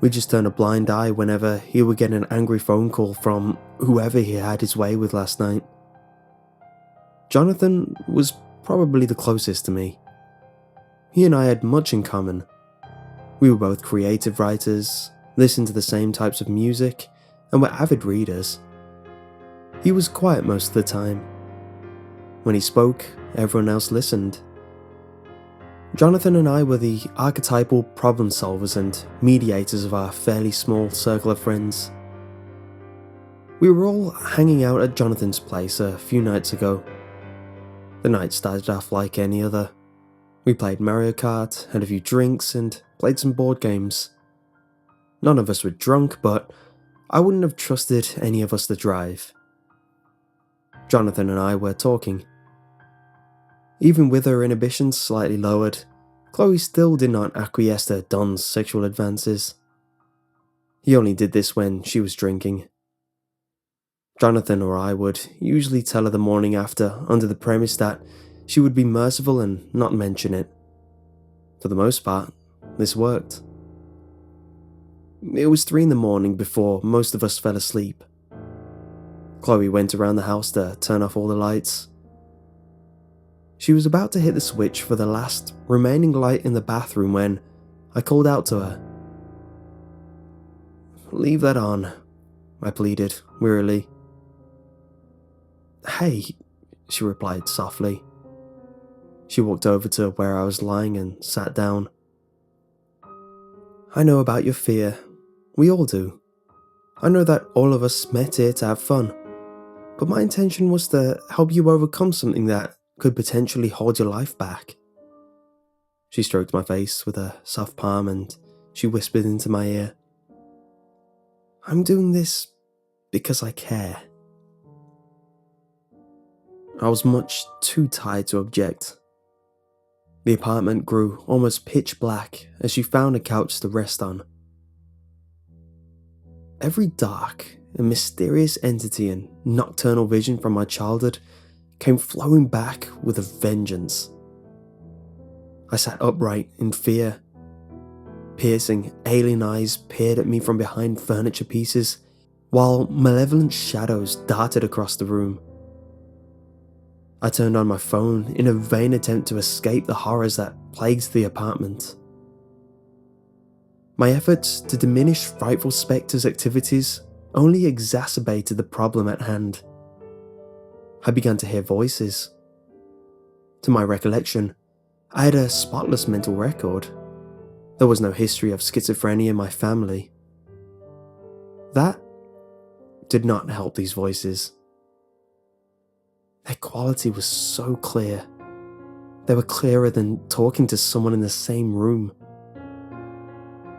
We just turned a blind eye whenever he would get an angry phone call from whoever he had his way with last night. Jonathan was probably the closest to me. He and I had much in common. We were both creative writers, listened to the same types of music, and were avid readers. He was quiet most of the time. When he spoke, everyone else listened. Jonathan and I were the archetypal problem solvers and mediators of our fairly small circle of friends. We were all hanging out at Jonathan's place a few nights ago. The night started off like any other. We played Mario Kart, had a few drinks, and played some board games. None of us were drunk, but I wouldn't have trusted any of us to drive. Jonathan and I were talking. Even with her inhibitions slightly lowered, Chloe still did not acquiesce to Don's sexual advances. He only did this when she was drinking. Jonathan or I would usually tell her the morning after under the premise that she would be merciful and not mention it. For the most part, this worked. It was 3 a.m. before most of us fell asleep. Chloe went around the house to turn off all the lights. She was about to hit the switch for the last remaining light in the bathroom when I called out to her. "Leave that on," I pleaded, wearily. "Hey," she replied softly. She walked over to where I was lying and sat down. "I know about your fear. We all do. I know that all of us met here to have fun. But my intention was to help you overcome something that could potentially hold your life back." She stroked my face with a soft palm and she whispered into my ear, "I'm doing this because I care." I was much too tired to object. The apartment grew almost pitch black as she found a couch to rest on. Every dark and mysterious entity and nocturnal vision from my childhood came flowing back with a vengeance. I sat upright in fear. Piercing, alien eyes peered at me from behind furniture pieces, while malevolent shadows darted across the room. I turned on my phone in a vain attempt to escape the horrors that plagued the apartment. My efforts to diminish frightful spectres' activities only exacerbated the problem at hand. I began to hear voices. To my recollection, I had a spotless mental record. There was no history of schizophrenia in my family. That did not help these voices. Their quality was so clear. They were clearer than talking to someone in the same room.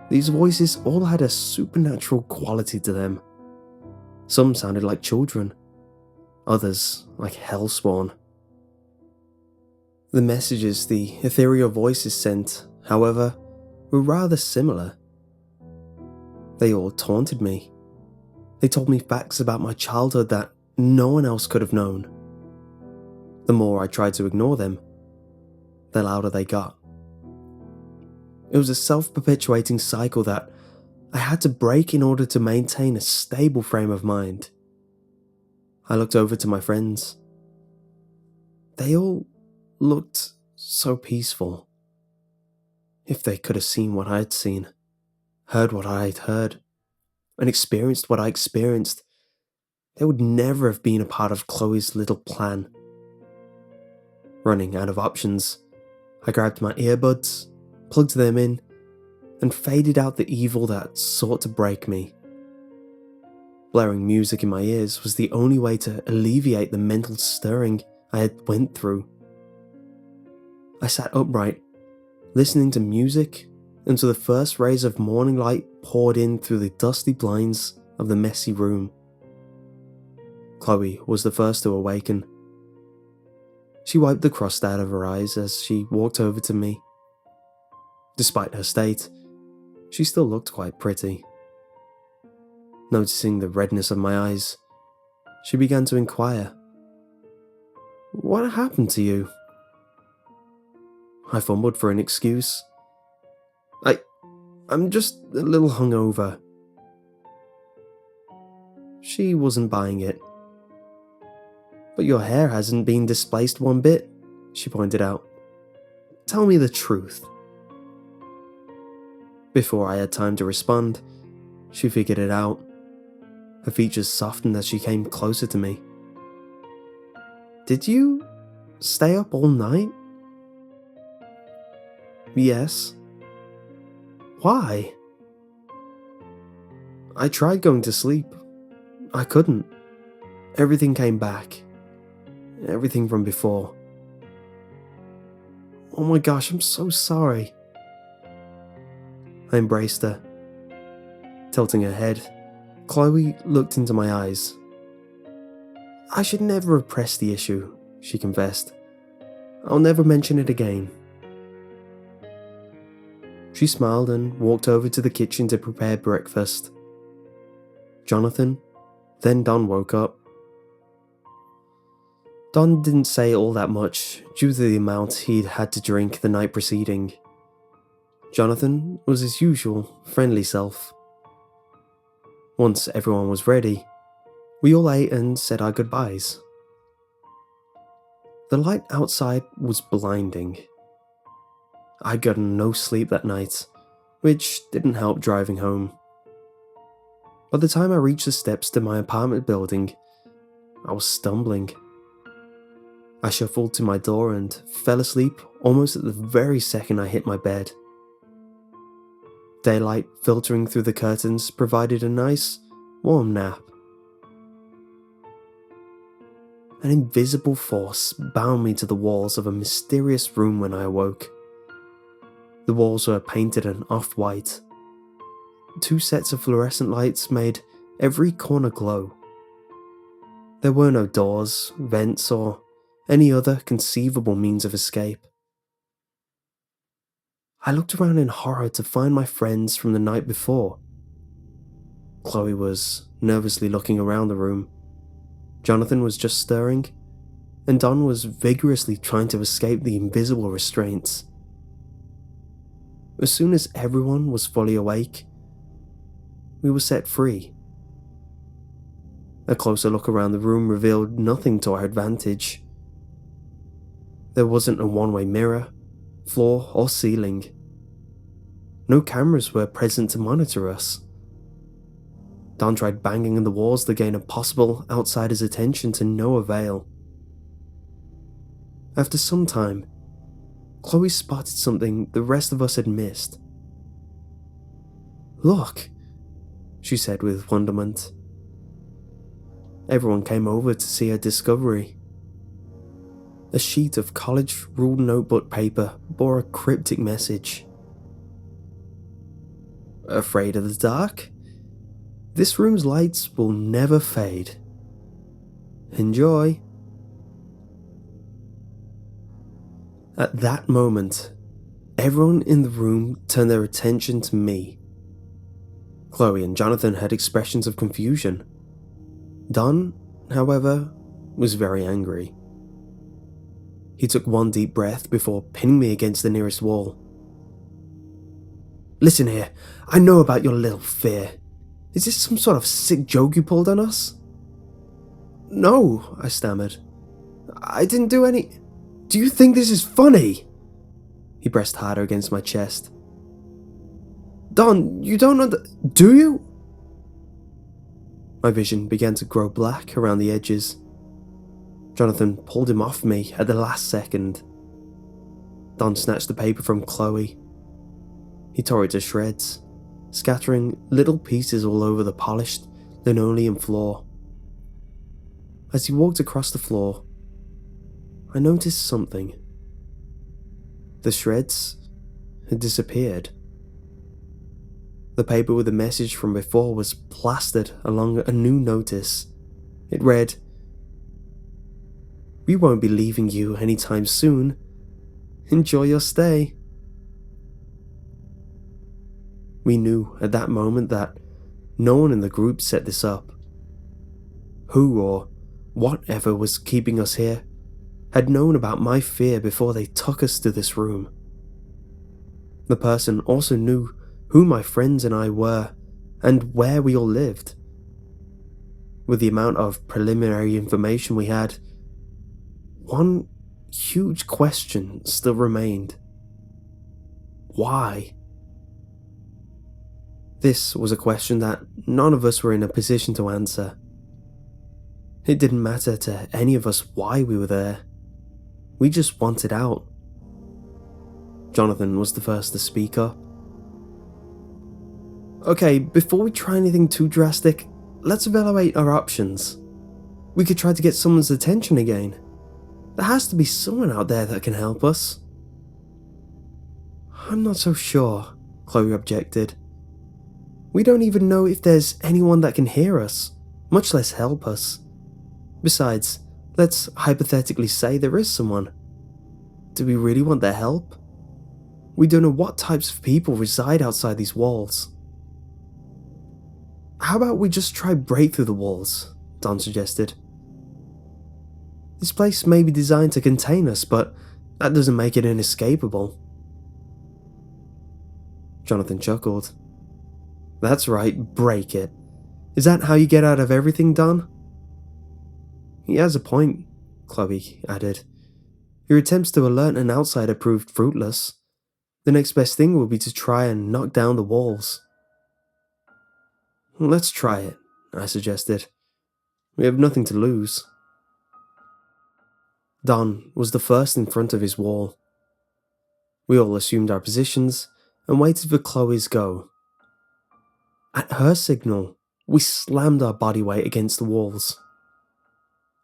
These voices all had a supernatural quality to them. Some sounded like children, others like hellspawn. The messages the ethereal voices sent, however, were rather similar. They all taunted me. They told me facts about my childhood that no one else could have known. The more I tried to ignore them, the louder they got. It was a self-perpetuating cycle that I had to break in order to maintain a stable frame of mind. I looked over to my friends. They all looked so peaceful. If they could have seen what I had seen, heard what I had heard, and experienced what I experienced, they would never have been a part of Chloe's little plan. Running out of options, I grabbed my earbuds, plugged them in, and faded out the evil that sought to break me. Blaring music in my ears was the only way to alleviate the mental stirring I had went through. I sat upright, listening to music until the first rays of morning light poured in through the dusty blinds of the messy room. Chloe was the first to awaken. She wiped the crust out of her eyes as she walked over to me. Despite her state, she still looked quite pretty. Noticing the redness of my eyes, she began to inquire, "What happened to you?" I fumbled for an excuse. I'm just a little hungover." She wasn't buying it. "But your hair hasn't been displaced one bit," she pointed out. "Tell me the truth." Before I had time to respond, she figured it out. Her features softened as she came closer to me. "Did you stay up all night?" "Yes." "Why?" "I tried going to sleep. I couldn't. Everything came back. Everything from before." "Oh my gosh, I'm so sorry." I embraced her. Tilting her head, Chloe looked into my eyes. "I should never have pressed the issue," she confessed. "I'll never mention it again." She smiled and walked over to the kitchen to prepare breakfast. Jonathan, then Don, woke up. Don didn't say all that much due to the amount he'd had to drink the night preceding. Jonathan was his usual, friendly self. Once everyone was ready, we all ate and said our goodbyes. The light outside was blinding. I'd gotten no sleep that night, which didn't help driving home. By the time I reached the steps to my apartment building, I was stumbling. I shuffled to my door and fell asleep almost at the very second I hit my bed. Daylight filtering through the curtains provided a nice, warm nap. An invisible force bound me to the walls of a mysterious room when I awoke. The walls were painted an off-white. 2 sets of fluorescent lights made every corner glow. There were no doors, vents, or any other conceivable means of escape. I looked around in horror to find my friends from the night before. Chloe was nervously looking around the room. Jonathan was just stirring, and Don was vigorously trying to escape the invisible restraints. As soon as everyone was fully awake, we were set free. A closer look around the room revealed nothing to our advantage. There wasn't a one-way mirror, floor, or ceiling. No cameras were present to monitor us. Don tried banging on the walls to gain a possible outsider's attention to no avail. After some time, Chloe spotted something the rest of us had missed. "Look," she said with wonderment. Everyone came over to see her discovery. A sheet of college-ruled notebook paper bore a cryptic message. "Afraid of the dark? This room's lights will never fade. Enjoy." At that moment, everyone in the room turned their attention to me. Chloe and Jonathan had expressions of confusion. Don, however, was very angry. He took one deep breath before pinning me against the nearest wall. "Listen here, I know about your little fear. Is this some sort of sick joke you pulled on us?" "No," I stammered. "I didn't do any... Do you think this is funny?" He pressed harder against my chest. "Don, you don't do you?" My vision began to grow black around the edges. Jonathan pulled him off me at the last second. Don snatched the paper from Chloe. He tore it to shreds, scattering little pieces all over the polished linoleum floor. As he walked across the floor, I noticed something. The shreds had disappeared. The paper with the message from before was plastered along a new notice. It read, "We won't be leaving you anytime soon. Enjoy your stay." We knew at that moment that no one in the group set this up. Who or whatever was keeping us here had known about my fear before they took us to this room. The person also knew who my friends and I were and where we all lived. With the amount of preliminary information we had, one huge question still remained. Why? This was a question that none of us were in a position to answer. It didn't matter to any of us why we were there. We just wanted out. Jonathan was the first to speak up. "Okay, before we try anything too drastic, let's evaluate our options. We could try to get someone's attention again. There has to be someone out there that can help us." "I'm not so sure," Chloe objected. "We don't even know if there's anyone that can hear us, much less help us. Besides, let's hypothetically say there is someone. Do we really want their help? We don't know what types of people reside outside these walls." "How about we just try break through the walls?" Don suggested. "This place may be designed to contain us, but that doesn't make it inescapable." Jonathan chuckled. "That's right, break it. Is that how you get out of everything, Don?" "He has a point," Chloe added. "Your attempts to alert an outsider proved fruitless. The next best thing will be to try and knock down the walls." "Let's try it," I suggested. "We have nothing to lose." Don was the first in front of his wall. We all assumed our positions and waited for Chloe's go. At her signal, we slammed our body weight against the walls.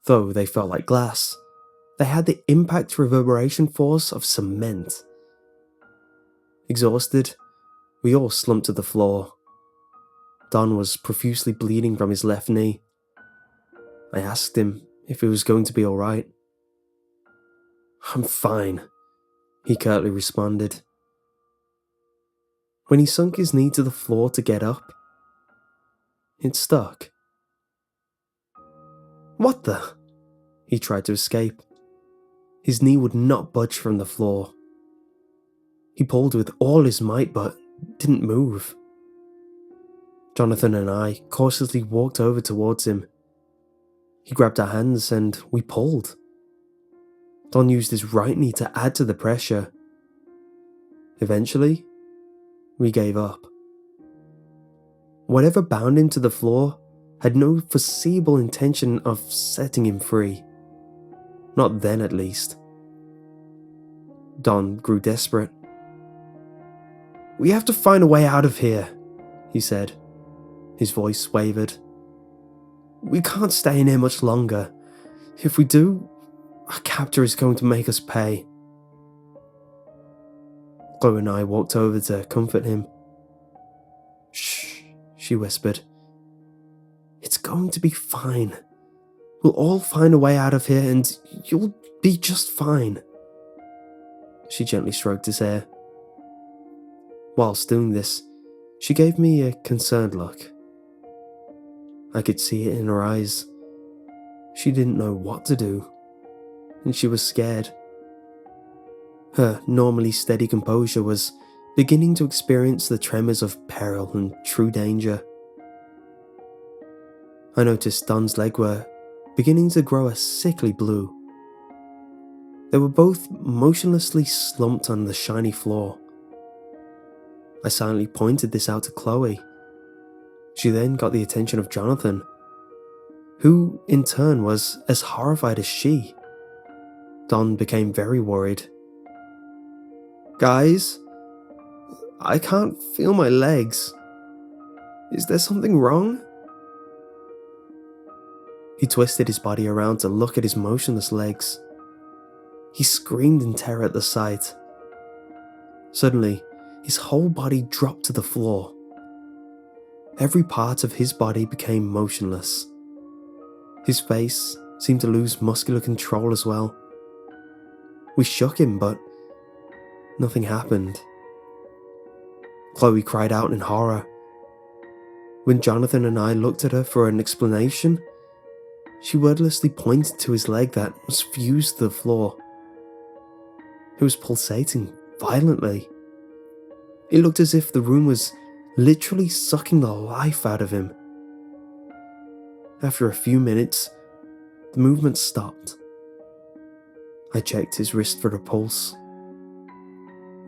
Though they felt like glass, they had the impact reverberation force of cement. Exhausted, we all slumped to the floor. Don was profusely bleeding from his left knee. I asked him if he was going to be alright. "I'm fine," he curtly responded. When he sunk his knee to the floor to get up, it stuck. "What the?" He tried to escape. His knee would not budge from the floor. He pulled with all his might but didn't move. Jonathan and I cautiously walked over towards him. He grabbed our hands and we pulled. Don used his right knee to add to the pressure. Eventually, we gave up. Whatever bound him to the floor had no foreseeable intention of setting him free. Not then, at least. Don grew desperate. "We have to find a way out of here," he said. His voice wavered. "We can't stay in here much longer. If we do, our captor is going to make us pay." Chloe and I walked over to comfort him. "Shh," she whispered. "It's going to be fine. We'll all find a way out of here and you'll be just fine." She gently stroked his hair. Whilst doing this, she gave me a concerned look. I could see it in her eyes. She didn't know what to do, and she was scared. Her normally steady composure was beginning to experience the tremors of peril and true danger. I noticed Don's legs were beginning to grow a sickly blue. They were both motionlessly slumped on the shiny floor. I silently pointed this out to Chloe. She then got the attention of Jonathan, who in turn was as horrified as she. Don became very worried. "Guys, I can't feel my legs. Is there something wrong?" He twisted his body around to look at his motionless legs. He screamed in terror at the sight. Suddenly, his whole body dropped to the floor. Every part of his body became motionless. His face seemed to lose muscular control as well. We shook him, but nothing happened. Chloe cried out in horror. When Jonathan and I looked at her for an explanation, she wordlessly pointed to his leg that was fused to the floor. It was pulsating violently. It looked as if the room was literally sucking the life out of him. After a few minutes, the movement stopped. I checked his wrist for a pulse.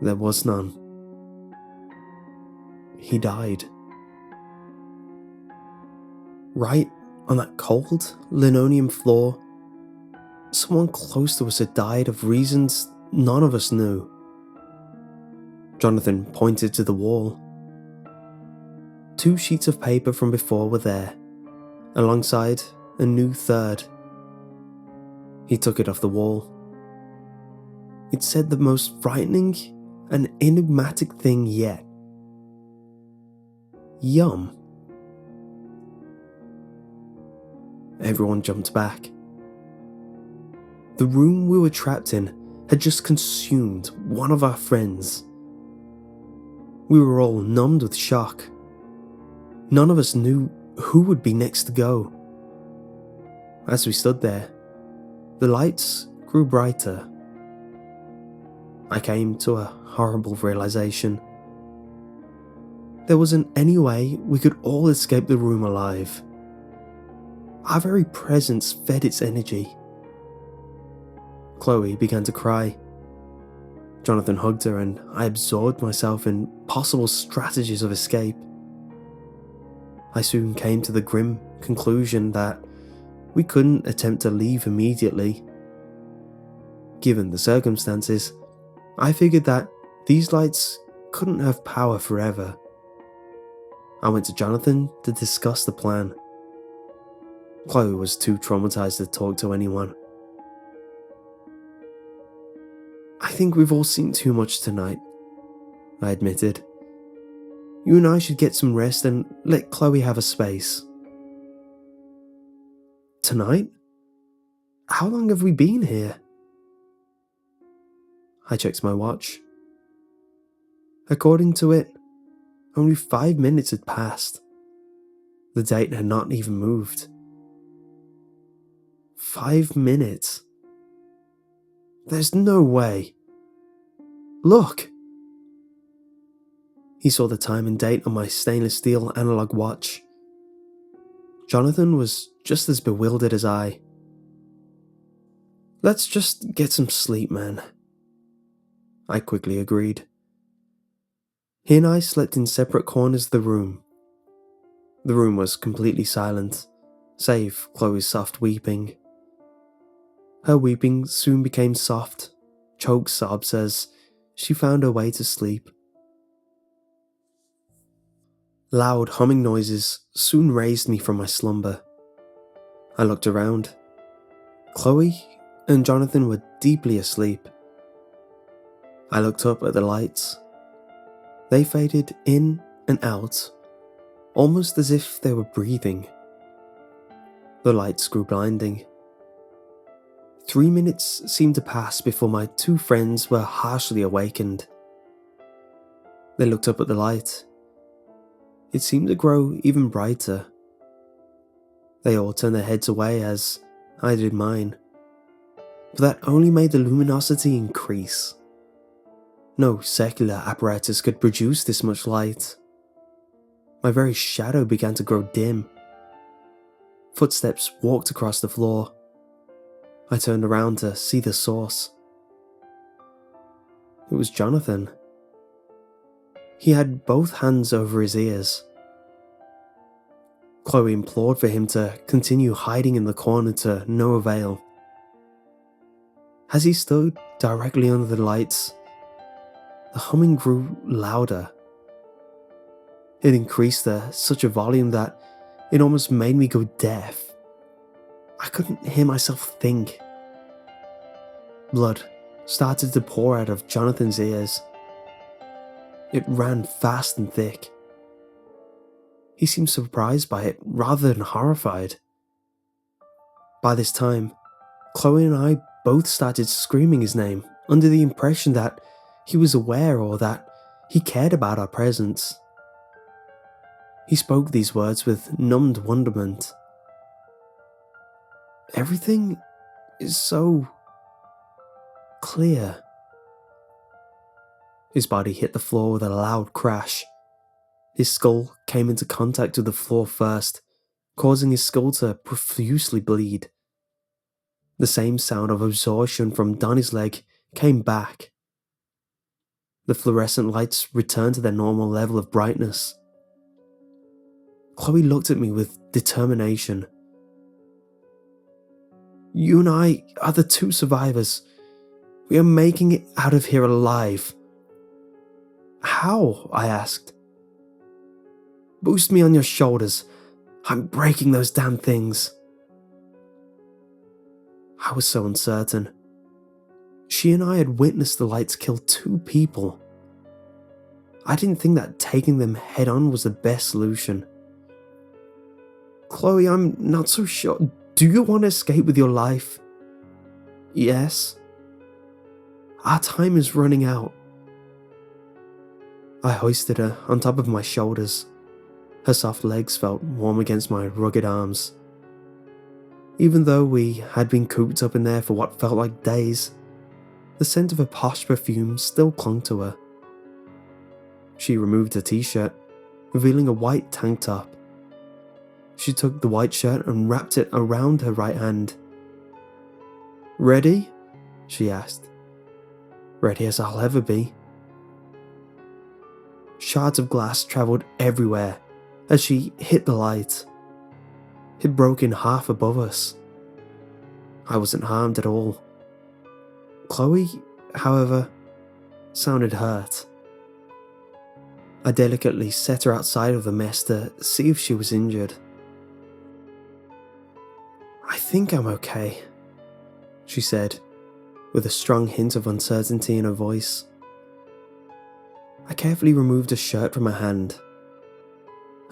There was none. He died. Right on that cold linoleum floor, someone close to us had died of reasons none of us knew. Jonathan pointed to the wall. 2 sheets of paper from before were there, alongside a new third. He took it off the wall. It said the most frightening and enigmatic thing yet. Yum. Everyone jumped back. The room we were trapped in had just consumed one of our friends. We were all numbed with shock. None of us knew who would be next to go. As we stood there, the lights grew brighter. I came to a horrible realization. There wasn't any way we could all escape the room alive. Our very presence fed its energy. Chloe began to cry. Jonathan hugged her and I absorbed myself in possible strategies of escape. I soon came to the grim conclusion that we couldn't attempt to leave immediately. Given the circumstances, I figured that these lights couldn't have power forever. I went to Jonathan to discuss the plan. Chloe was too traumatized to talk to anyone. "I think we've all seen too much tonight," I admitted. "You and I should get some rest and let Chloe have a space." "Tonight? How long have we been here?" I checked my watch. According to it, only 5 minutes had passed. The date had not even moved. 5 minutes? There's no way. Look! He saw the time and date on my stainless steel analog watch. Jonathan was just as bewildered as I. "Let's just get some sleep, man," I quickly agreed. He and I slept in separate corners of the room. The room was completely silent, save Chloe's soft weeping. Her weeping soon became soft, choked sobs as she found her way to sleep. Loud humming noises soon raised me from my slumber. I looked around. Chloe and Jonathan were deeply asleep. I looked up at the lights. They faded in and out, almost as if they were breathing. The lights grew blinding. 3 minutes seemed to pass before my 2 friends were harshly awakened. They looked up at the light. It seemed to grow even brighter. They all turned their heads away as I did mine, but that only made the luminosity increase. No secular apparatus could produce this much light. My very shadow began to grow dim. Footsteps walked across the floor. I turned around to see the source. It was Jonathan. He had both hands over his ears. Chloe implored for him to continue hiding in the corner to no avail. As he stood directly under the lights, the humming grew louder. It increased to such a volume that it almost made me go deaf. I couldn't hear myself think. Blood started to pour out of Jonathan's ears. It ran fast and thick. He seemed surprised by it rather than horrified. By this time, Chloe and I both started screaming his name under the impression that he was aware or that he cared about our presence. He spoke these words with numbed wonderment. Everything is so clear. His body hit the floor with a loud crash. His skull came into contact with the floor first, causing his skull to profusely bleed. The same sound of absorption from Donnie's leg came back. The fluorescent lights returned to their normal level of brightness. Chloe looked at me with determination. You and I are the two survivors. We are making it out of here alive. How? I asked. Boost me on your shoulders. I'm breaking those damn things. I was so uncertain. She and I had witnessed the lights kill 2 people. I didn't think that taking them head on was the best solution. Chloe, I'm not so sure. Do you want to escape with your life? Yes. Our time is running out. I hoisted her on top of my shoulders. Her soft legs felt warm against my rugged arms. Even though we had been cooped up in there for what felt like days, the scent of her posh perfume still clung to her. She removed her t-shirt, revealing a white tank top. She took the white shirt and wrapped it around her right hand. Ready? She asked. Ready as I'll ever be. Shards of glass travelled everywhere as she hit the light. It broke in half above us. I wasn't harmed at all. Chloe, however, sounded hurt. I delicately set her outside of the mess to see if she was injured. I think I'm okay, she said, with a strong hint of uncertainty in her voice. I carefully removed her shirt from her hand.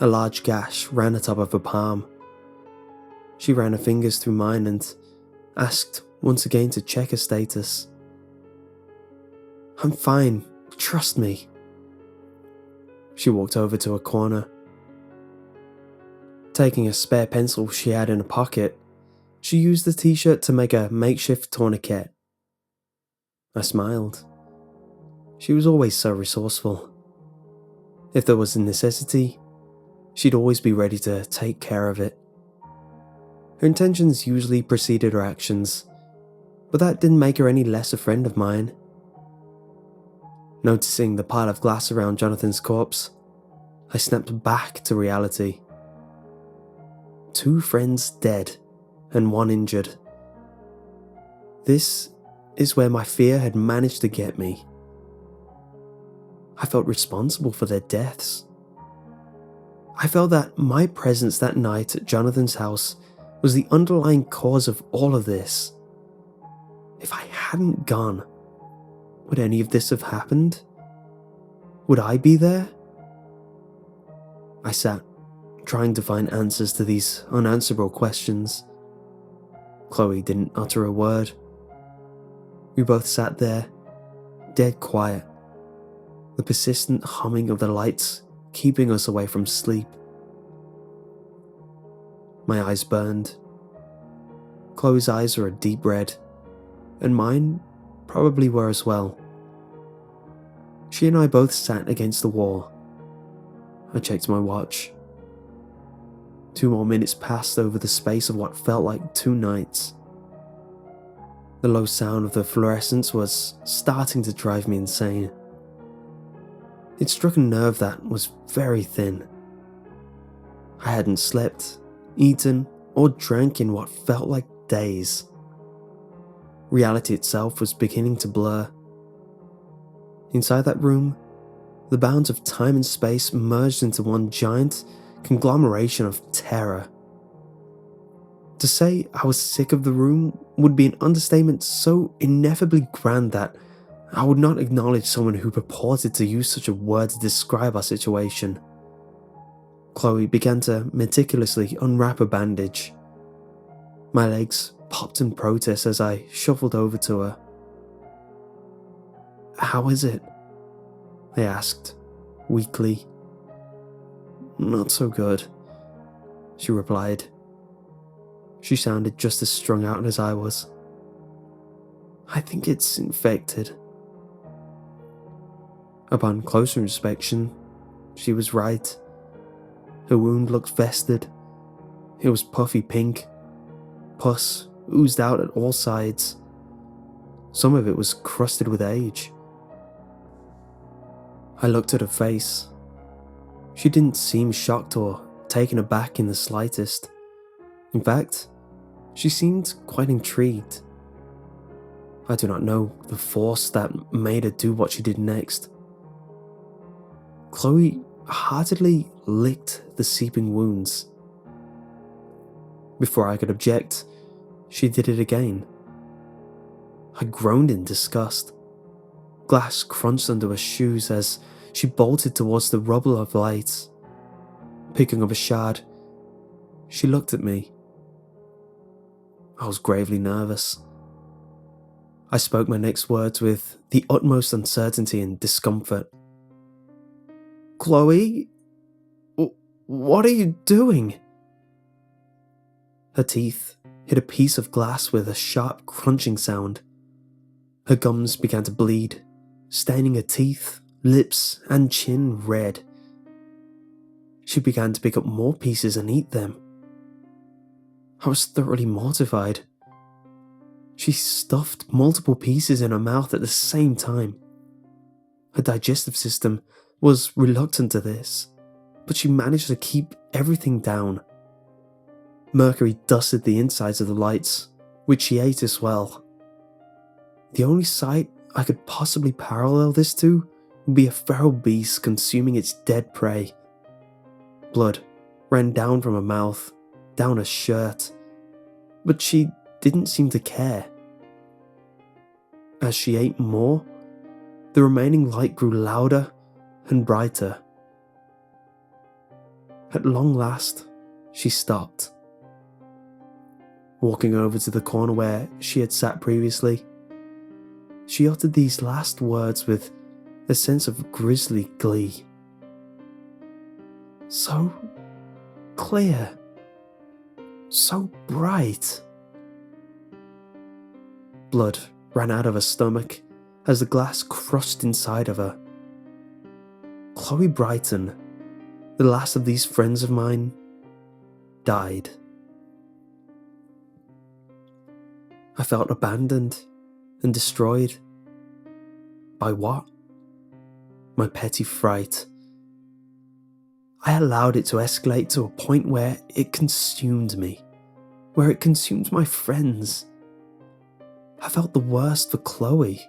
A large gash ran atop of her palm. She ran her fingers through mine and asked once again to check her status. I'm fine, trust me. She walked over to a corner. Taking a spare pencil she had in her pocket, she used the t-shirt to make a makeshift tourniquet. I smiled. She was always so resourceful. If there was a necessity, she'd always be ready to take care of it. Her intentions usually preceded her actions, but that didn't make her any less a friend of mine. Noticing the pile of glass around Jonathan's corpse, I snapped back to reality. 2 friends dead and 1 injured. This is where my fear had managed to get me. I felt responsible for their deaths. I felt that my presence that night at Jonathan's house was the underlying cause of all of this. If I hadn't gone, would any of this have happened? Would I be there? I sat, trying to find answers to these unanswerable questions. Chloe didn't utter a word. We both sat there, dead quiet, the persistent humming of the lights keeping us away from sleep. My eyes burned. Chloe's eyes were a deep red, and mine probably were as well. She and I both sat against the wall. I checked my watch. 2 more minutes passed over the space of what felt like 2 nights. The low sound of the fluorescence was starting to drive me insane. It struck a nerve that was very thin. I hadn't slept, eaten, or drank in what felt like days. Reality itself was beginning to blur. Inside that room, the bounds of time and space merged into one giant conglomeration of terror. To say I was sick of the room would be an understatement so ineffably grand that I would not acknowledge someone who purported to use such a word to describe our situation. Chloe began to meticulously unwrap a bandage. My legs popped in protest as I shuffled over to her. "How is it?" I asked, weakly. "Not so good," she replied. She sounded just as strung out as I was. "I think it's infected." Upon closer inspection, she was right. Her wound looked festered. It was puffy pink. Pus oozed out at all sides. Some of it was crusted with age. I looked at her face. She didn't seem shocked or taken aback in the slightest. In fact, she seemed quite intrigued. I do not know the force that made her do what she did next. Chloe heartedly licked the seeping wounds. Before I could object, she did it again. I groaned in disgust. Glass crunched under her shoes as she bolted towards the rubble of lights. Picking up a shard, she looked at me. I was gravely nervous. I spoke my next words with the utmost uncertainty and discomfort. "Chloe, what are you doing?" Her teeth hit a piece of glass with a sharp crunching sound. Her gums began to bleed, staining her teeth, lips, and chin red. She began to pick up more pieces and eat them. I was thoroughly mortified. She stuffed multiple pieces in her mouth at the same time. Her digestive system was reluctant to this, but she managed to keep everything down. Mercury dusted the insides of the lights, which she ate as well. The only sight I could possibly parallel this to would be a feral beast consuming its dead prey. Blood ran down from her mouth, down her shirt, but she didn't seem to care. As she ate more, the remaining light grew louder and brighter. At long last, she stopped. Walking over to the corner where she had sat previously, she uttered these last words with a sense of grisly glee. "So clear, so bright." Blood ran out of her stomach as the glass crushed inside of her. Chloe Brighton, the last of these friends of mine, died. I felt abandoned and destroyed. By what? My petty fright. I allowed it to escalate to a point where it consumed me, where it consumed my friends. I felt the worst for Chloe.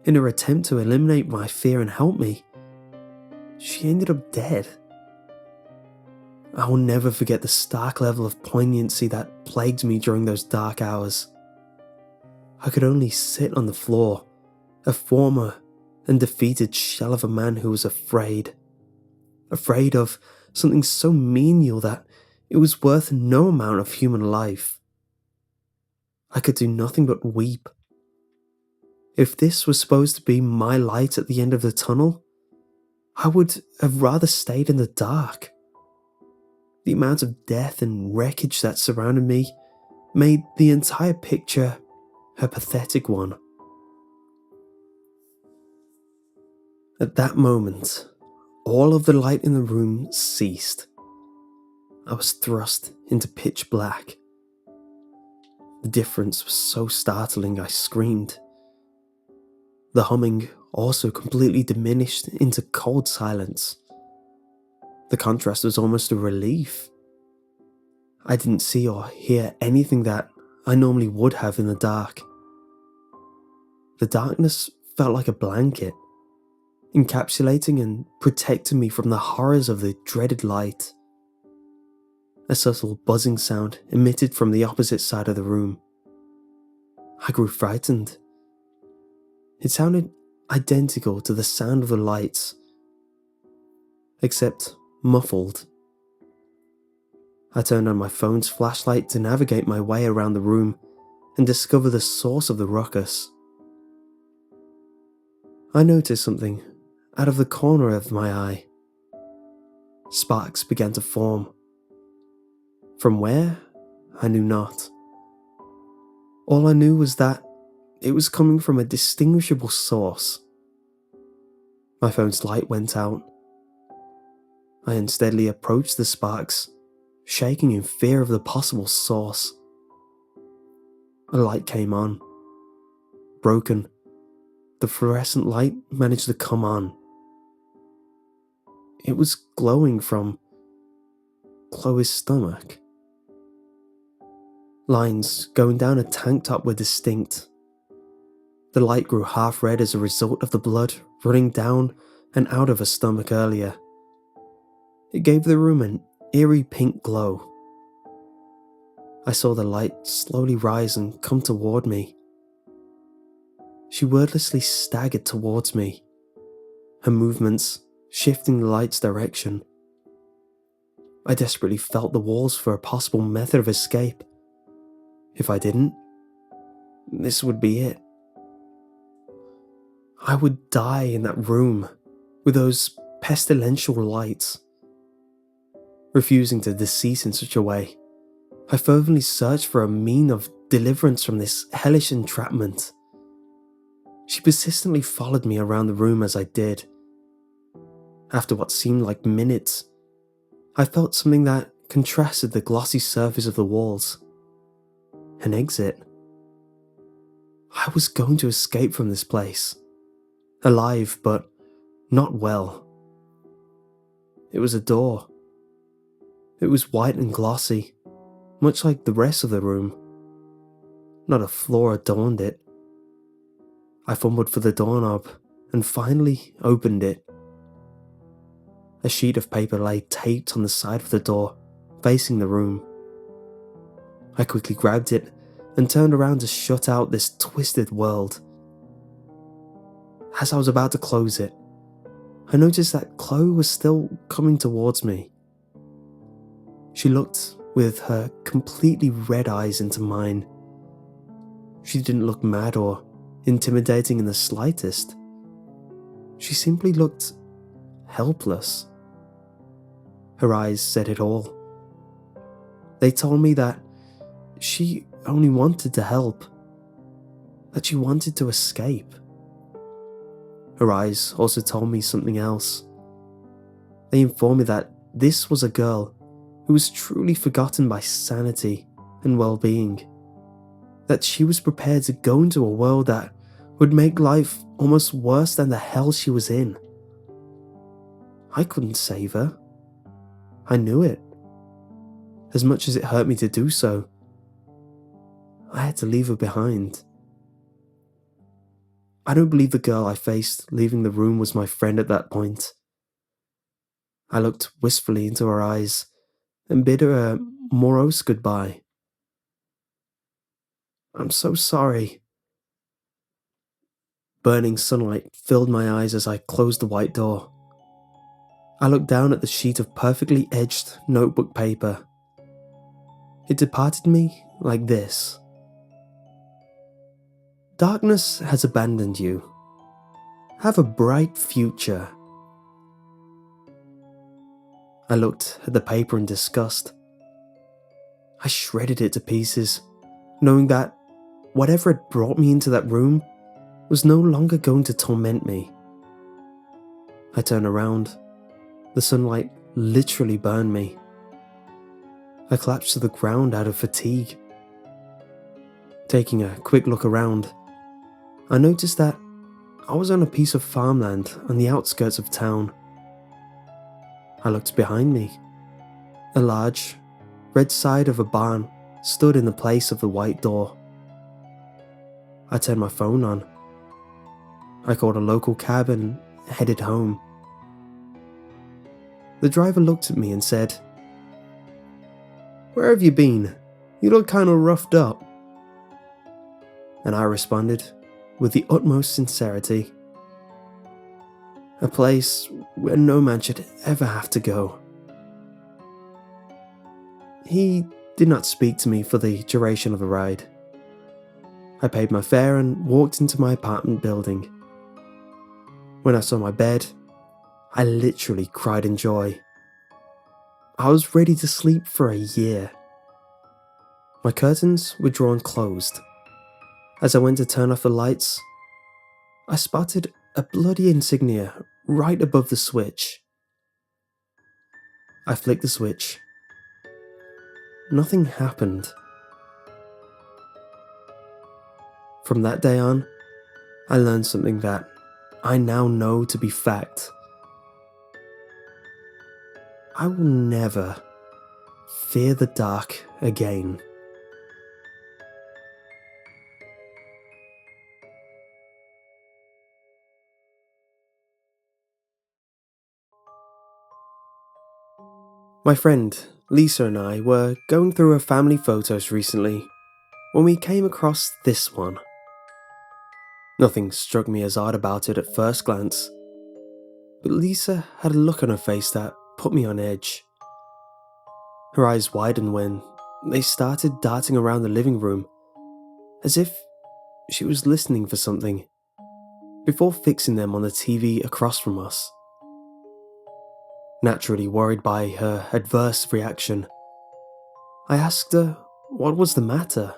In her attempt to eliminate my fear and help me, she ended up dead. I will never forget the stark level of poignancy that plagued me during those dark hours. I could only sit on the floor, a former and defeated shell of a man who was afraid. Afraid of something so menial that it was worth no amount of human life. I could do nothing but weep. If this was supposed to be my light at the end of the tunnel, I would have rather stayed in the dark. The amount of death and wreckage that surrounded me made the entire picture a pathetic one. At that moment, all of the light in the room ceased. I was thrust into pitch black. The difference was so startling I screamed. The humming also completely diminished into cold silence. The contrast was almost a relief. I didn't see or hear anything that I normally would have in the dark. The darkness felt like a blanket, encapsulating and protecting me from the horrors of the dreaded light. A subtle buzzing sound emitted from the opposite side of the room. I grew frightened. It sounded identical to the sound of the lights, except muffled. I turned on my phone's flashlight to navigate my way around the room and discover the source of the ruckus. I noticed something out of the corner of my eye. Sparks began to form. From where? I knew not. All I knew was that it was coming from a distinguishable source. My phone's light went out. I unsteadily approached the sparks, shaking in fear of the possible source. A light came on. Broken, the fluorescent light managed to come on. It was glowing from Chloe's stomach. Lines going down a tank top were distinct. The light grew half red as a result of the blood running down and out of her stomach earlier. It gave the room an eerie pink glow. I saw the light slowly rise and come toward me. She wordlessly staggered towards me, her movements shifting the light's direction. I desperately felt the walls for a possible method of escape. If I didn't, this would be it. I would die in that room with those pestilential lights. Refusing to decease in such a way, I fervently searched for a mean of deliverance from this hellish entrapment. She persistently followed me around the room as I did. After what seemed like minutes, I felt something that contrasted the glossy surface of the walls. An exit. I was going to escape from this place. Alive, but not well. It was a door. It was white and glossy, much like the rest of the room. Not a flaw adorned it. I fumbled for the doorknob and finally opened it. A sheet of paper lay taped on the side of the door, facing the room. I quickly grabbed it and turned around to shut out this twisted world. As I was about to close it, I noticed that Chloe was still coming towards me. She looked with her completely red eyes into mine. She didn't look mad or intimidating in the slightest. She simply looked helpless. Her eyes said it all. They told me that she only wanted to help, that she wanted to escape. Her eyes also told me something else. They informed me that this was a girl who was truly forgotten by sanity and well-being, that she was prepared to go into a world that would make life almost worse than the hell she was in. I couldn't save her. I knew it. As much as it hurt me to do so, I had to leave her behind. I don't believe the girl I faced leaving the room was my friend at that point. I looked wistfully into her eyes and bid her a morose goodbye. "I'm so sorry." Burning sunlight filled my eyes as I closed the white door. I looked down at the sheet of perfectly edged notebook paper. It departed me like this: "Darkness has abandoned you. Have a bright future." I looked at the paper in disgust. I shredded it to pieces, knowing that whatever had brought me into that room was no longer going to torment me. I turned around. The sunlight literally burned me. I collapsed to the ground out of fatigue. Taking a quick look around, I noticed that I was on a piece of farmland on the outskirts of town. I looked behind me. A large, red side of a barn stood in the place of the white door. I turned my phone on. I called a local cab and headed home. The driver looked at me and said, "Where have you been? You look kinda roughed up." And I responded with the utmost sincerity, "A place where no man should ever have to go." He did not speak to me for the duration of the ride. I paid my fare and walked into my apartment building. When I saw my bed, I literally cried in joy. I was ready to sleep for a year. My curtains were drawn closed. As I went to turn off the lights, I spotted a bloody insignia right above the switch. I flicked the switch. Nothing happened. From that day on, I learned something that I now know to be fact. I will never fear the dark again. My friend Lisa and I were going through her family photos recently when we came across this one. Nothing struck me as odd about it at first glance, but Lisa had a look on her face that put me on edge. Her eyes widened when they started darting around the living room, as if she was listening for something, before fixing them on the TV across from us. Naturally worried by her adverse reaction, I asked her what was the matter.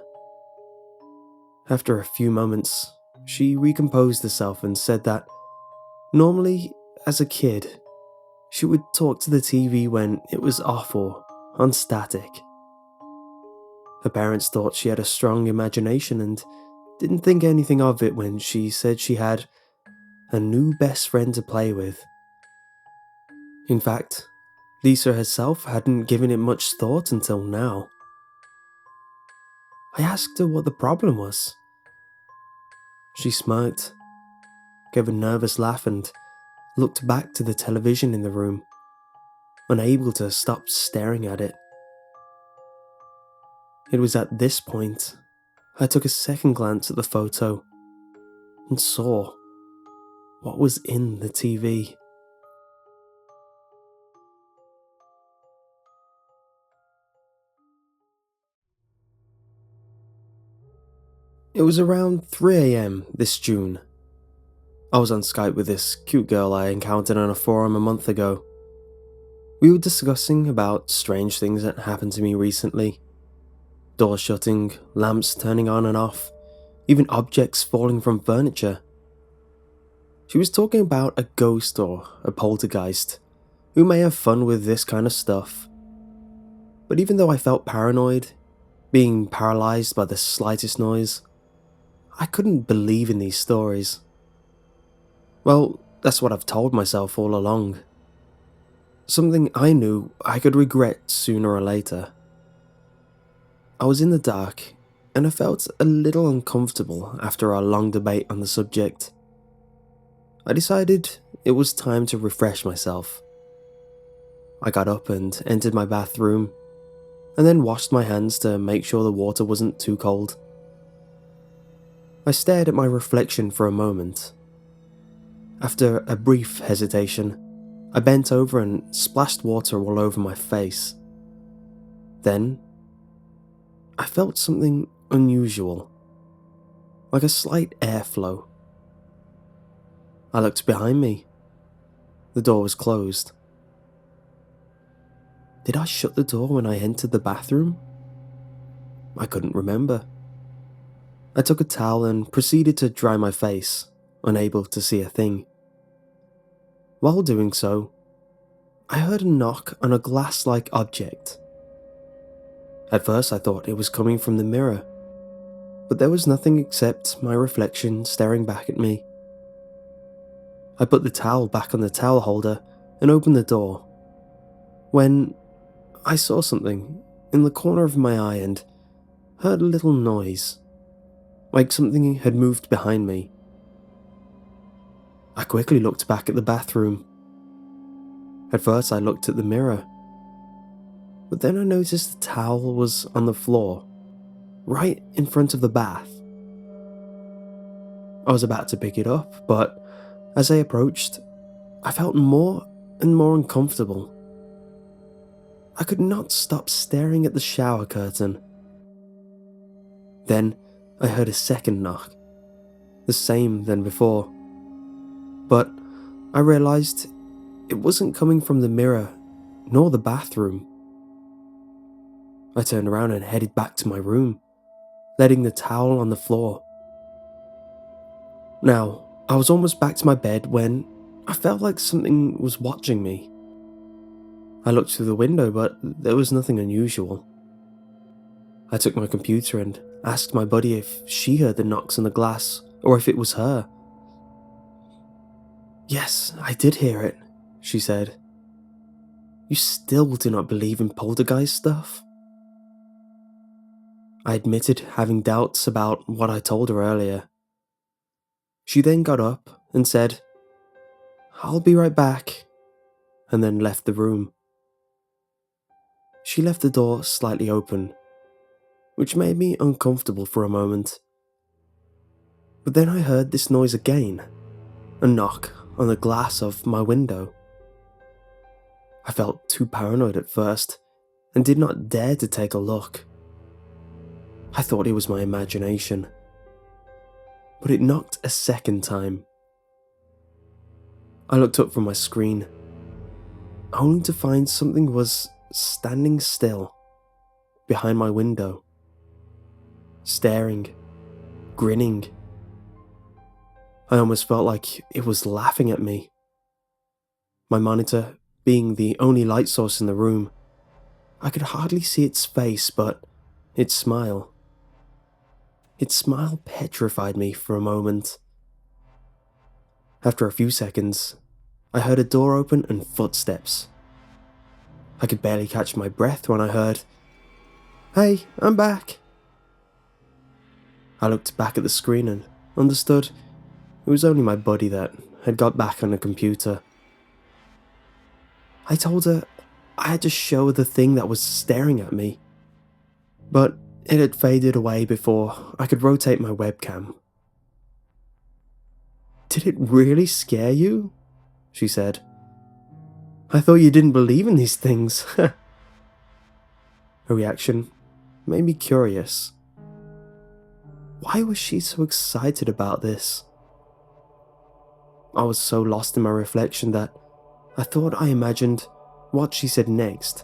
After a few moments, she recomposed herself and said that normally, as a kid, she would talk to the TV when it was off or on static. Her parents thought she had a strong imagination and didn't think anything of it when she said she had a new best friend to play with. In fact, Lisa herself hadn't given it much thought until now. I asked her what the problem was. She smirked, gave a nervous laugh and looked back to the television in the room, unable to stop staring at it. It was at this point I took a second glance at the photo and saw what was in the TV. It was around 3 a.m. this June. I was on Skype with this cute girl I encountered on a forum a month ago. We were discussing about strange things that happened to me recently. Doors shutting, lamps turning on and off, even objects falling from furniture. She was talking about a ghost or a poltergeist who may have fun with this kind of stuff. But even though I felt paranoid, being paralyzed by the slightest noise, I couldn't believe in these stories. Well, that's what I've told myself all along. Something I knew I could regret sooner or later. I was in the dark, and I felt a little uncomfortable after our long debate on the subject. I decided it was time to refresh myself. I got up and entered my bathroom, and then washed my hands to make sure the water wasn't too cold. I stared at my reflection for a moment. After a brief hesitation, I bent over and splashed water all over my face. Then, I felt something unusual, like a slight airflow. I looked behind me. The door was closed. Did I shut the door when I entered the bathroom? I couldn't remember. I took a towel and proceeded to dry my face, unable to see a thing. While doing so, I heard a knock on a glass-like object. At first I thought it was coming from the mirror, but there was nothing except my reflection staring back at me. I put the towel back on the towel holder and opened the door, when I saw something in the corner of my eye and heard a little noise, like something had moved behind me. I quickly looked back at the bathroom. At first I looked at the mirror, but then I noticed the towel was on the floor, right in front of the bath. I was about to pick it up, but as I approached, I felt more and more uncomfortable. I could not stop staring at the shower curtain. Then I heard a second knock, the same than before. But I realized it wasn't coming from the mirror nor the bathroom. I turned around and headed back to my room, letting the towel on the floor. Now, I was almost back to my bed when I felt like something was watching me. I looked through the window, but there was nothing unusual. I took my computer and asked my buddy if she heard the knocks on the glass or if it was her. "Yes, I did hear it," she said. "You still do not believe in poltergeist stuff?" I admitted having doubts about what I told her earlier. She then got up and said, "I'll be right back," and then left the room. She left the door slightly open, which made me uncomfortable for a moment. But then I heard this noise again, a knock on the glass of my window. I felt too paranoid at first and did not dare to take a look. I thought it was my imagination. But it knocked a second time. I looked up from my screen, only to find something was standing still behind my window, staring, grinning. I almost felt like it was laughing at me. My monitor being the only light source in the room, I could hardly see its face, but its smile. Its smile petrified me for a moment. After a few seconds, I heard a door open and footsteps. I could barely catch my breath when I heard, "Hey, I'm back." I looked back at the screen and understood it was only my buddy that had got back on the computer. I told her I had to show her the thing that was staring at me, but it had faded away before I could rotate my webcam. "Did it really scare you?" she said. "I thought you didn't believe in these things." Her reaction made me curious. Why was she so excited about this? I was so lost in my reflection that I thought I imagined what she said next.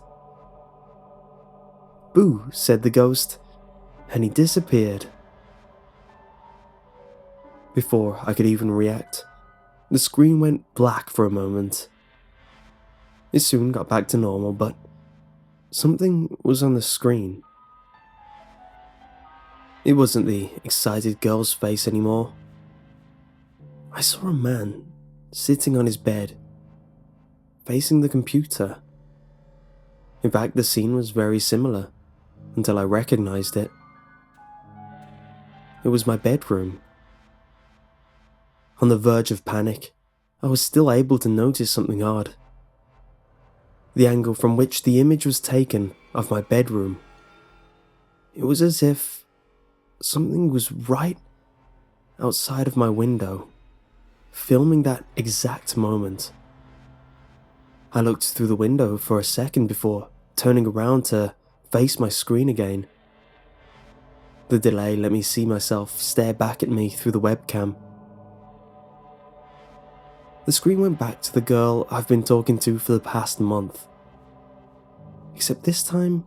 "Boo," said the ghost, and he disappeared. Before I could even react, the screen went black for a moment. It soon got back to normal, but something was on the screen. It wasn't the excited girl's face anymore. I saw a man sitting on his bed, facing the computer. In fact, the scene was very similar until I recognized it. It was my bedroom. On the verge of panic, I was still able to notice something odd. The angle from which the image was taken of my bedroom. It was as if something was right outside of my window, filming that exact moment. I looked through the window for a second before turning around to face my screen again. The delay let me see myself stare back at me through the webcam. The screen went back to the girl I've been talking to for the past month. Except this time,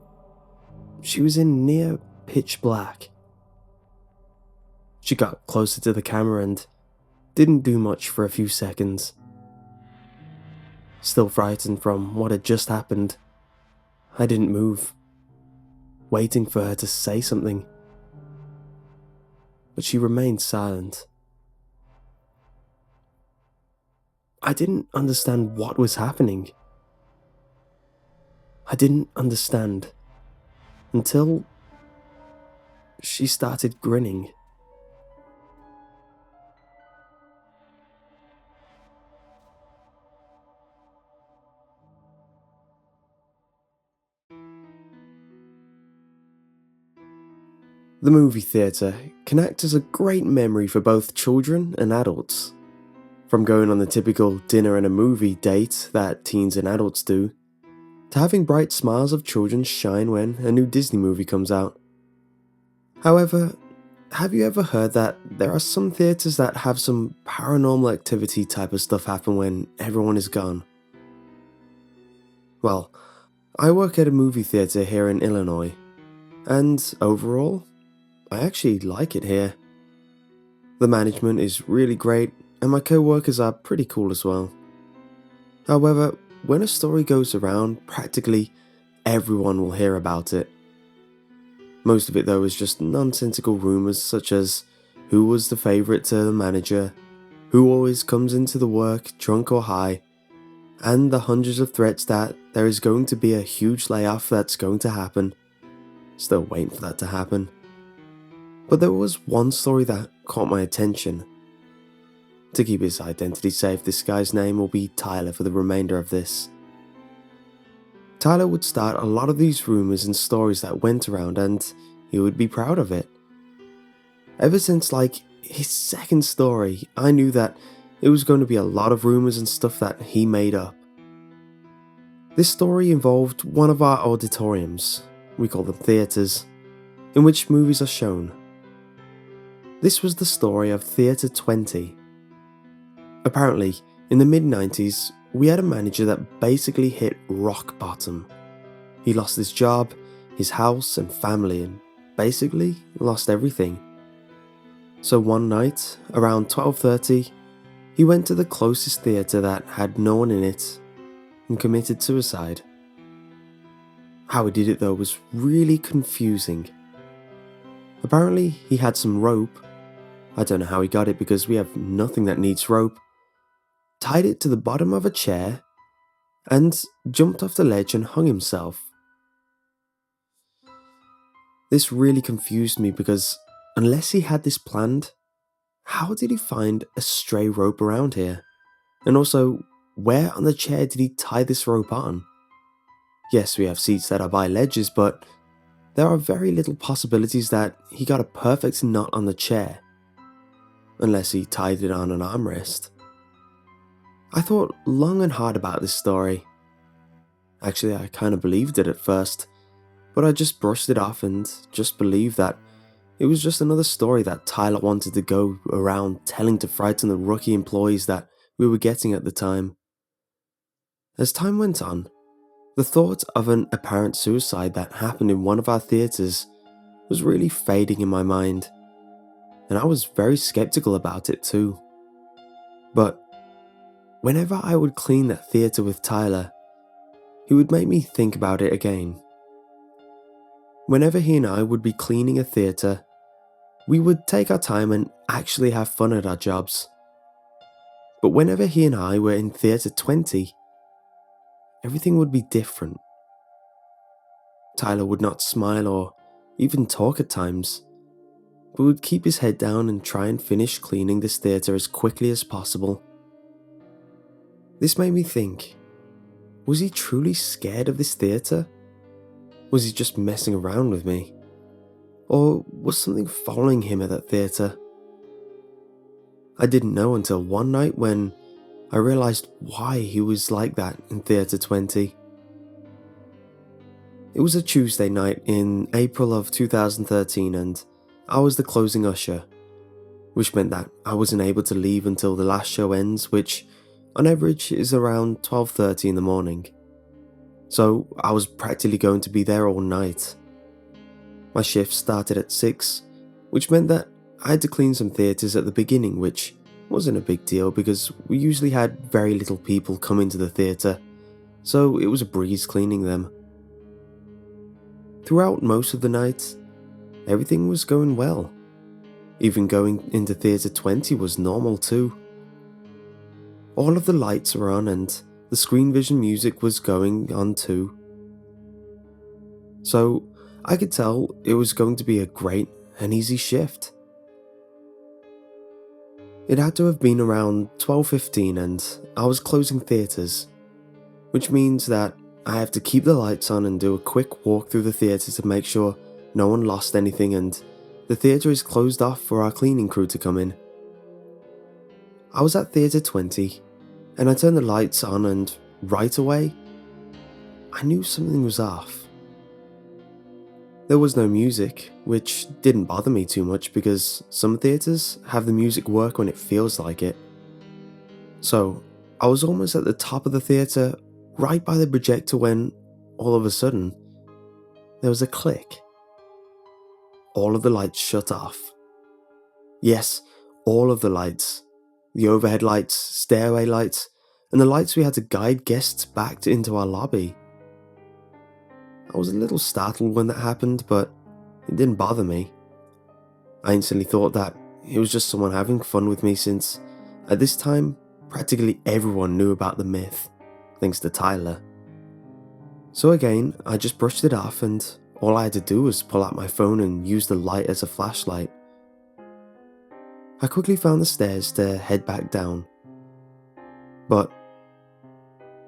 she was in near pitch black. She got closer to the camera and didn't do much for a few seconds. Still frightened from what had just happened, I didn't move, waiting for her to say something. But she remained silent. I didn't understand what was happening. I didn't understand until she started grinning. The movie theatre can act as a great memory for both children and adults. From going on the typical dinner and a movie date that teens and adults do, to having bright smiles of children shine when a new Disney movie comes out. However, have you ever heard that there are some theatres that have some paranormal activity type of stuff happen when everyone is gone? Well, I work at a movie theatre here in Illinois, and overall, I actually like it here. The management is really great, and my co-workers are pretty cool as well. However, when a story goes around, practically everyone will hear about it. Most of it though is just nonsensical rumours such as who was the favourite to the manager, who always comes into the work drunk or high, and the hundreds of threats that there is going to be a huge layoff that's going to happen. Still waiting for that to happen. But there was one story that caught my attention. To keep his identity safe, this guy's name will be Tyler for the remainder of this. Tyler would start a lot of these rumours and stories that went around, and he would be proud of it. Ever since his second story, I knew that it was going to be a lot of rumours and stuff that he made up. This story involved one of our auditoriums, we call them theatres, in which movies are shown. This was the story of Theatre 20. Apparently, in the mid-90s, we had a manager that basically hit rock bottom. He lost his job, his house and family, and basically lost everything. So one night, around 12:30, he went to the closest theatre that had no one in it and committed suicide. How he did it though was really confusing. Apparently he had some rope. I don't know how he got it because we have nothing that needs rope. Tied it to the bottom of a chair, and jumped off the ledge and hung himself. This really confused me because unless he had this planned, how did he find a stray rope around here? And also, where on the chair did he tie this rope on? Yes, we have seats that are by ledges, but there are very little possibilities that he got a perfect knot on the chair, unless he tied it on an armrest. I thought long and hard about this story. Actually, I kind of believed it at first, but I just brushed it off and just believed that it was just another story that Tyler wanted to go around telling to frighten the rookie employees that we were getting at the time. As time went on, the thought of an apparent suicide that happened in one of our theatres was really fading in my mind, and I was very skeptical about it too. But whenever I would clean that theatre with Tyler, he would make me think about it again. Whenever he and I would be cleaning a theatre, we would take our time and actually have fun at our jobs. But whenever he and I were in Theatre 20, everything would be different. Tyler would not smile or even talk at times, but would keep his head down and try and finish cleaning this theatre as quickly as possible. This made me think, was he truly scared of this theatre? Was he just messing around with me? Or was something following him at that theatre? I didn't know until one night when I realised why he was like that in Theatre 20. It was a Tuesday night in April of 2013 and I was the closing usher, which meant that I wasn't able to leave until the last show ends, which on average is around 12:30 in the morning. So I was practically going to be there all night. My shift started at 6, which meant that I had to clean some theatres at the beginning, which wasn't a big deal because we usually had very little people come into the theatre, so it was a breeze cleaning them. Throughout most of the night, everything was going well. Even going into Theatre 20 was normal too. All of the lights were on and the screen vision music was going on too. So I could tell it was going to be a great and easy shift. It had to have been around 12:15 and I was closing theatres, which means that I have to keep the lights on and do a quick walk through the theatre to make sure no one lost anything and the theatre is closed off for our cleaning crew to come in. I was at Theatre 20 and I turned the lights on and right away, I knew something was off. There was no music, which didn't bother me too much because some theatres have the music work when it feels like it. So I was almost at the top of the theatre, right by the projector when, all of a sudden, there was a click. All of the lights shut off. Yes, all of the lights. The overhead lights, stairway lights, and the lights we had to guide guests back into our lobby. I was a little startled when that happened, but it didn't bother me. I instantly thought that it was just someone having fun with me since, at this time, practically everyone knew about the myth, thanks to Tyler. So again, I just brushed it off and all I had to do was pull out my phone and use the light as a flashlight. I quickly found the stairs to head back down. But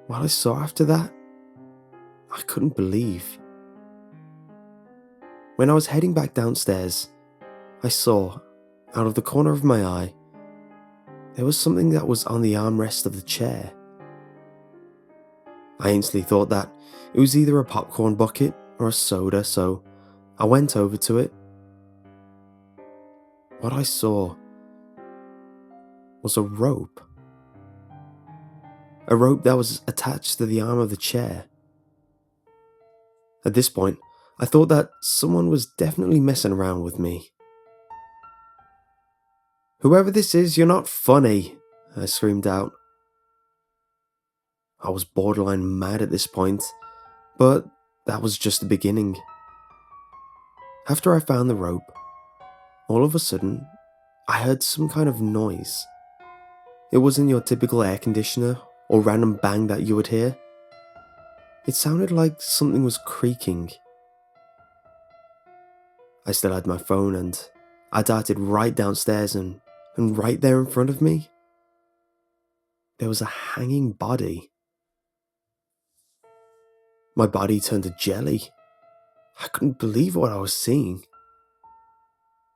what I saw after that, I couldn't believe. When I was heading back downstairs, I saw, out of the corner of my eye, there was something that was on the armrest of the chair. I instantly thought that it was either a popcorn bucket or a soda, so I went over to it. What I saw was a rope. A rope that was attached to the arm of the chair. At this point, I thought that someone was definitely messing around with me. "Whoever this is, you're not funny," I screamed out. I was borderline mad at this point, but that was just the beginning. After I found the rope, all of a sudden, I heard some kind of noise. It wasn't your typical air conditioner or random bang that you would hear. It sounded like something was creaking. I still had my phone and I darted right downstairs and right there in front of me, there was a hanging body. My body turned to jelly. I couldn't believe what I was seeing.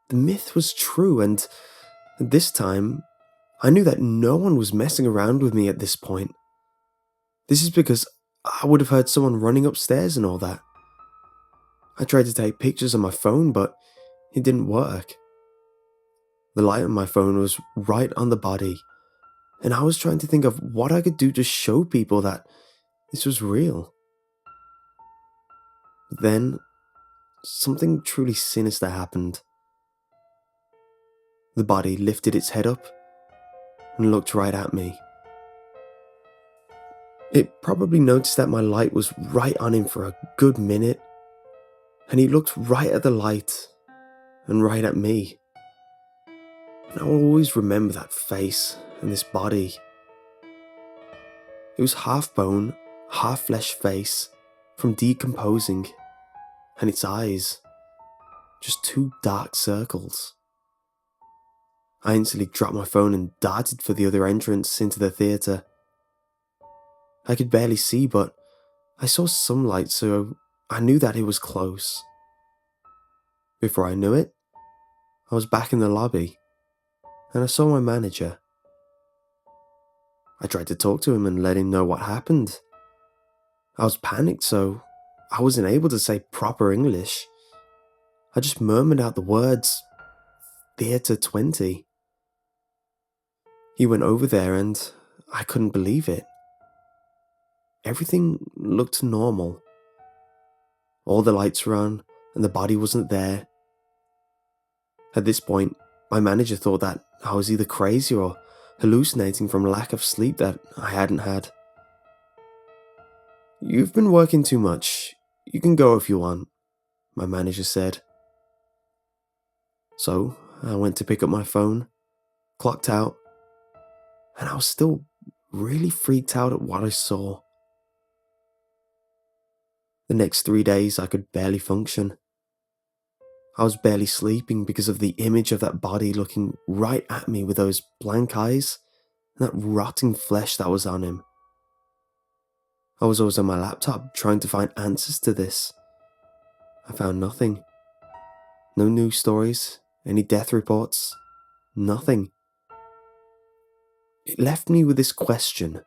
The myth was true, and this time, I knew that no one was messing around with me at this point. This is because I would have heard someone running upstairs and all that. I tried to take pictures on my phone, but it didn't work. The light on my phone was right on the body, and I was trying to think of what I could do to show people that this was real. But then, something truly sinister happened. The body lifted its head up and looked right at me. It probably noticed that my light was right on him for a good minute, and he looked right at the light and right at me. And I will always remember that face and this body. It was half bone, half flesh face from decomposing, and its eyes, just two dark circles. I instantly dropped my phone and darted for the other entrance into the theatre. I could barely see, but I saw some light, so I knew that it was close. Before I knew it, I was back in the lobby, and I saw my manager. I tried to talk to him and let him know what happened. I was panicked, so I wasn't able to say proper English. I just murmured out the words, Theatre 20. He went over there and I couldn't believe it. Everything looked normal. All the lights were on and the body wasn't there. At this point, my manager thought that I was either crazy or hallucinating from lack of sleep that I hadn't had. "You've been working too much. You can go if you want," my manager said. So I went to pick up my phone, clocked out, and I was still really freaked out at what I saw. The next 3 days I could barely function. I was barely sleeping because of the image of that body looking right at me with those blank eyes and that rotting flesh that was on him. I was always on my laptop trying to find answers to this. I found nothing. No news stories, any death reports, nothing. It left me with this question.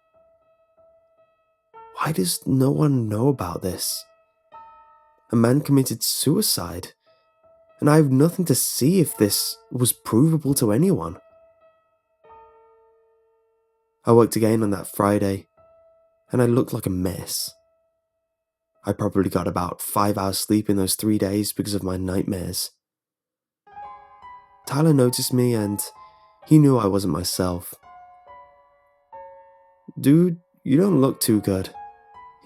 Why does no one know about this? A man committed suicide, and I have nothing to see if this was provable to anyone. I worked again on that Friday, and I looked like a mess. I probably got about 5 hours sleep in those 3 days because of my nightmares. Tyler noticed me and he knew I wasn't myself. "Dude, you don't look too good,"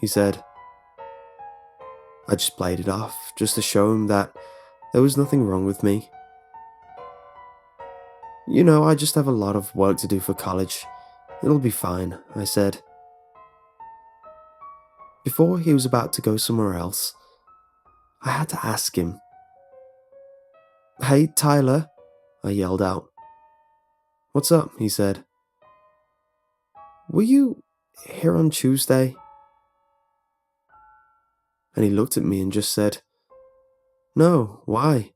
he said. I just played it off, just to show him that there was nothing wrong with me. I just have a lot of work to do for college. It'll be fine," I said. Before he was about to go somewhere else, I had to ask him. "Hey, Tyler," I yelled out. "What's up?" he said. "Were you here on Tuesday?" And he looked at me and just said, "No, why?"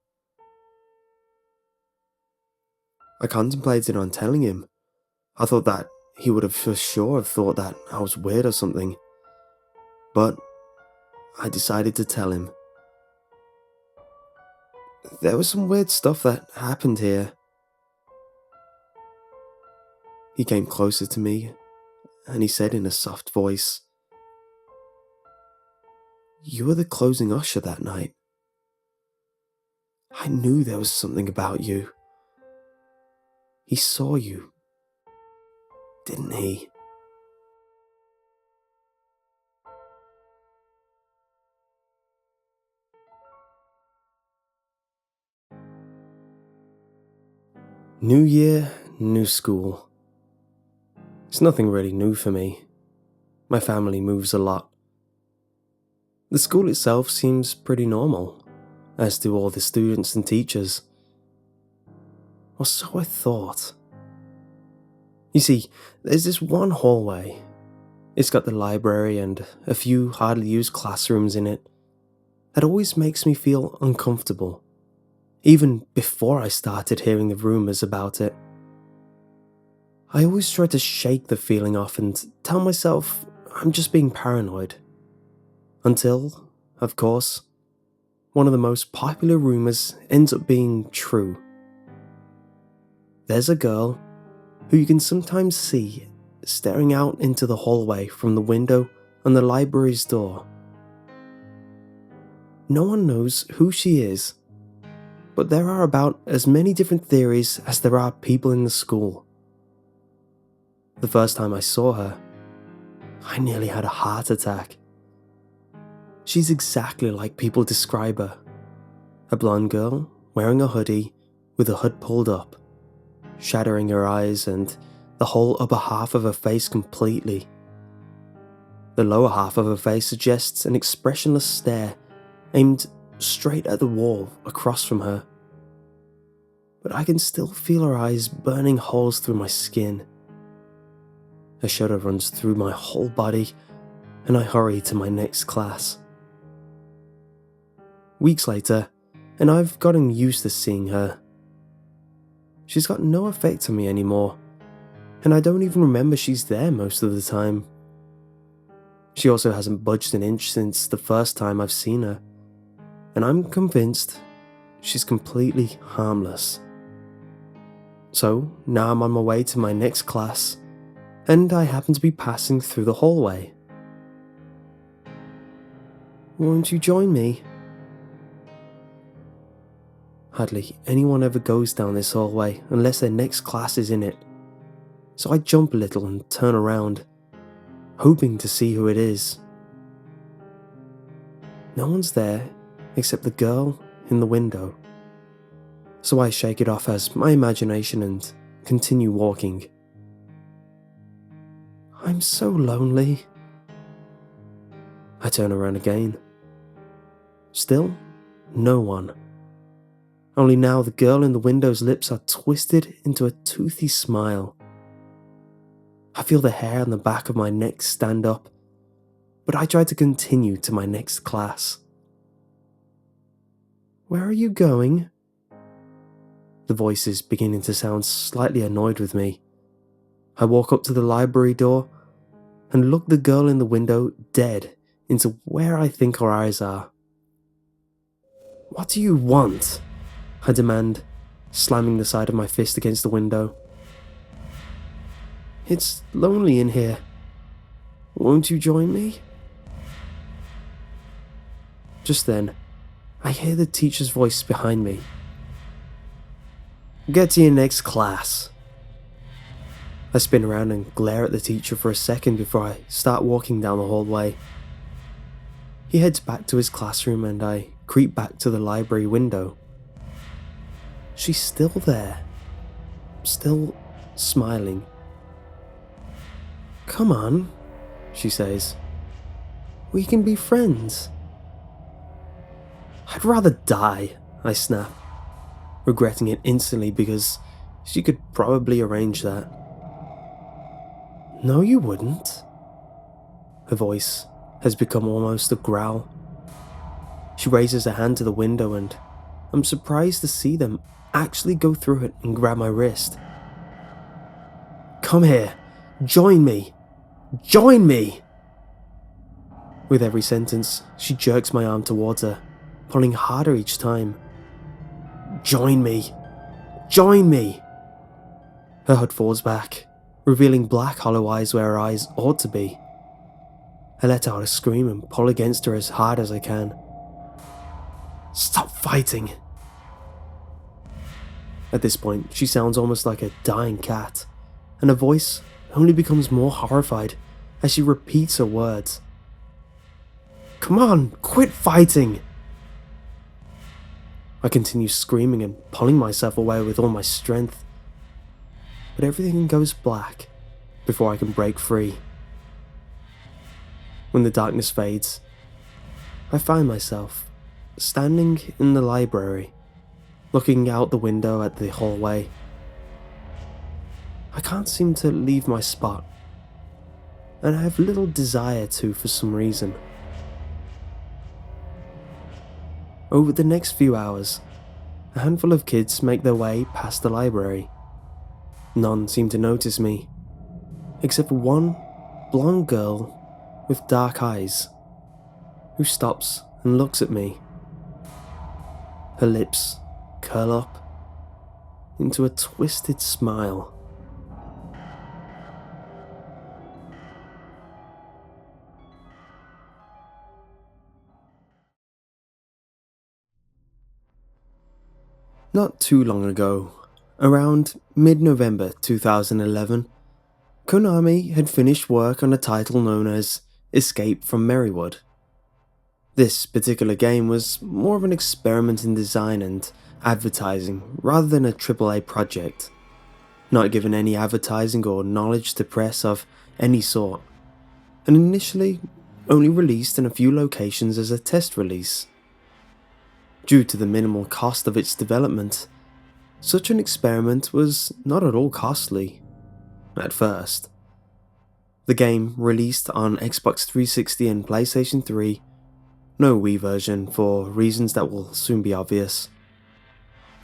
I contemplated on telling him. I thought that he would have for sure thought that I was weird or something. But I decided to tell him. There was some weird stuff that happened here. He came closer to me and he said in a soft voice, "You were the closing usher that night. I knew there was something about you. He saw you, didn't he?" New year, new school. It's nothing really new for me. My family moves a lot. The school itself seems pretty normal, as do all the students and teachers. Or so I thought. You see, there's this one hallway. It's got the library and a few hardly used classrooms in it. That always makes me feel uncomfortable, even before I started hearing the rumours about it. I always try to shake the feeling off and tell myself I'm just being paranoid. Until, of course, one of the most popular rumours ends up being true. There's a girl who you can sometimes see staring out into the hallway from the window on the library's door. No one knows who she is, but there are about as many different theories as there are people in the school. The first time I saw her, I nearly had a heart attack. She's exactly like people describe her. A blonde girl wearing a hoodie with the hood pulled up, shattering her eyes and the whole upper half of her face completely. The lower half of her face suggests an expressionless stare aimed straight at the wall across from her. But I can still feel her eyes burning holes through my skin. A shudder runs through my whole body, and I hurry to my next class. Weeks later, and I've gotten used to seeing her. She's got no effect on me anymore, and I don't even remember she's there most of the time. She also hasn't budged an inch since the first time I've seen her, and I'm convinced she's completely harmless. So now I'm on my way to my next class, and I happen to be passing through the hallway. "Won't you join me?" Hardly anyone ever goes down this hallway unless their next class is in it. so I jump a little and turn around, hoping to see who it is. No one's there except the girl in the window, so I shake it off as my imagination and continue walking. I'm so lonely. I turn around again. Still, no one. Only now the girl in the window's lips are twisted into a toothy smile. I feel the hair on the back of my neck stand up, but I try to continue to my next class. Where are you going? The voice is beginning to sound slightly annoyed with me. I walk up to the library door and look the girl in the window dead into where I think her eyes are. What do you want? I demand, slamming the side of my fist against the window. It's lonely in here. Won't you join me? Just then, I hear the teacher's voice behind me. Get to your next class. I spin around and glare at the teacher for a second before I start walking down the hallway. He heads back to his classroom and I creep back to the library window. She's still there, still smiling. Come on, she says. We can be friends. I'd rather die, I snap, regretting it instantly because she could probably arrange that. No, you wouldn't. Her voice has become almost a growl. She raises her hand to the window and I'm surprised to see them actually go through it and grab my wrist. Come here, join me, join me! With every sentence, she jerks my arm towards her, pulling harder each time. Join me, join me! Her hood falls back, revealing black hollow eyes where her eyes ought to be. I let out a scream and pull against her as hard as I can. Stop fighting! At this point, she sounds almost like a dying cat, and her voice only becomes more horrified as she repeats her words. Come on, quit fighting! I continue screaming and pulling myself away with all my strength, but everything goes black before I can break free. When the darkness fades, I find myself standing in the library, looking out the window at the hallway. I can't seem to leave my spot, and I have little desire to for some reason. Over the next few hours, a handful of kids make their way past the library. None seem to notice me, except one blonde girl with dark eyes, who stops and looks at me. Her lips curl up into a twisted smile. Not too long ago, around mid-November 2011, Konami had finished work on a title known as Escape from Merrywood. This particular game was more of an experiment in design and advertising rather than a AAA project, not given any advertising or knowledge to press of any sort, and initially only released in a few locations as a test release. Due to the minimal cost of its development, such an experiment was not at all costly, at first. The game released on Xbox 360 and PlayStation 3, no Wii version for reasons that will soon be obvious.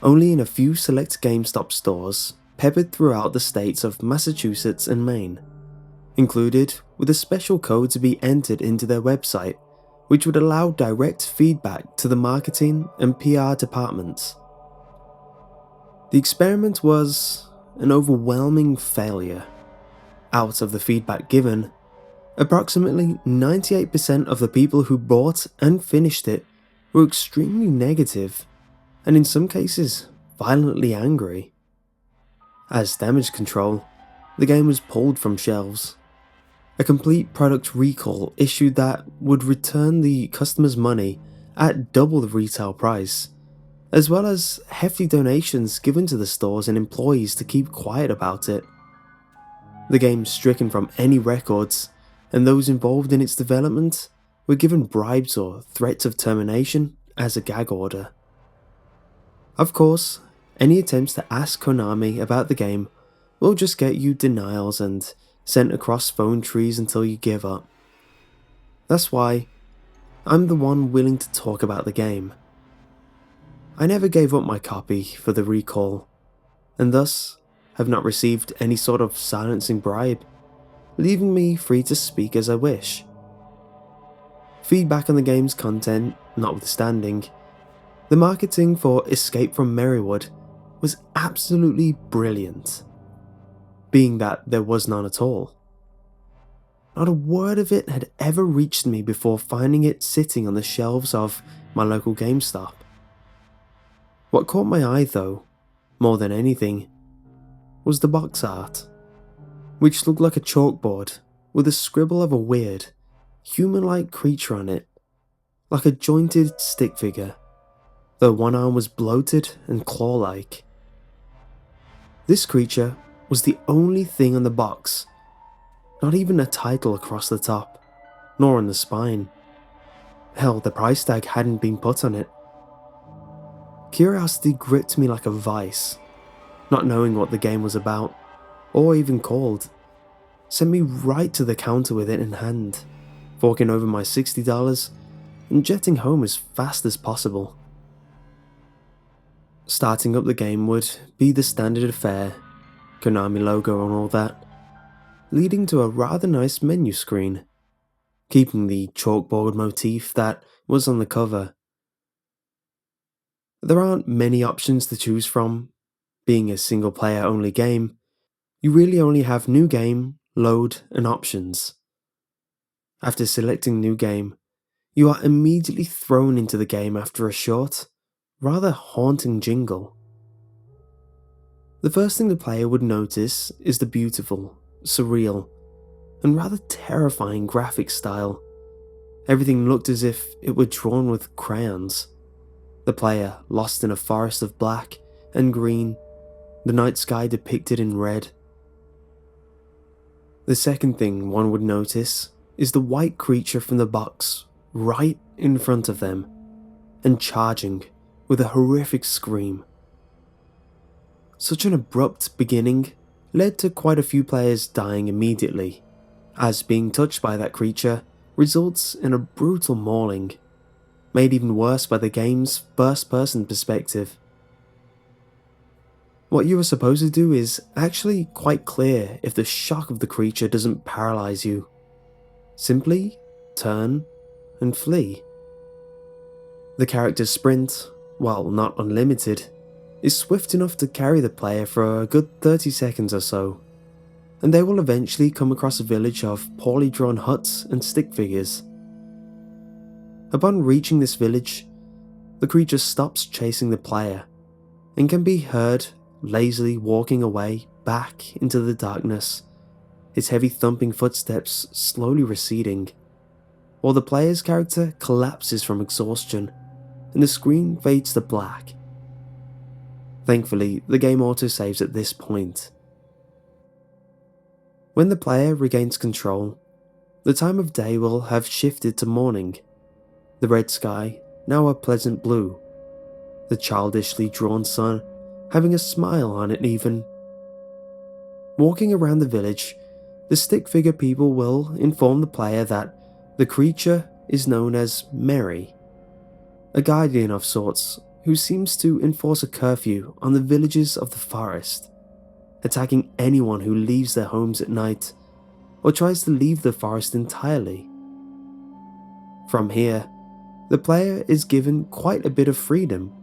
Only in a few select GameStop stores peppered throughout the states of Massachusetts and Maine, included with a special code to be entered into their website, which would allow direct feedback to the marketing and PR departments. The experiment was an overwhelming failure. Out of the feedback given, approximately 98% of the people who bought and finished it were extremely negative, and in some cases, violently angry. As damage control, the game was pulled from shelves. A complete product recall issued that would return the customer's money at double the retail price, as well as hefty donations given to the stores and employees to keep quiet about it. The game stricken from any records, and those involved in its development were given bribes or threats of termination as a gag order. Of course, any attempts to ask Konami about the game will just get you denials and sent across phone trees until you give up. That's why I'm the one willing to talk about the game. I never gave up my copy for the recall, and thus have not received any sort of silencing bribe, leaving me free to speak as I wish. Feedback on the game's content notwithstanding, the marketing for Escape from Merrywood was absolutely brilliant, being that there was none at all. Not a word of it had ever reached me before finding it sitting on the shelves of my local GameStop. What caught my eye though, more than anything, was the box art, which looked like a chalkboard with a scribble of a weird, human-like creature on it, like a jointed stick figure, though one arm was bloated and claw-like. This creature was the only thing on the box, not even a title across the top, nor on the spine. Hell, the price tag hadn't been put on it. Curiosity gripped me like a vice. Not knowing what the game was about, or even called, sent me right to the counter with it in hand, forking over my $60 and jetting home as fast as possible. Starting up the game would be the standard affair, Konami logo and all that, leading to a rather nice menu screen, keeping the chalkboard motif that was on the cover. There aren't many options to choose from. Being a single player only game, you really only have new game, load, and options. After selecting new game, you are immediately thrown into the game after a short, rather haunting jingle. The first thing the player would notice is the beautiful, surreal, and rather terrifying graphic style. Everything looked as if it were drawn with crayons. The player lost in a forest of black and green, the night sky depicted in red. The second thing one would notice is the white creature from the box right in front of them, and charging with a horrific scream. Such an abrupt beginning led to quite a few players dying immediately, as being touched by that creature results in a brutal mauling, made even worse by the game's first-person perspective. What you are supposed to do is actually quite clear if the shock of the creature doesn't paralyze you. Simply turn and flee. The character's sprint, while not unlimited, is swift enough to carry the player for a good 30 seconds or so, and they will eventually come across a village of poorly drawn huts and stick figures. Upon reaching this village, the creature stops chasing the player and can be heard lazily walking away back into the darkness, its heavy thumping footsteps slowly receding, while the player's character collapses from exhaustion and the screen fades to black. Thankfully, the game autosaves at this point. When the player regains control, the time of day will have shifted to morning, the red sky now a pleasant blue, the childishly drawn sun having a smile on it even. Walking around the village, the stick figure people will inform the player that the creature is known as Mary, a guardian of sorts who seems to enforce a curfew on the villages of the forest, attacking anyone who leaves their homes at night or tries to leave the forest entirely. From here, the player is given quite a bit of freedom,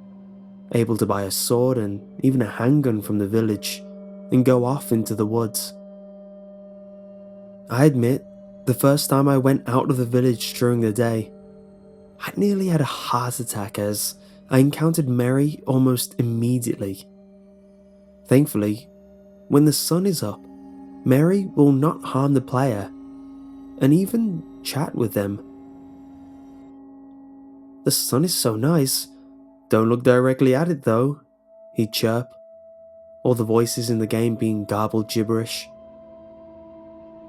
able to buy a sword and even a handgun from the village and go off into the woods. I admit, the first time I went out of the village during the day, I nearly had a heart attack as I encountered Mary almost immediately. Thankfully, when the sun is up, Mary will not harm the player and even chat with them. "The sun is so nice. Don't look directly at it though," he'd chirp, all the voices in the game being garbled gibberish.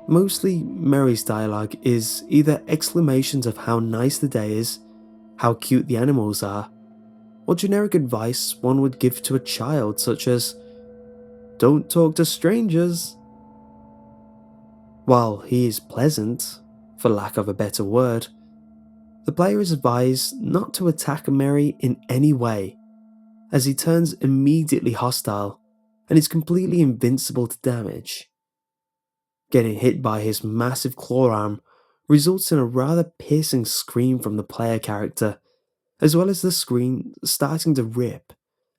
Mostly, Mary's dialogue is either exclamations of how nice the day is, how cute the animals are, or generic advice one would give to a child, such as, "Don't talk to strangers." While he is pleasant, for lack of a better word, the player is advised not to attack Mary in any way, as he turns immediately hostile and is completely invincible to damage. Getting hit by his massive claw arm results in a rather piercing scream from the player character, as well as the screen starting to rip,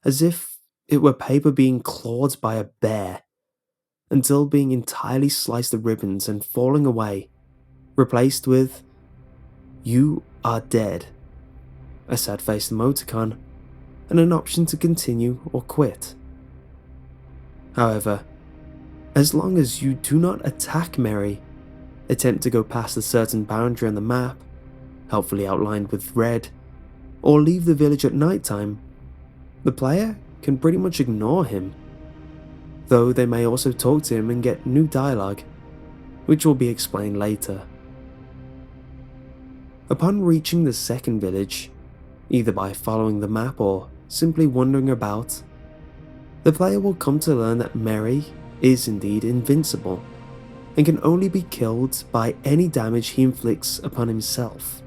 as if it were paper being clawed by a bear, until being entirely sliced to ribbons and falling away, replaced with, "You are dead," a sad-faced emoticon, and an option to continue or quit. However, as long as you do not attack Mary, attempt to go past a certain boundary on the map, helpfully outlined with red, or leave the village at nighttime, the player can pretty much ignore him, though they may also talk to him and get new dialogue, which will be explained later. Upon reaching the second village, either by following the map or simply wandering about, the player will come to learn that Mary is indeed invincible and can only be killed by any damage he inflicts upon himself.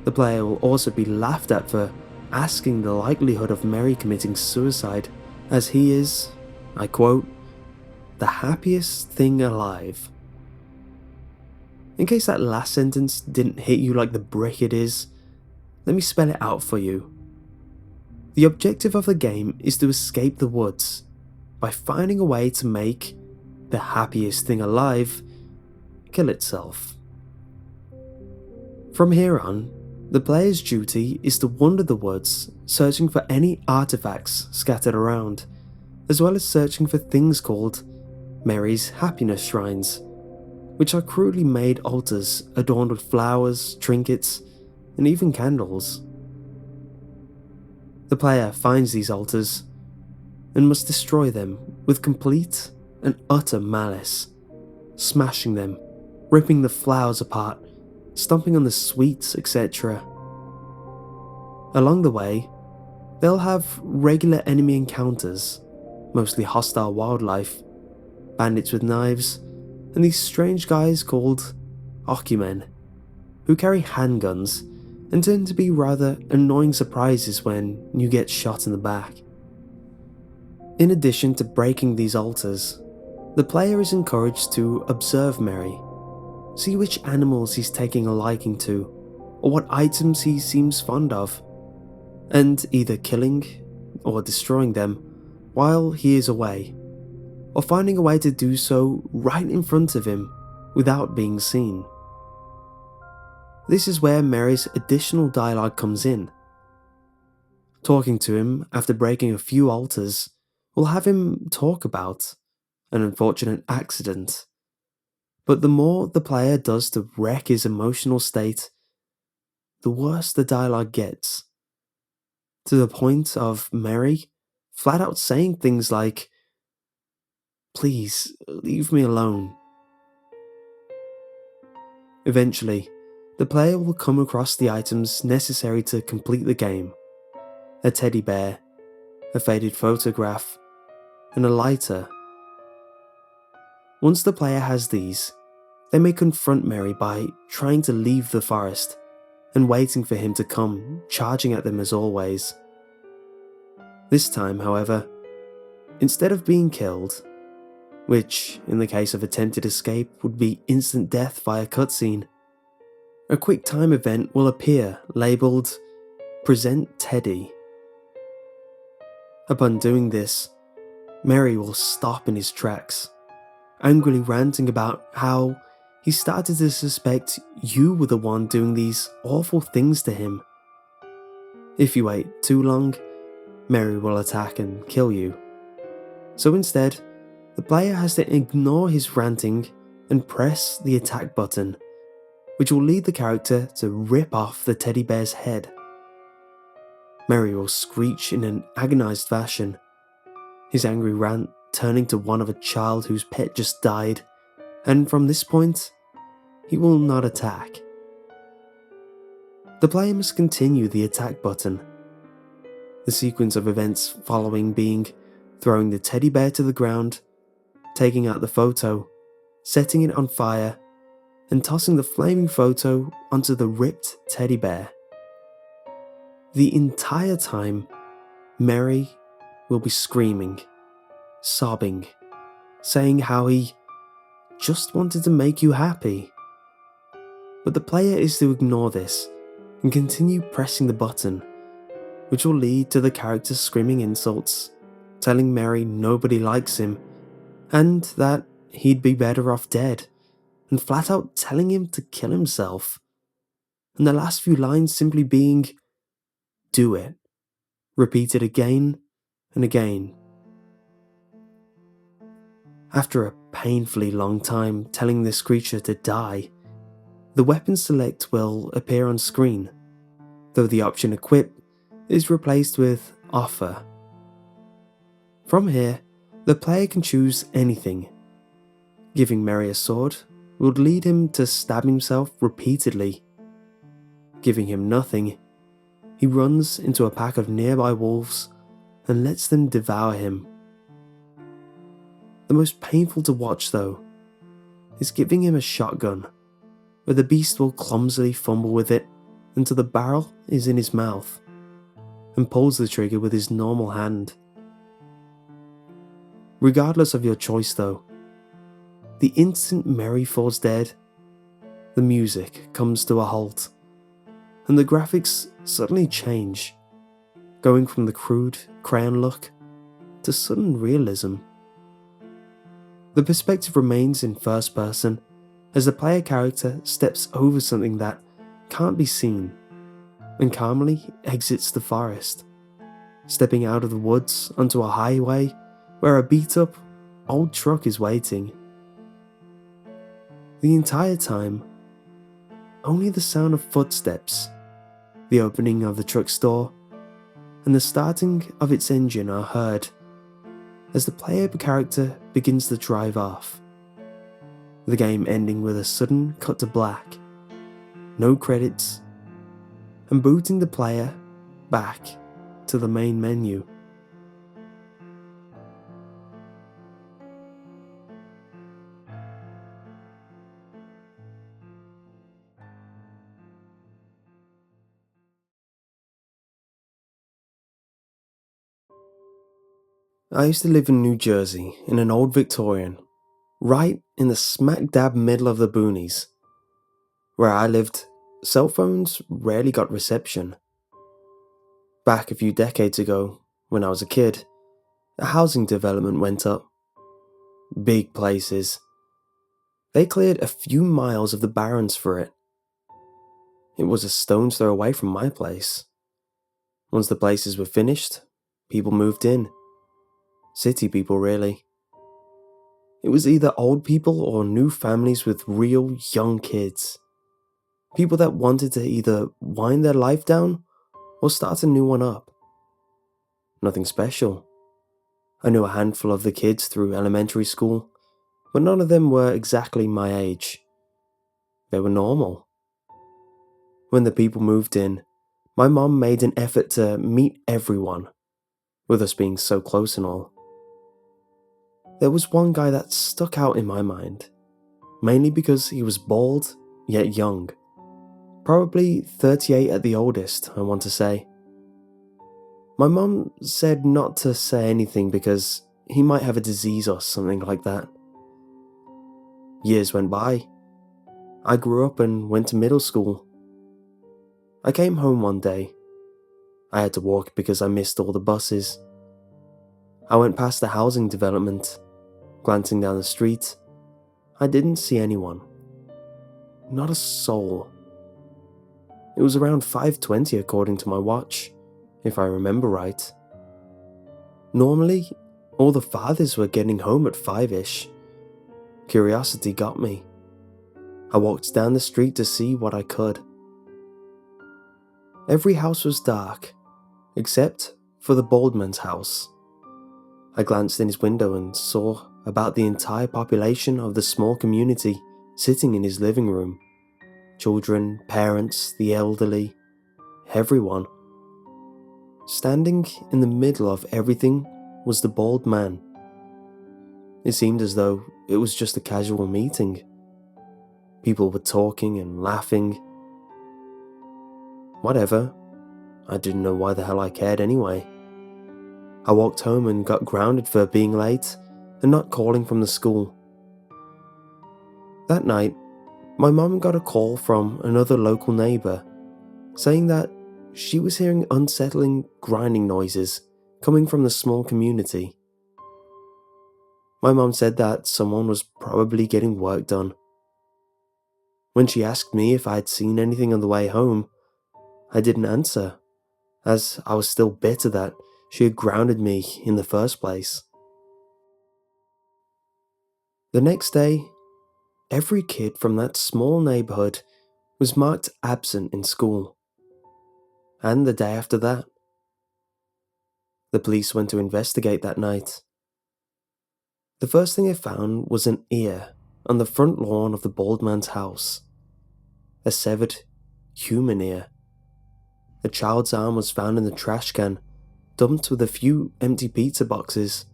The player will also be laughed at for asking the likelihood of Mary committing suicide, as he is, I quote, "the happiest thing alive." In case that last sentence didn't hit you like the brick it is, let me spell it out for you. The objective of the game is to escape the woods by finding a way to make the happiest thing alive kill itself. From here on, the player's duty is to wander the woods, searching for any artifacts scattered around, as well as searching for things called Mary's happiness shrines, which are crudely made altars adorned with flowers, trinkets, and even candles. The player finds these altars and must destroy them with complete and utter malice, smashing them, ripping the flowers apart, stomping on the sweets, etc. Along the way, they'll have regular enemy encounters, mostly hostile wildlife, bandits with knives, and these strange guys called Occupmen, who carry handguns and tend to be rather annoying surprises when you get shot in the back. In addition to breaking these altars, the player is encouraged to observe Mary, see which animals he's taking a liking to, or what items he seems fond of, and either killing or destroying them while he is away, or finding a way to do so right in front of him without being seen. This is where Mary's additional dialogue comes in. Talking to him after breaking a few altars will have him talk about an unfortunate accident, but the more the player does to wreck his emotional state, the worse the dialogue gets, to the point of Mary flat out saying things like, "Please, leave me alone." Eventually, the player will come across the items necessary to complete the game: a teddy bear, a faded photograph, and a lighter. Once the player has these, they may confront Mary by trying to leave the forest and waiting for him to come charging at them as always. This time, however, instead of being killed, which in the case of attempted escape would be instant death via cutscene, a quick time event will appear labelled "Present Teddy." Upon doing this, Mary will stop in his tracks, angrily ranting about how he started to suspect you were the one doing these awful things to him. If you wait too long, Mary will attack and kill you. So instead, the player has to ignore his ranting and press the attack button, which will lead the character to rip off the teddy bear's head. Merry will screech in an agonized fashion, his angry rant turning to one of a child whose pet just died, and from this point, he will not attack. The player must continue the attack button, the sequence of events following being throwing the teddy bear to the ground, taking out the photo, setting it on fire, and tossing the flaming photo onto the ripped teddy bear. The entire time, Merry will be screaming, sobbing, saying how he just wanted to make you happy. But the player is to ignore this and continue pressing the button, which will lead to the character screaming insults, telling Merry nobody likes him, and that he'd be better off dead, and flat out telling him to kill himself. And the last few lines simply being, "Do it," repeated again and again. After a painfully long time telling this creature to die, the weapon select will appear on screen, though the option equip is replaced with offer. From here, the player can choose anything. Giving Merry a sword would lead him to stab himself repeatedly. Giving him nothing, he runs into a pack of nearby wolves and lets them devour him. The most painful to watch, though, is giving him a shotgun, where the beast will clumsily fumble with it until the barrel is in his mouth, and pulls the trigger with his normal hand. Regardless of your choice, though, the instant Merry falls dead, the music comes to a halt, and the graphics suddenly change, going from the crude crayon look to sudden realism. The perspective remains in first person as the player character steps over something that can't be seen and calmly exits the forest, stepping out of the woods onto a highway where a beat-up old truck is waiting. The entire time, only the sound of footsteps, the opening of the truck's door, and the starting of its engine are heard as the player character begins to drive off. The game ending with a sudden cut to black, no credits, and booting the player back to the main menu. I used to live in New Jersey in an old Victorian, right in the smack dab middle of the boonies. Where I lived, cell phones rarely got reception. Back a few decades ago, when I was a kid, a housing development went up. Big places. They cleared a few miles of the barrens for it. It was a stone's throw away from my place. Once the places were finished, people moved in. City people, really. It was either old people or new families with real young kids. People that wanted to either wind their life down or start a new one up. Nothing special. I knew a handful of the kids through elementary school, but none of them were exactly my age. They were normal. When the people moved in, my mom made an effort to meet everyone, with us being so close and all. There was one guy that stuck out in my mind, mainly because he was bald, yet young. Probably 38 at the oldest, I want to say. My mom said not to say anything because he might have a disease or something like that. Years went by. I grew up and went to middle school. I came home one day. I had to walk because I missed all the buses. I went past the housing development. Glancing down the street, I didn't see anyone. Not a soul. It was around 5:20 according to my watch, if I remember right. Normally, All the fathers were getting home at 5ish. Curiosity got me. I walked down the street to see what I could. Every house was dark, except for the bald man's house. I glanced in his window and saw about the entire population of the small community sitting in his living room. Children, parents, the elderly, everyone. Standing in the middle of everything was the bald man. It seemed as though it was just a casual meeting. People were talking and laughing. Whatever. I didn't know why the hell I cared anyway. I walked home and got grounded for being late and not calling from the school. That night, my mum got a call from another local neighbour saying that she was hearing unsettling grinding noises coming from the small community. My mum said that someone was probably getting work done. When she asked me if I had seen anything on the way home, I didn't answer, as I was still bitter that she had grounded me in the first place. The next day, every kid from that small neighbourhood was marked absent in school. And the day after that. The police went to investigate that night. The first thing they found was an ear on the front lawn of the bald man's house. A severed human ear. A child's arm was found in the trash can, dumped with a few empty pizza boxes,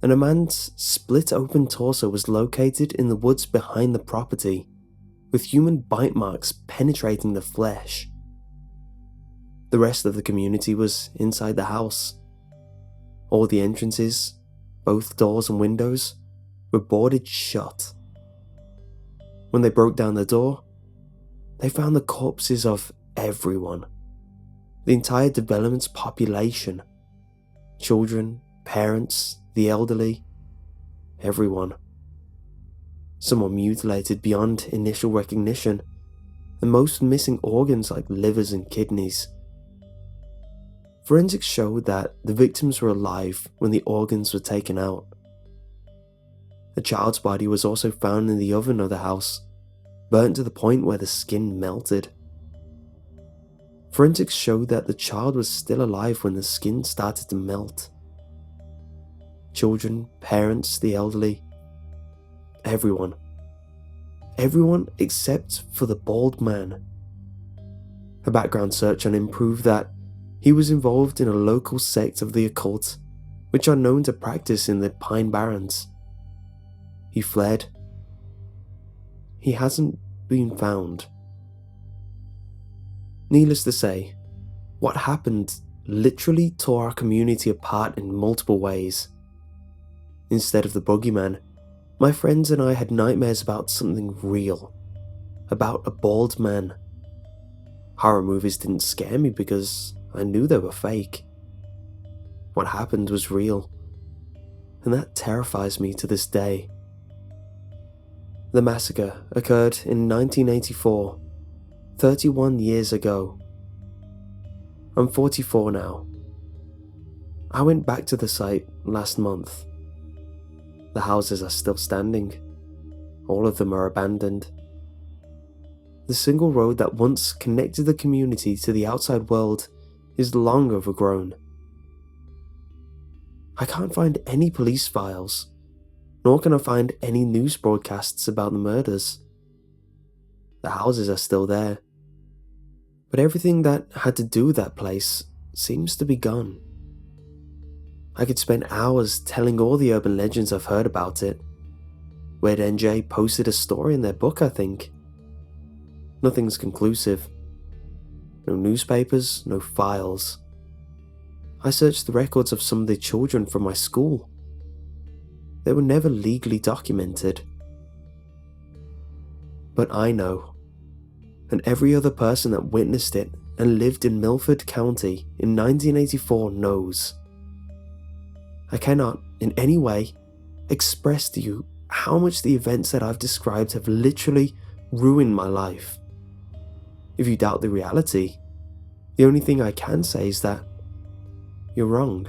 and a man's split open torso was located in the woods behind the property, with human bite marks penetrating the flesh. The rest of the community was inside the house. All the entrances, both doors and windows, were boarded shut. When they broke down the door, they found the corpses of everyone. The entire development's population. Children, parents, the elderly, everyone. Some were mutilated beyond initial recognition, and most missing organs like livers and kidneys. Forensics showed that the victims were alive when the organs were taken out. A child's body was also found in the oven of the house, burnt to the point where the skin melted. Forensics showed that the child was still alive when the skin started to melt. Children, parents, the elderly, everyone. Everyone except for the bald man. A background search on him proved that he was involved in a local sect of the occult, which are known to practice in the Pine Barrens. He fled. He hasn't been found. Needless to say, what happened literally tore our community apart in multiple ways. Instead of the boogeyman, my friends and I had nightmares about something real, about a bald man. Horror movies didn't scare me because I knew they were fake. What happened was real, and that terrifies me to this day. The massacre occurred in 1984, 31 years ago. I'm 44 now. I went back to the site last month. The houses are still standing. All of them are abandoned. The single road that once connected the community to the outside world is long overgrown. I can't find any police files, nor can I find any news broadcasts about the murders. The houses are still there, but everything that had to do with that place seems to be gone. I could spend hours telling all the urban legends I've heard about it. Weird NJ posted a story in their book, I think. Nothing's conclusive. No newspapers, no files. I searched the records of some of the children from my school. They were never legally documented. But I know, and every other person that witnessed it and lived in Milford County in 1984 knows. I cannot, in any way, express to you how much the events that I've described have literally ruined my life. If you doubt the reality, the only thing I can say is that you're wrong.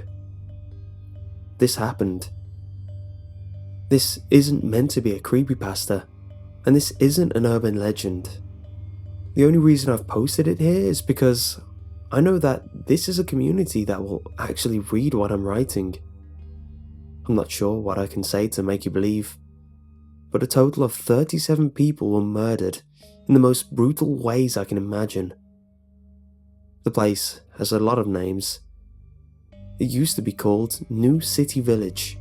this happened. This isn't meant to be a creepypasta, and this isn't an urban legend. The only reason I've posted it here is because I know that this is a community that will actually read what I'm writing. I'm not sure what I can say to make you believe, but a total of 37 people were murdered in the most brutal ways I can imagine. The place has a lot of names. It used to be called New City Village.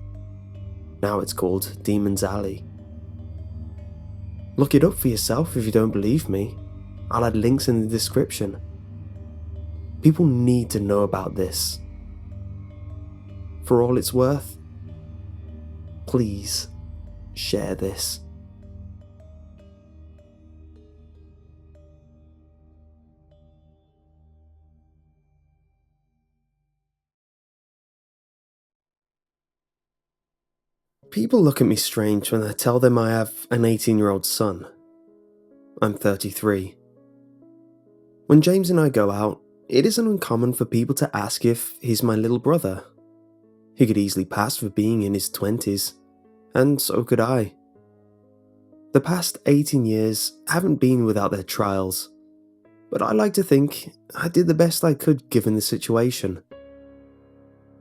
Now it's called Demon's Alley. Look it up for yourself if you don't believe me. I'll add links in the description. People need to know about this. For all it's worth, please share this. People look at me strange when I tell them I have an 18-year-old son. I'm 33. When James and I go out, it isn't uncommon for people to ask if he's my little brother. He could easily pass for being in his 20s, and so could I. The past 18 years haven't been without their trials, but I like to think I did the best I could given the situation.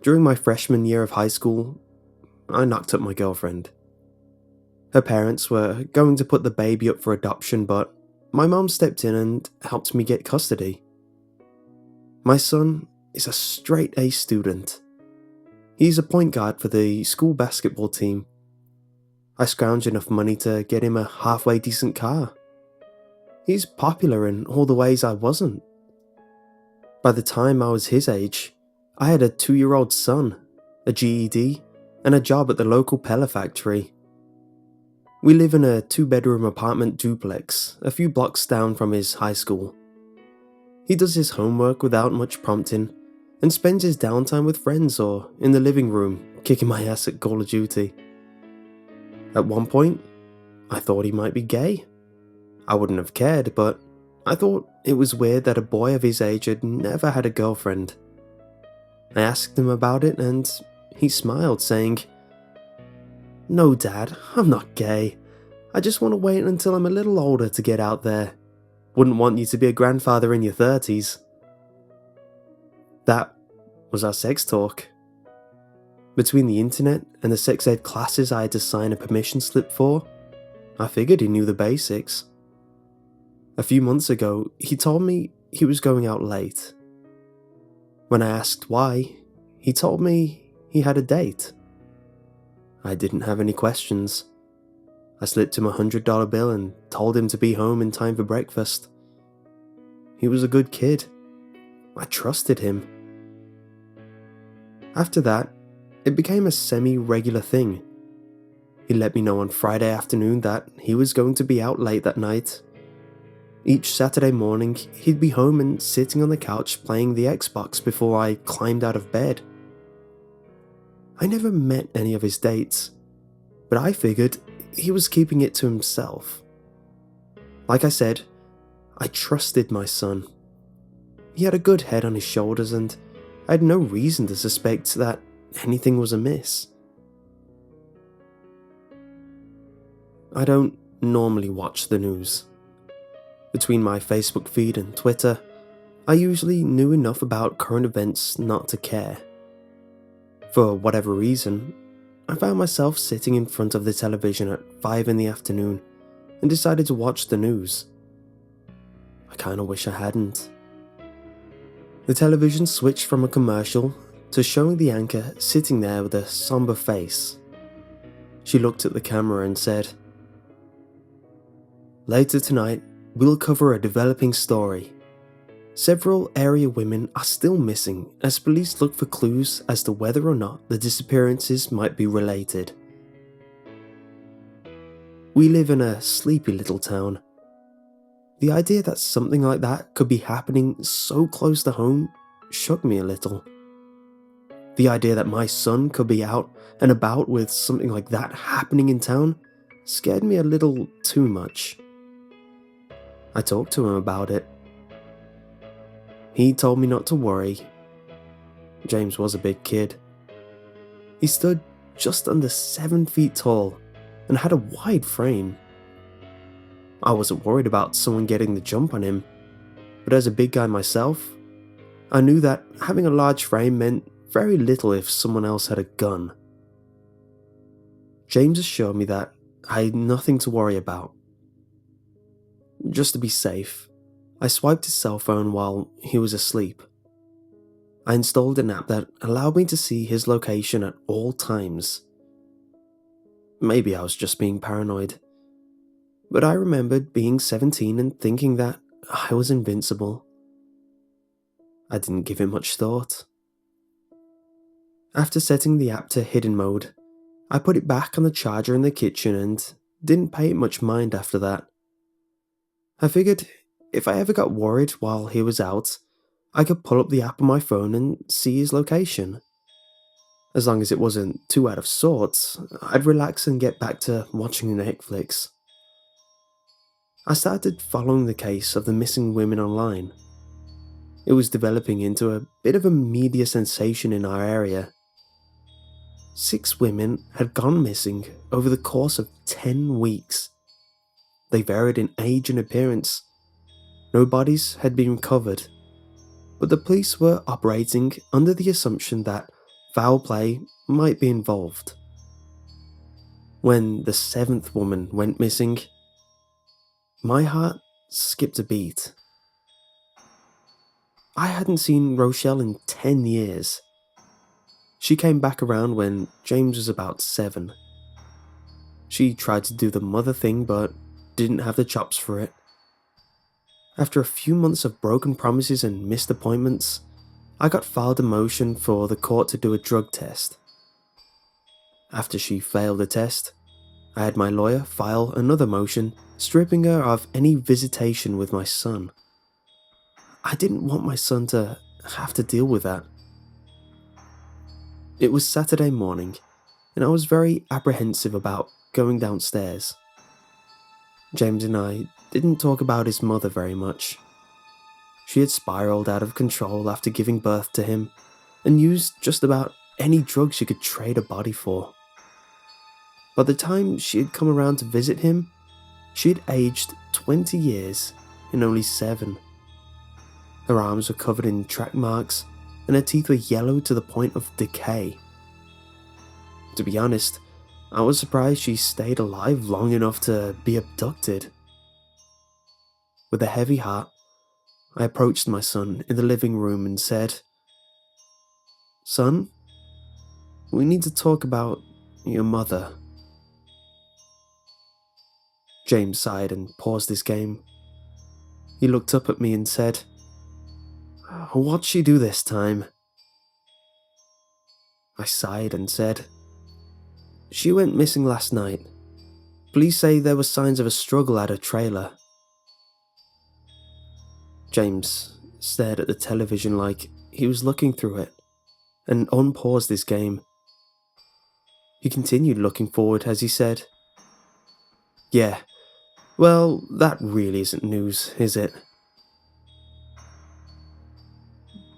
During my freshman year of high school, I knocked up my girlfriend. Her parents were going to put the baby up for adoption, but my mom stepped in and helped me get custody. My son is a straight A student. He's a point guard for the school basketball team. I scrounged enough money to get him a halfway decent car. He's popular in all the ways I wasn't. By the time I was his age, I had a 2-year-old son, a GED, and a job at the local Pella factory. We live in a 2-bedroom apartment duplex, a few blocks down from his high school. He does his homework without much prompting, and spends his downtime with friends or in the living room, kicking my ass at Call of Duty. At one point, I thought he might be gay. I wouldn't have cared, but I thought it was weird that a boy of his age had never had a girlfriend. I asked him about it and he smiled, saying, "No, Dad, I'm not gay. I just want to wait until I'm a little older to get out there. Wouldn't want you to be a grandfather in your 30s. That was our sex talk. Between the internet and the sex ed classes I had to sign a permission slip for, I figured he knew the basics. A few months ago, he told me he was going out late. When I asked why, he told me he had a date. I didn't have any questions. I slipped him a $100 bill and told him to be home in time for breakfast. He was a good kid. I trusted him. After that, it became a semi-regular thing. He let me know on Friday afternoon that he was going to be out late that night. Each Saturday morning, he'd be home and sitting on the couch playing the Xbox before I climbed out of bed. I never met any of his dates, but I figured he was keeping it to himself. Like I said, I trusted my son. He had a good head on his shoulders and I had no reason to suspect that anything was amiss. I don't normally watch the news. Between my Facebook feed and Twitter, I usually knew enough about current events not to care. For whatever reason, I found myself sitting in front of the television at 5 in the afternoon and decided to watch the news. I kinda wish I hadn't. The television switched from a commercial to showing the anchor sitting there with a somber face. She looked at the camera and said, "Later tonight, we'll cover a developing story. Several area women are still missing as police look for clues as to whether or not the disappearances might be related." We live in a sleepy little town. The idea that something like that could be happening so close to home shook me a little. The idea that my son could be out and about with something like that happening in town scared me a little too much. I talked to him about it. He told me not to worry. James was a big kid. He stood just under 7 feet tall and had a wide frame. I wasn't worried about someone getting the jump on him, but as a big guy myself, I knew that having a large frame meant very little if someone else had a gun. James assured me that I had nothing to worry about. Just to be safe, I swiped his cell phone while he was asleep. I installed an app that allowed me to see his location at all times. Maybe I was just being paranoid, but I remembered being 17 and thinking that I was invincible. I didn't give it much thought. After setting the app to hidden mode, I put it back on the charger in the kitchen and didn't pay it much mind after that. I figured if I ever got worried while he was out, I could pull up the app on my phone and see his location. As long as it wasn't too out of sorts, I'd relax and get back to watching Netflix. I started following the case of the missing women online. It was developing into a bit of a media sensation in our area. 6 women had gone missing over the course of 10 weeks. They varied in age and appearance. No bodies had been recovered, but the police were operating under the assumption that foul play might be involved. When the 7th woman went missing, my heart skipped a beat. I hadn't seen Rochelle in 10 years. She came back around when James was about 7. She tried to do the mother thing but didn't have the chops for it. After a few months of broken promises and missed appointments, I got filed a motion for the court to do a drug test. After she failed the test, I had my lawyer file another motion stripping her of any visitation with my son. I didn't want my son to have to deal with that. It was Saturday morning, and I was very apprehensive about going downstairs. James and I didn't talk about his mother very much. She had spiraled out of control after giving birth to him, and used just about any drug she could trade a body for. By the time she had come around to visit him, she had aged 20 years in only 7. Her arms were covered in track marks, and her teeth were yellow to the point of decay. To be honest, I was surprised she stayed alive long enough to be abducted. With a heavy heart, I approached my son in the living room and said, "Son, we need to talk about your mother." James sighed and paused his game. He looked up at me and said, "What'd she do this time?" I sighed and said, "She went missing last night. Police say there were signs of a struggle at her trailer." James stared at the television like he was looking through it, and unpaused his game. He continued looking forward as he said, "Yeah, well, that really isn't news, is it?"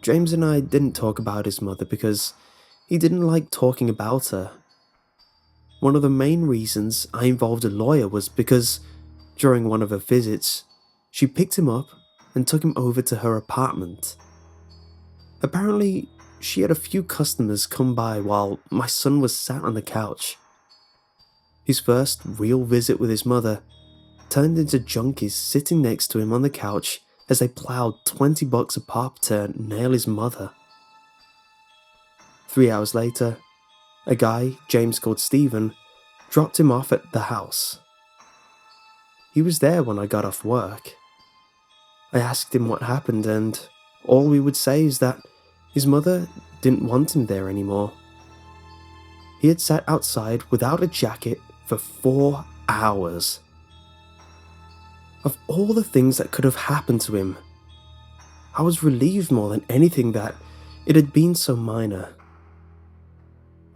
James and I didn't talk about his mother because he didn't like talking about her. One of the main reasons I involved a lawyer was because, during one of her visits, she picked him up and took him over to her apartment. Apparently, she had a few customers come by while my son was sat on the couch. His first real visit with his mother turned into junkies sitting next to him on the couch as they plowed $20 a pop to nail his mother. 3 hours later, a guy James called Stephen dropped him off at the house. He was there when I got off work. I asked him what happened, and all we would say is that his mother didn't want him there anymore. He had sat outside without a jacket for 4 hours. Of all the things that could have happened to him, I was relieved more than anything that it had been so minor.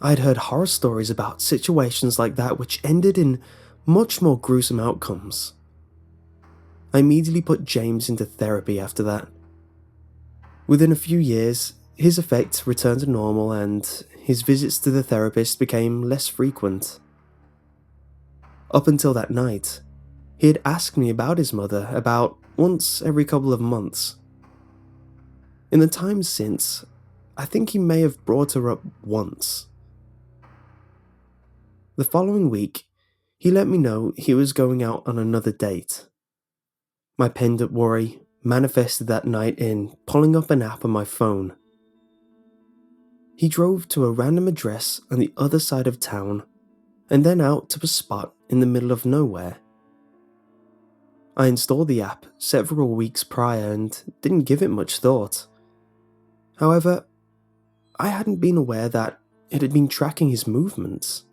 I had heard horror stories about situations like that which ended in much more gruesome outcomes. I immediately put James into therapy after that. Within a few years, his effect returned to normal and his visits to the therapist became less frequent. Up until that night, he had asked me about his mother about once every couple of months. In the time since, I think he may have brought her up once. The following week, he let me know he was going out on another date. My pent-up worry manifested that night in pulling up an app on my phone. He drove to a random address on the other side of town and then out to a spot in the middle of nowhere. I installed the app several weeks prior and didn't give it much thought. However, I hadn't been aware that it had been tracking his movements.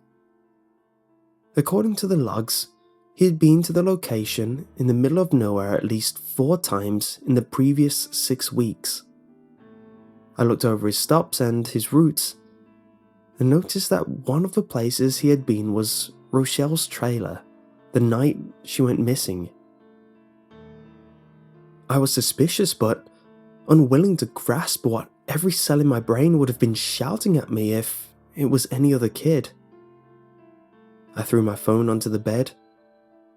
According to the logs, he had been to the location in the middle of nowhere at least 4 times in the previous 6 weeks. I looked over his stops and his routes and noticed that one of the places he had been was Rochelle's trailer the night she went missing. I was suspicious but unwilling to grasp what every cell in my brain would have been shouting at me if it was any other kid. I threw my phone onto the bed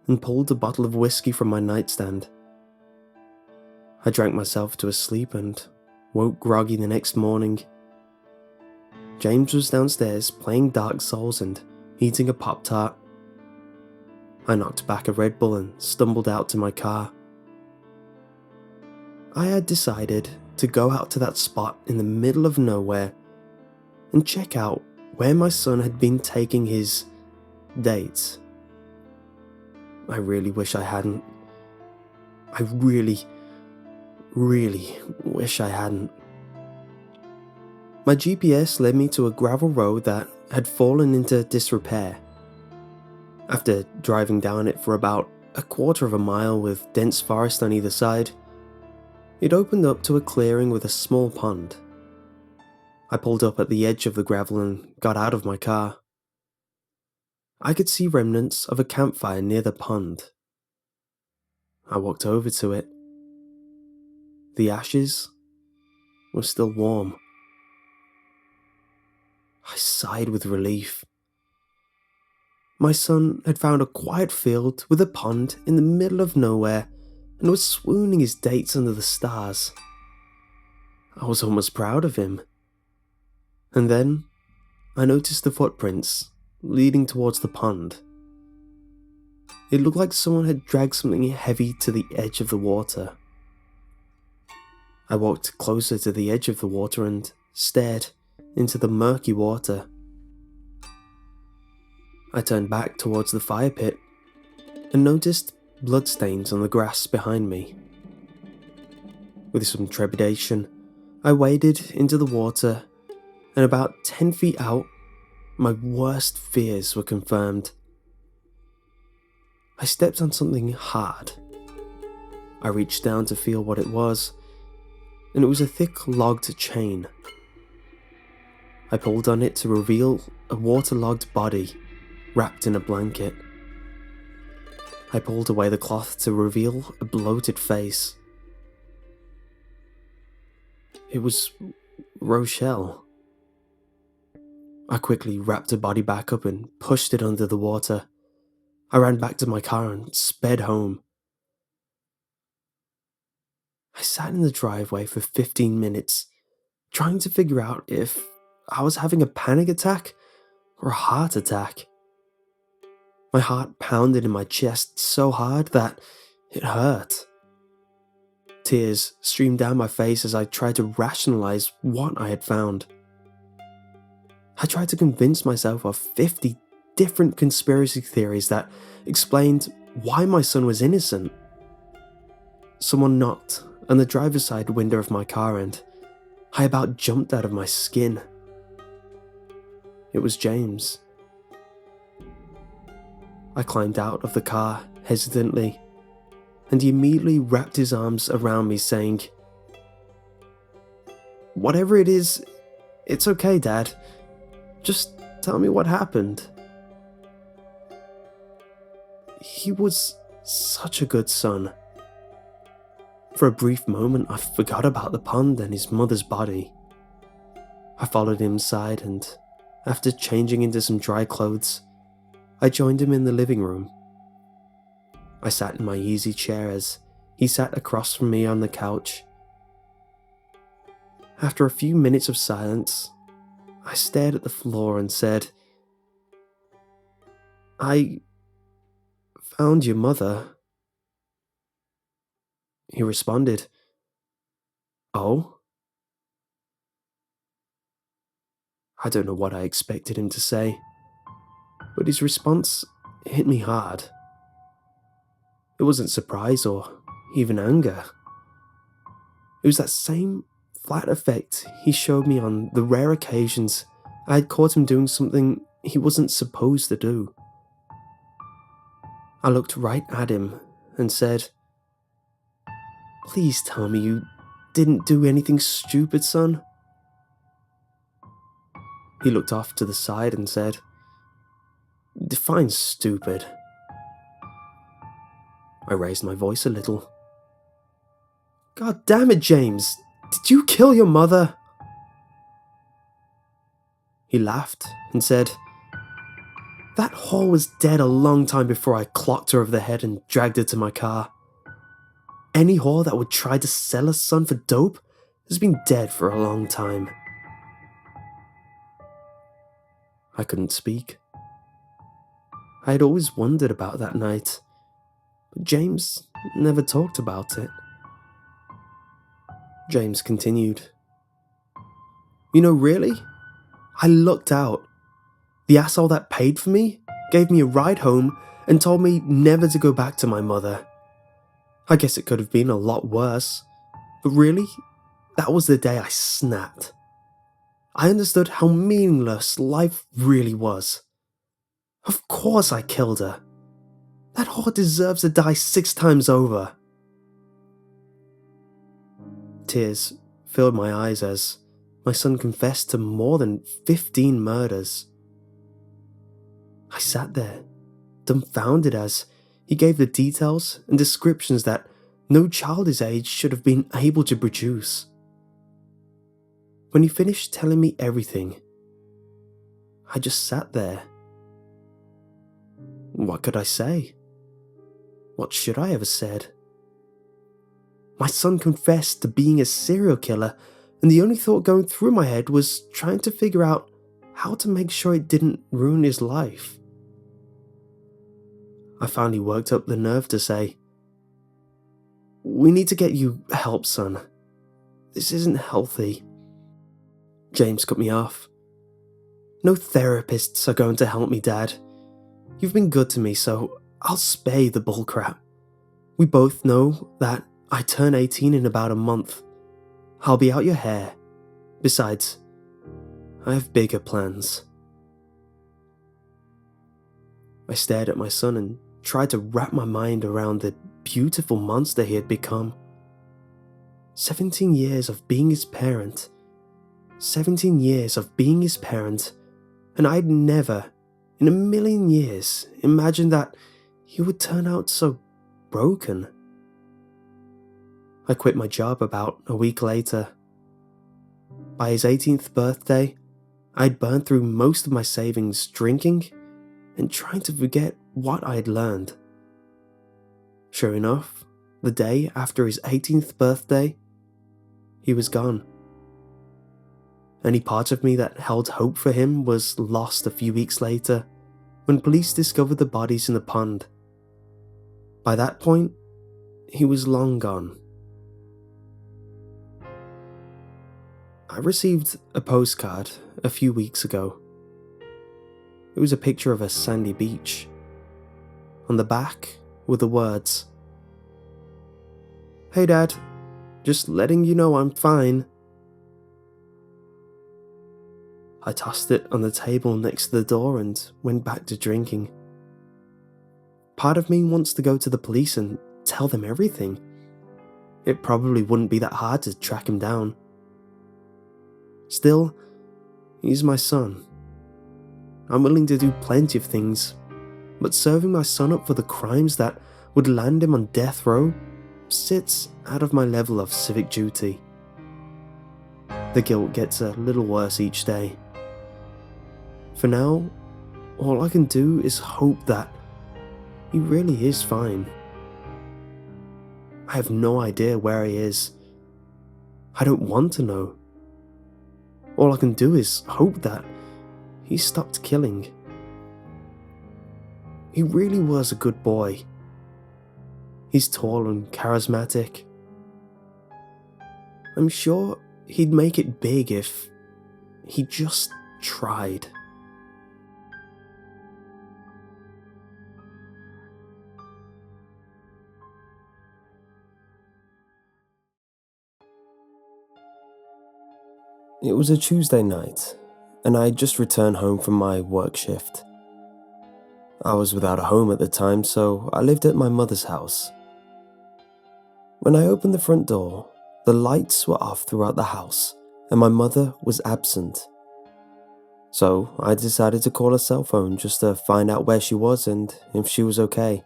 and pulled a bottle of whiskey from my nightstand. I drank myself to a sleep and woke groggy the next morning. James was downstairs playing Dark Souls and eating a Pop-Tart. I knocked back a Red Bull and stumbled out to my car. I had decided to go out to that spot in the middle of nowhere and check out where my son had been taking his dates. I really wish I hadn't. I really wish I hadn't. My GPS led me to a gravel road that had fallen into disrepair. After driving down it for about a quarter of a mile with dense forest on either side, it opened up to a clearing with a small pond. I pulled up at the edge of the gravel and got out of my car. I could see remnants of a campfire near the pond. I walked over to it. The ashes were still warm. I sighed with relief. My son had found a quiet field with a pond in the middle of nowhere and was swooning his dates under the stars. I was almost proud of him. And then I noticed the footprints leading towards the pond. It looked like someone had dragged something heavy to the edge of the water. I walked closer to the edge of the water and stared into the murky water. I turned back towards the fire pit and noticed bloodstains on the grass behind me. With some trepidation, I waded into the water, and about 10 feet out, my worst fears were confirmed. I stepped on something hard. I reached down to feel what it was, and it was a thick logged chain. I pulled on it to reveal a waterlogged body wrapped in a blanket. I pulled away the cloth to reveal a bloated face. It was Rochelle. I quickly wrapped her body back up and pushed it under the water. I ran back to my car and sped home. I sat in the driveway for 15 minutes, trying to figure out if I was having a panic attack or a heart attack. My heart pounded in my chest so hard that it hurt. Tears streamed down my face as I tried to rationalize what I had found. I tried to convince myself of 50 different conspiracy theories that explained why my son was innocent. Someone knocked on the driver's side window of my car and I about jumped out of my skin. It was James. I climbed out of the car hesitantly, and he immediately wrapped his arms around me saying, "Whatever it is, it's okay, Dad. Just tell me what happened." He was such a good son. For a brief moment, I forgot about the pond and his mother's body. I followed him inside and, after changing into some dry clothes, I joined him in the living room. I sat in my easy chair as he sat across from me on the couch. After a few minutes of silence, I stared at the floor and said, "I found your mother." He responded, "Oh?" I don't know what I expected him to say, but his response hit me hard. It wasn't surprise or even anger. It was that same flat effect he showed me on the rare occasions I had caught him doing something he wasn't supposed to do. I looked right at him and said, "Please tell me you didn't do anything stupid, son." He looked off to the side and said, "Define stupid." I raised my voice a little. "God damn it, James! Did you kill your mother?" He laughed and said, "That whore was dead a long time before I clocked her over the head and dragged her to my car. Any whore that would try to sell her son for dope has been dead for a long time." I couldn't speak. I had always wondered about that night, but James never talked about it. James continued, "You know, really? I lucked out. The asshole that paid for me gave me a ride home and told me never to go back to my mother. I guess it could have been a lot worse, but really, that was the day I snapped. I understood how meaningless life really was. Of course I killed her. That whore deserves to die 6 times over." Tears filled my eyes as my son confessed to more than 15 murders. I sat there, dumbfounded as he gave the details and descriptions that no child his age should have been able to produce. When he finished telling me everything, I just sat there. What could I say? What should I have said? My son confessed to being a serial killer, and the only thought going through my head was trying to figure out how to make sure it didn't ruin his life. I finally worked up the nerve to say, "We need to get you help, son. This isn't healthy." James cut me off. "No therapists are going to help me, Dad. You've been good to me, so I'll spare the bullcrap. We both know that I turn 18 in about a month. I'll be out your hair. Besides, I have bigger plans." I stared at my son and tried to wrap my mind around the beautiful monster he had become. 17 years of being his parent. 17 years of being his parent, and I'd never, in a million years, imagined that he would turn out so broken. I quit my job about a week later. By his 18th birthday, I'd burned through most of my savings drinking and trying to forget what I had learned. Sure enough, the day after his 18th birthday, he was gone. Any part of me that held hope for him was lost a few weeks later when police discovered the bodies in the pond. By that point, he was long gone. I received a postcard a few weeks ago. It was a picture of a sandy beach. On the back were the words, "Hey Dad, just letting you know I'm fine." I tossed it on the table next to the door and went back to drinking. Part of me wants to go to the police and tell them everything. It probably wouldn't be that hard to track him down. Still, he's my son. I'm willing to do plenty of things, but serving my son up for the crimes that would land him on death row sits out of my level of civic duty. The guilt gets a little worse each day. For now, all I can do is hope that he really is fine. I have no idea where he is. I don't want to know. All I can do is hope that he stopped killing. He really was a good boy. He's tall and charismatic. I'm sure he'd make it big if he just tried. It was a Tuesday night, and I had just returned home from my work shift. I was without a home at the time, so I lived at my mother's house. When I opened the front door, the lights were off throughout the house, and my mother was absent. So I decided to call her cell phone just to find out where she was and if she was okay.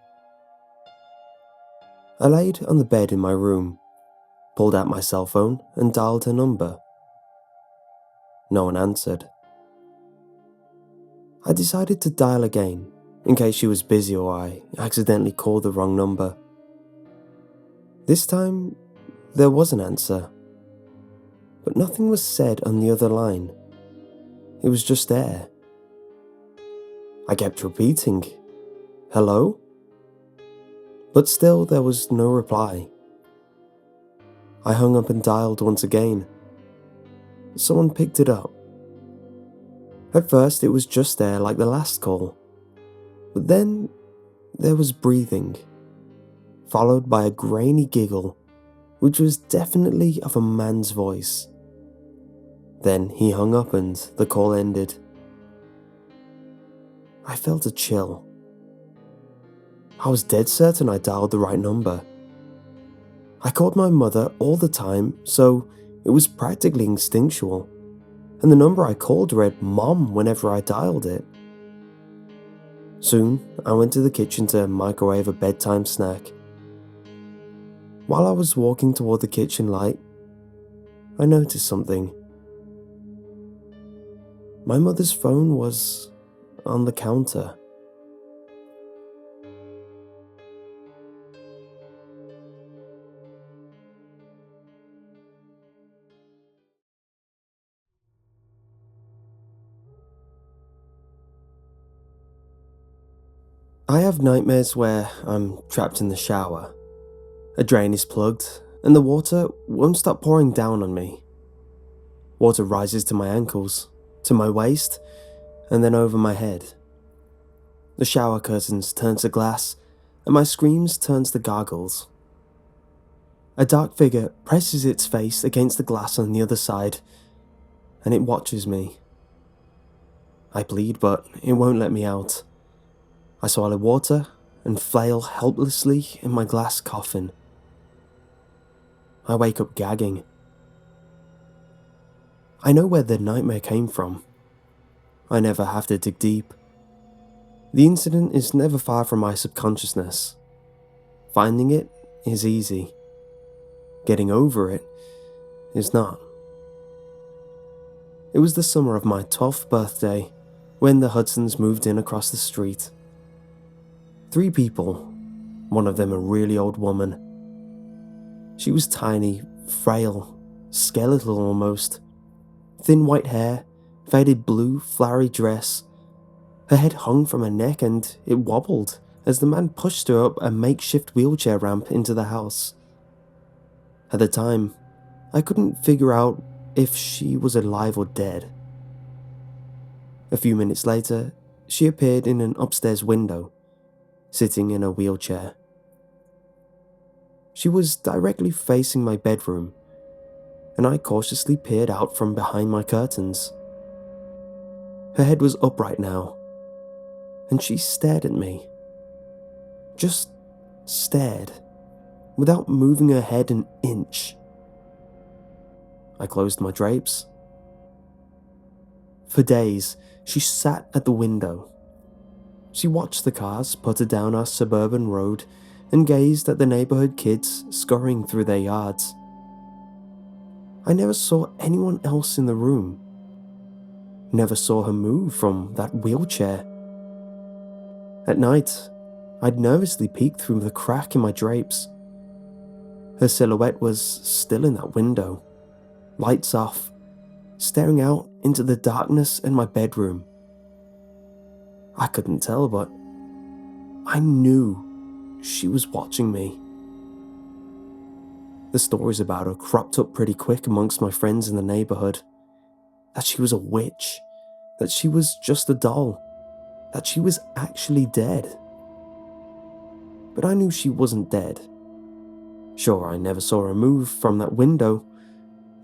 I laid on the bed in my room, pulled out my cell phone and dialed her number. No one answered. I decided to dial again, in case she was busy or I accidentally called the wrong number. This time, there was an answer, but nothing was said on the other line. It was just air. I kept repeating, "Hello?" But still there was no reply. I hung up and dialed once again. Someone picked it up. At first it was just air like the last call, but then there was breathing, followed by a grainy giggle, which was definitely of a man's voice. Then he hung up and the call ended. I felt a chill. I was dead certain I dialed the right number. I called my mother all the time, so it was practically instinctual, and the number I called read Mom whenever I dialed it. Soon, I went to the kitchen to microwave a bedtime snack. While I was walking toward the kitchen light, I noticed something. My mother's phone was on the counter. I have nightmares where I'm trapped in the shower. A drain is plugged, and the water won't stop pouring down on me. Water rises to my ankles, to my waist, and then over my head. The shower curtains turn to glass, and my screams turn to gargles. A dark figure presses its face against the glass on the other side, and it watches me. I bleed, but it won't let me out. I swallow water and flail helplessly in my glass coffin. I wake up gagging. I know where the nightmare came from. I never have to dig deep. The incident is never far from my subconsciousness. Finding it is easy. Getting over it is not. It was the summer of my 12th birthday when the Hudsons moved in across the street. 3 people, one of them a really old woman. She was tiny, frail, skeletal almost. Thin white hair, faded blue, flowery dress. Her head hung from her neck and it wobbled as the man pushed her up a makeshift wheelchair ramp into the house. At the time, I couldn't figure out if she was alive or dead. A few minutes later, she appeared in an upstairs window, sitting in a wheelchair. She was directly facing my bedroom, and I cautiously peered out from behind my curtains. Her head was upright now, and she stared at me. Just stared, without moving her head an inch. I closed my drapes. For days, she sat at the window. She watched the cars putter down our suburban road and gazed at the neighborhood kids scurrying through their yards. I never saw anyone else in the room. Never saw her move from that wheelchair. At night, I'd nervously peek through the crack in my drapes. Her silhouette was still in that window, lights off, staring out into the darkness in my bedroom. I couldn't tell, but I knew she was watching me. The stories about her cropped up pretty quick amongst my friends in the neighborhood. That she was a witch, that she was just a doll, that she was actually dead. But I knew she wasn't dead. Sure, I never saw her move from that window,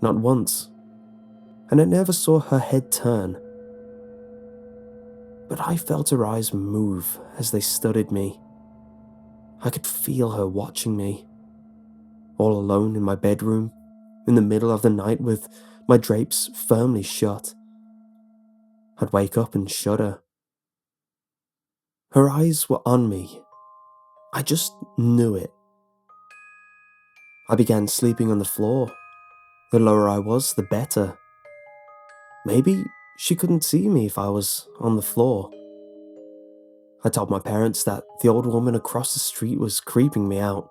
not once, and I never saw her head turn. But I felt her eyes move as they studied me. I could feel her watching me. All alone in my bedroom, in the middle of the night with my drapes firmly shut. I'd wake up and shudder. Her eyes were on me. I just knew it. I began sleeping on the floor. The lower I was, the better. Maybe she couldn't see me if I was on the floor. I told my parents that the old woman across the street was creeping me out.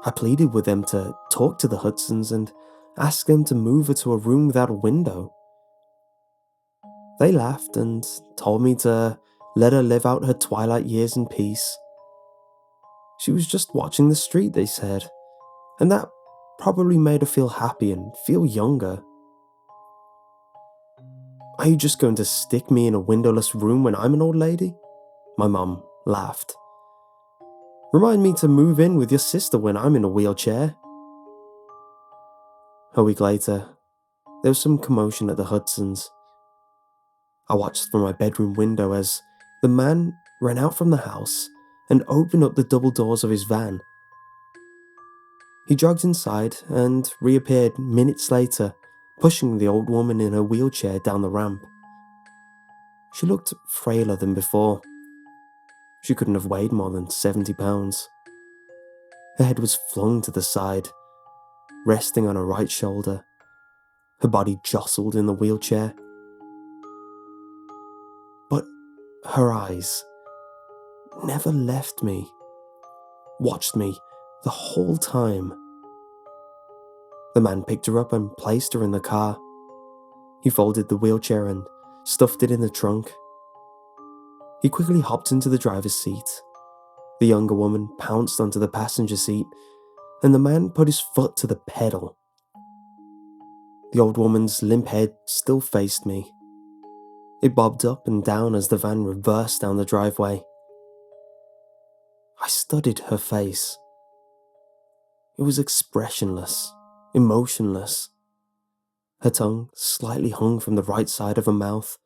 I pleaded with them to talk to the Hudsons and ask them to move her to a room without a window. They laughed and told me to let her live out her twilight years in peace. She was just watching the street, they said, and that probably made her feel happy and feel younger. Are you just going to stick me in a windowless room when I'm an old lady? My mum laughed. Remind me to move in with your sister when I'm in a wheelchair. A week later, there was some commotion at the Hudsons. I watched from my bedroom window as the man ran out from the house and opened up the double doors of his van. He jogged inside and reappeared minutes later, pushing the old woman in her wheelchair down the ramp. She looked frailer than before. She couldn't have weighed more than 70 pounds. Her head was flung to the side, resting on her right shoulder. Her body jostled in the wheelchair. But her eyes never left me, watched me the whole time. The man picked her up and placed her in the car. He folded the wheelchair and stuffed it in the trunk. He quickly hopped into the driver's seat. The younger woman pounced onto the passenger seat, and the man put his foot to the pedal. The old woman's limp head still faced me. It bobbed up and down as the van reversed down the driveway. I studied her face. It was expressionless, emotionless. Her tongue slightly hung from the right side of her mouth.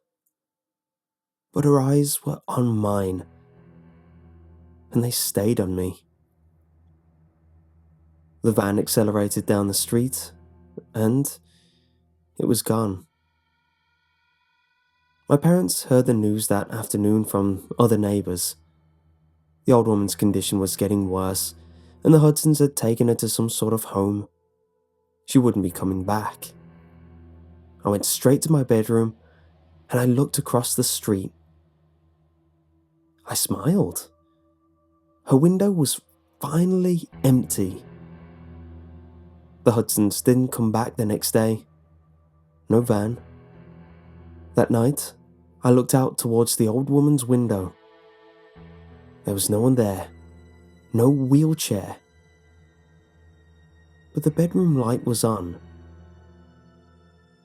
But her eyes were on mine, and they stayed on me. The van accelerated down the street, and it was gone. My parents heard the news that afternoon from other neighbours. The old woman's condition was getting worse, and the Hudsons had taken her to some sort of home. She wouldn't be coming back. I went straight to my bedroom, and I looked across the street. I smiled. Her window was finally empty. The Hudsons didn't come back the next day. No van. That night, I looked out towards the old woman's window. There was no one there. No wheelchair. But the bedroom light was on.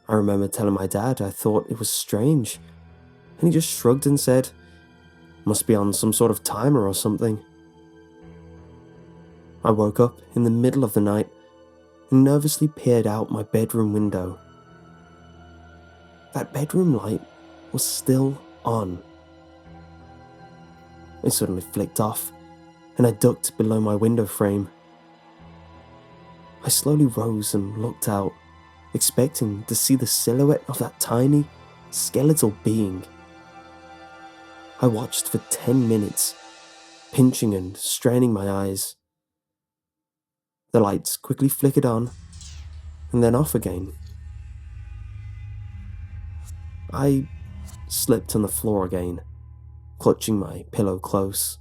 I remember telling my dad I thought it was strange, and he just shrugged and said, "Must be on some sort of timer or something." I woke up in the middle of the night and nervously peered out my bedroom window. That bedroom light was still on. It suddenly flicked off, and I ducked below my window frame. I slowly rose and looked out, expecting to see the silhouette of that tiny, skeletal being. I watched for 10 minutes, pinching and straining my eyes. The lights quickly flickered on, and then off again. I slipped on the floor again, clutching my pillow close.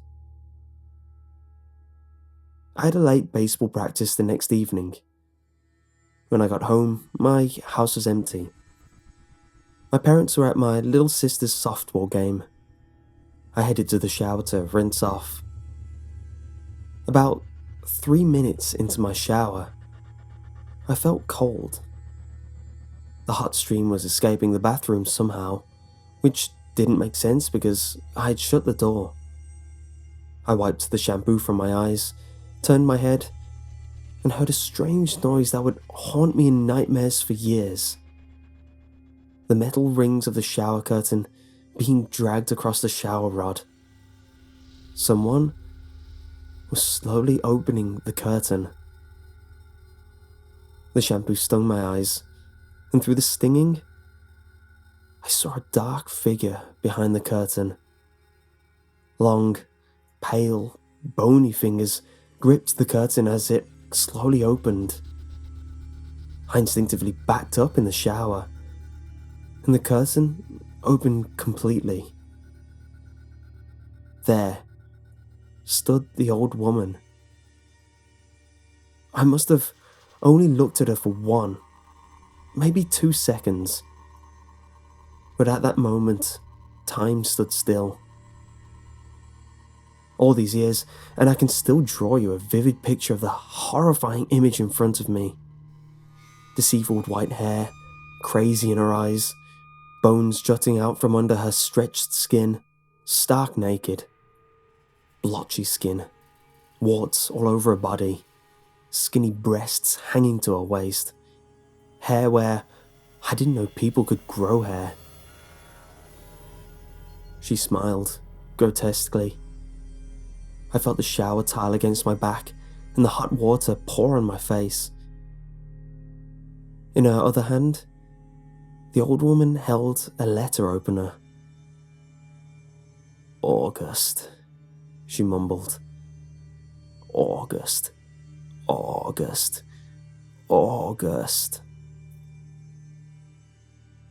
I had a late baseball practice the next evening. When I got home, my house was empty. My parents were at my little sister's softball game. I headed to the shower to rinse off. About 3 minutes into my shower, I felt cold. The hot stream was escaping the bathroom somehow, which didn't make sense because I had shut the door. I wiped the shampoo from my eyes, turned my head, and heard a strange noise that would haunt me in nightmares for years. The metal rings of the shower curtain being dragged across the shower rod. Someone was slowly opening the curtain. The shampoo stung my eyes, and through the stinging, I saw a dark figure behind the curtain. Long, pale, bony fingers gripped the curtain as it slowly opened. I instinctively backed up in the shower, and the curtain opened completely. There stood the old woman. I must have only looked at her for 1, maybe 2 seconds. But at that moment, time stood still. All these years, and I can still draw you a vivid picture of the horrifying image in front of me. Deceitful white hair, crazy in her eyes, bones jutting out from under her stretched skin, stark naked. Blotchy skin, warts all over her body, skinny breasts hanging to her waist, hair where I didn't know people could grow hair. She smiled, grotesquely. I felt the shower tile against my back and the hot water pour on my face. In her other hand, the old woman held a letter opener. "August," she mumbled. "August, August, August."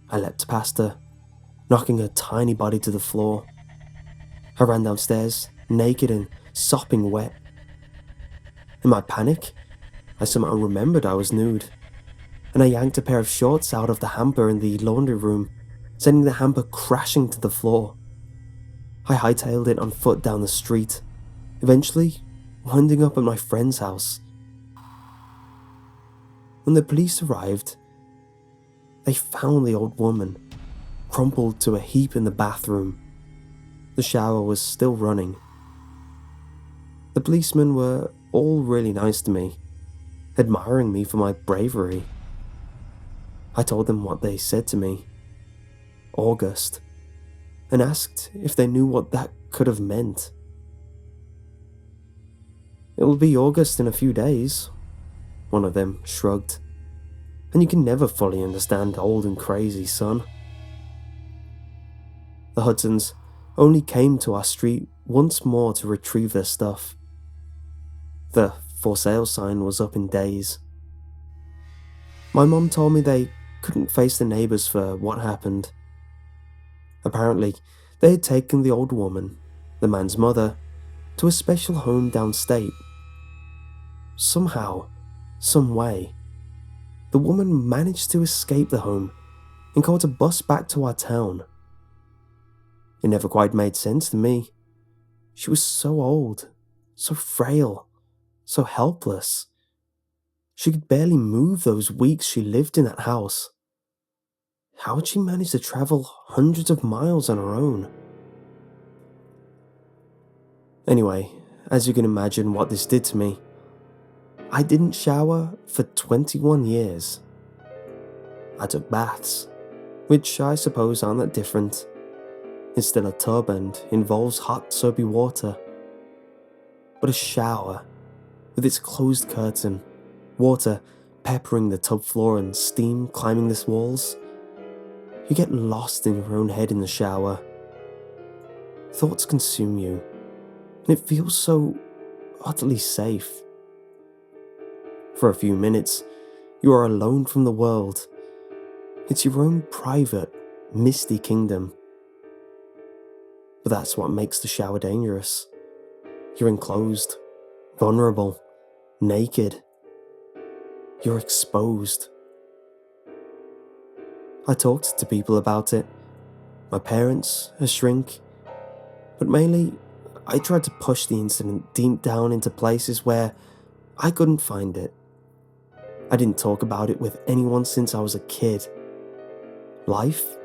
I leapt past her, knocking her tiny body to the floor. I ran downstairs, naked and sopping wet. In my panic, I somehow remembered I was nude, and I yanked a pair of shorts out of the hamper in the laundry room, sending the hamper crashing to the floor. I hightailed it on foot down the street, eventually winding up at my friend's house. When the police arrived, they found the old woman, crumpled to a heap in the bathroom. The shower was still running. The policemen were all really nice to me, admiring me for my bravery. I told them what they said to me, August, and asked if they knew what that could have meant. "It'll be August in a few days," one of them shrugged. "And you can never fully understand old and crazy, son." The Hudsons only came to our street once more to retrieve their stuff. The "for sale" sign was up in days. My mom told me they couldn't face the neighbours for what happened. Apparently, they had taken the old woman, the man's mother, to a special home downstate. Somehow, some way, the woman managed to escape the home and caught a bus back to our town. It never quite made sense to me. She was so old, so frail, so helpless. She could barely move those weeks she lived in that house. How had she managed to travel hundreds of miles on her own? Anyway, as you can imagine what this did to me, I didn't shower for 21 years. I took baths, which I suppose aren't that different. It's still a tub and involves hot, soapy water. But a shower, with its closed curtain, water peppering the tub floor and steam climbing the walls, you get lost in your own head in the shower. Thoughts consume you, and it feels so utterly safe. For a few minutes, You are alone from the world. It's your own private, misty kingdom. But that's what makes the shower dangerous. You're enclosed, vulnerable, naked. You're exposed. I talked to people about it. My parents, a shrink. But mainly, I tried to push the incident deep down into places where I couldn't find it. I didn't talk about it with anyone since I was a kid. Life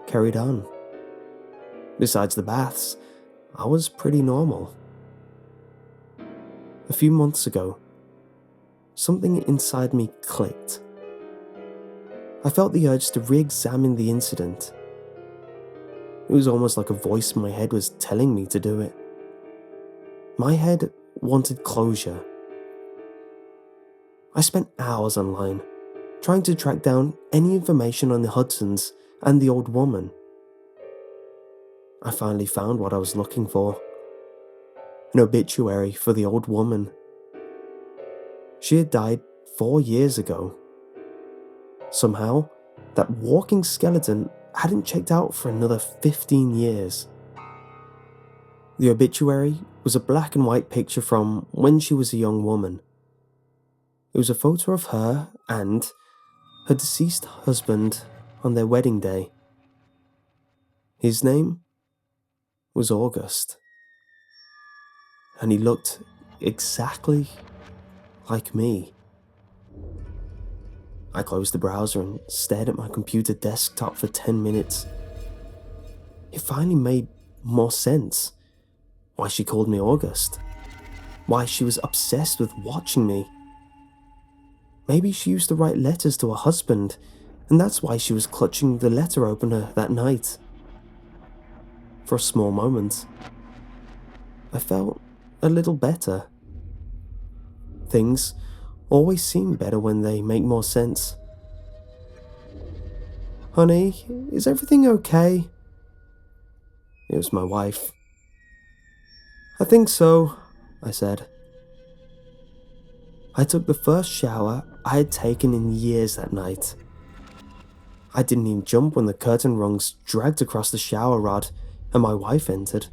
carried on. Besides the baths, I was pretty normal. A few months ago, something inside me clicked. I felt the urge to re-examine the incident. It was almost like a voice in my head was telling me to do it. My head wanted closure. I spent hours online, trying to track down any information on the Hudsons and the old woman. I finally found what I was looking for. An obituary for the old woman. She had died 4 years ago. Somehow, that walking skeleton hadn't checked out for another 15 years. The obituary was a black and white picture from when she was a young woman. It was a photo of her and her deceased husband on their wedding day. His name was August, and he looked exactly like me. I closed the browser and stared at my computer desktop for 10 minutes. It finally made more sense. Why she called me August. Why she was obsessed with watching me. Maybe she used to write letters to her husband, and that's why she was clutching the letter opener that night. For a small moment, I felt a little better. Things always seem better when they make more sense. Honey, is everything okay? It was my wife. I think so, I said. I took the first shower I had taken in years that night. I didn't even jump when the curtain rungs dragged across the shower rod and my wife entered.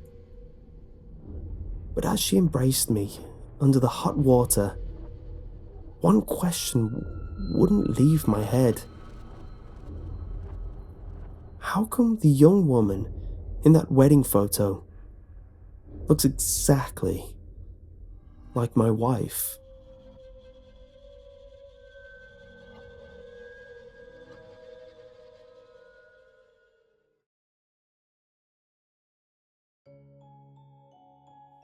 But as she embraced me under the hot water, one question wouldn't leave my head. How come the young woman in that wedding photo looks exactly like my wife?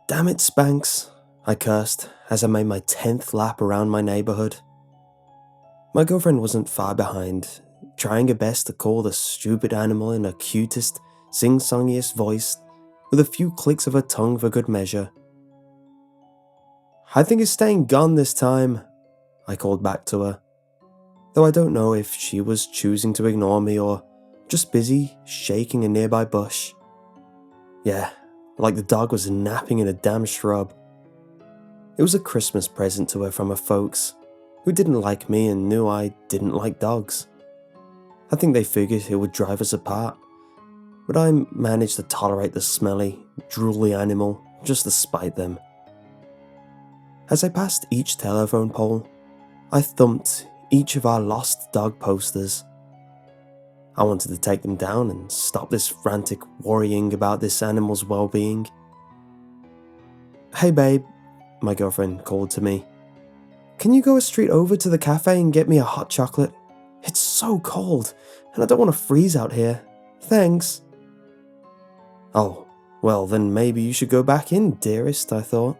Damn it, Spanx, I cursed as I made my 10th lap around my neighborhood. My girlfriend wasn't far behind, trying her best to call the stupid animal in her cutest, sing-songiest voice, with a few clicks of her tongue for good measure. I think it's staying gone this time, I called back to her, though I don't know if she was choosing to ignore me or just busy shaking a nearby bush. Yeah, like the dog was napping in a damn shrub. It was a Christmas present to her from her folks, who didn't like me and knew I didn't like dogs. I think they figured it would drive us apart, but I managed to tolerate the smelly, drooly animal just to spite them. As I passed each telephone pole, I thumped each of our lost dog posters. I wanted to take them down and stop this frantic worrying about this animal's well-being. Hey babe, my girlfriend called to me. Can you go a street over to the cafe and get me a hot chocolate? It's so cold, and I don't want to freeze out here. Thanks. Oh, well then maybe you should go back in, dearest, I thought.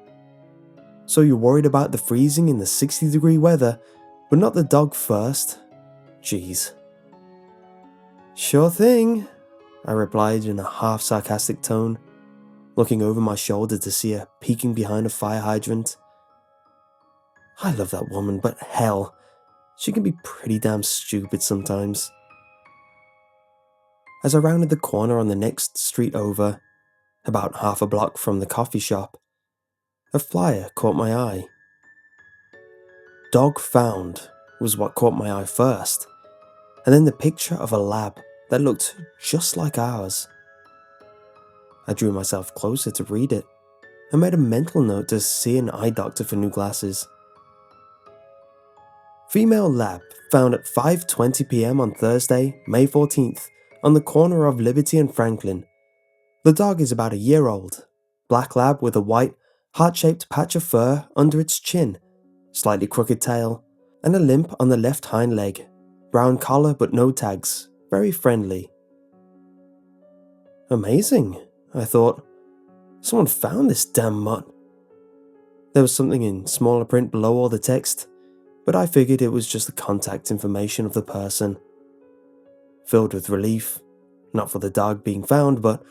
So you're worried about the freezing in the 60-degree weather, but not the dog first? Jeez. Sure thing, I replied in a half-sarcastic tone, looking over my shoulder to see her peeking behind a fire hydrant. I love that woman, but hell, she can be pretty damn stupid sometimes. As I rounded the corner on the next street over, about half a block from the coffee shop, a flyer caught my eye. Dog found was what caught my eye first, and then the picture of a lab that looked just like ours. I drew myself closer to read it and made a mental note to see an eye doctor for new glasses. Female lab found at 5:20 p.m. on Thursday, May 14th, on the corner of Liberty and Franklin. The dog is about a year old, black lab with a white, heart-shaped patch of fur under its chin, slightly crooked tail, and a limp on the left hind leg. Brown collar but no tags, very friendly. Amazing, I thought. Someone found this damn mutt. There was something in smaller print below all the text, but I figured it was just the contact information of the person. Filled with relief, not for the dog being found, but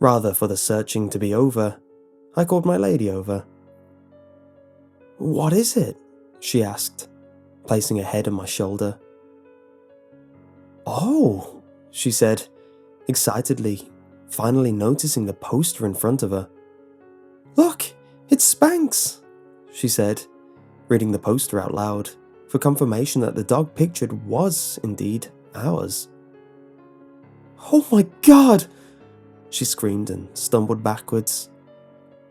rather for the searching to be over, I called my lady over. "What is it?" she asked, placing her head on my shoulder. "Oh," she said, excitedly, finally noticing the poster in front of her. "Look, it's Spanx," she said, reading the poster out loud, for confirmation that the dog pictured was, indeed, ours. "Oh my God!" she screamed and stumbled backwards,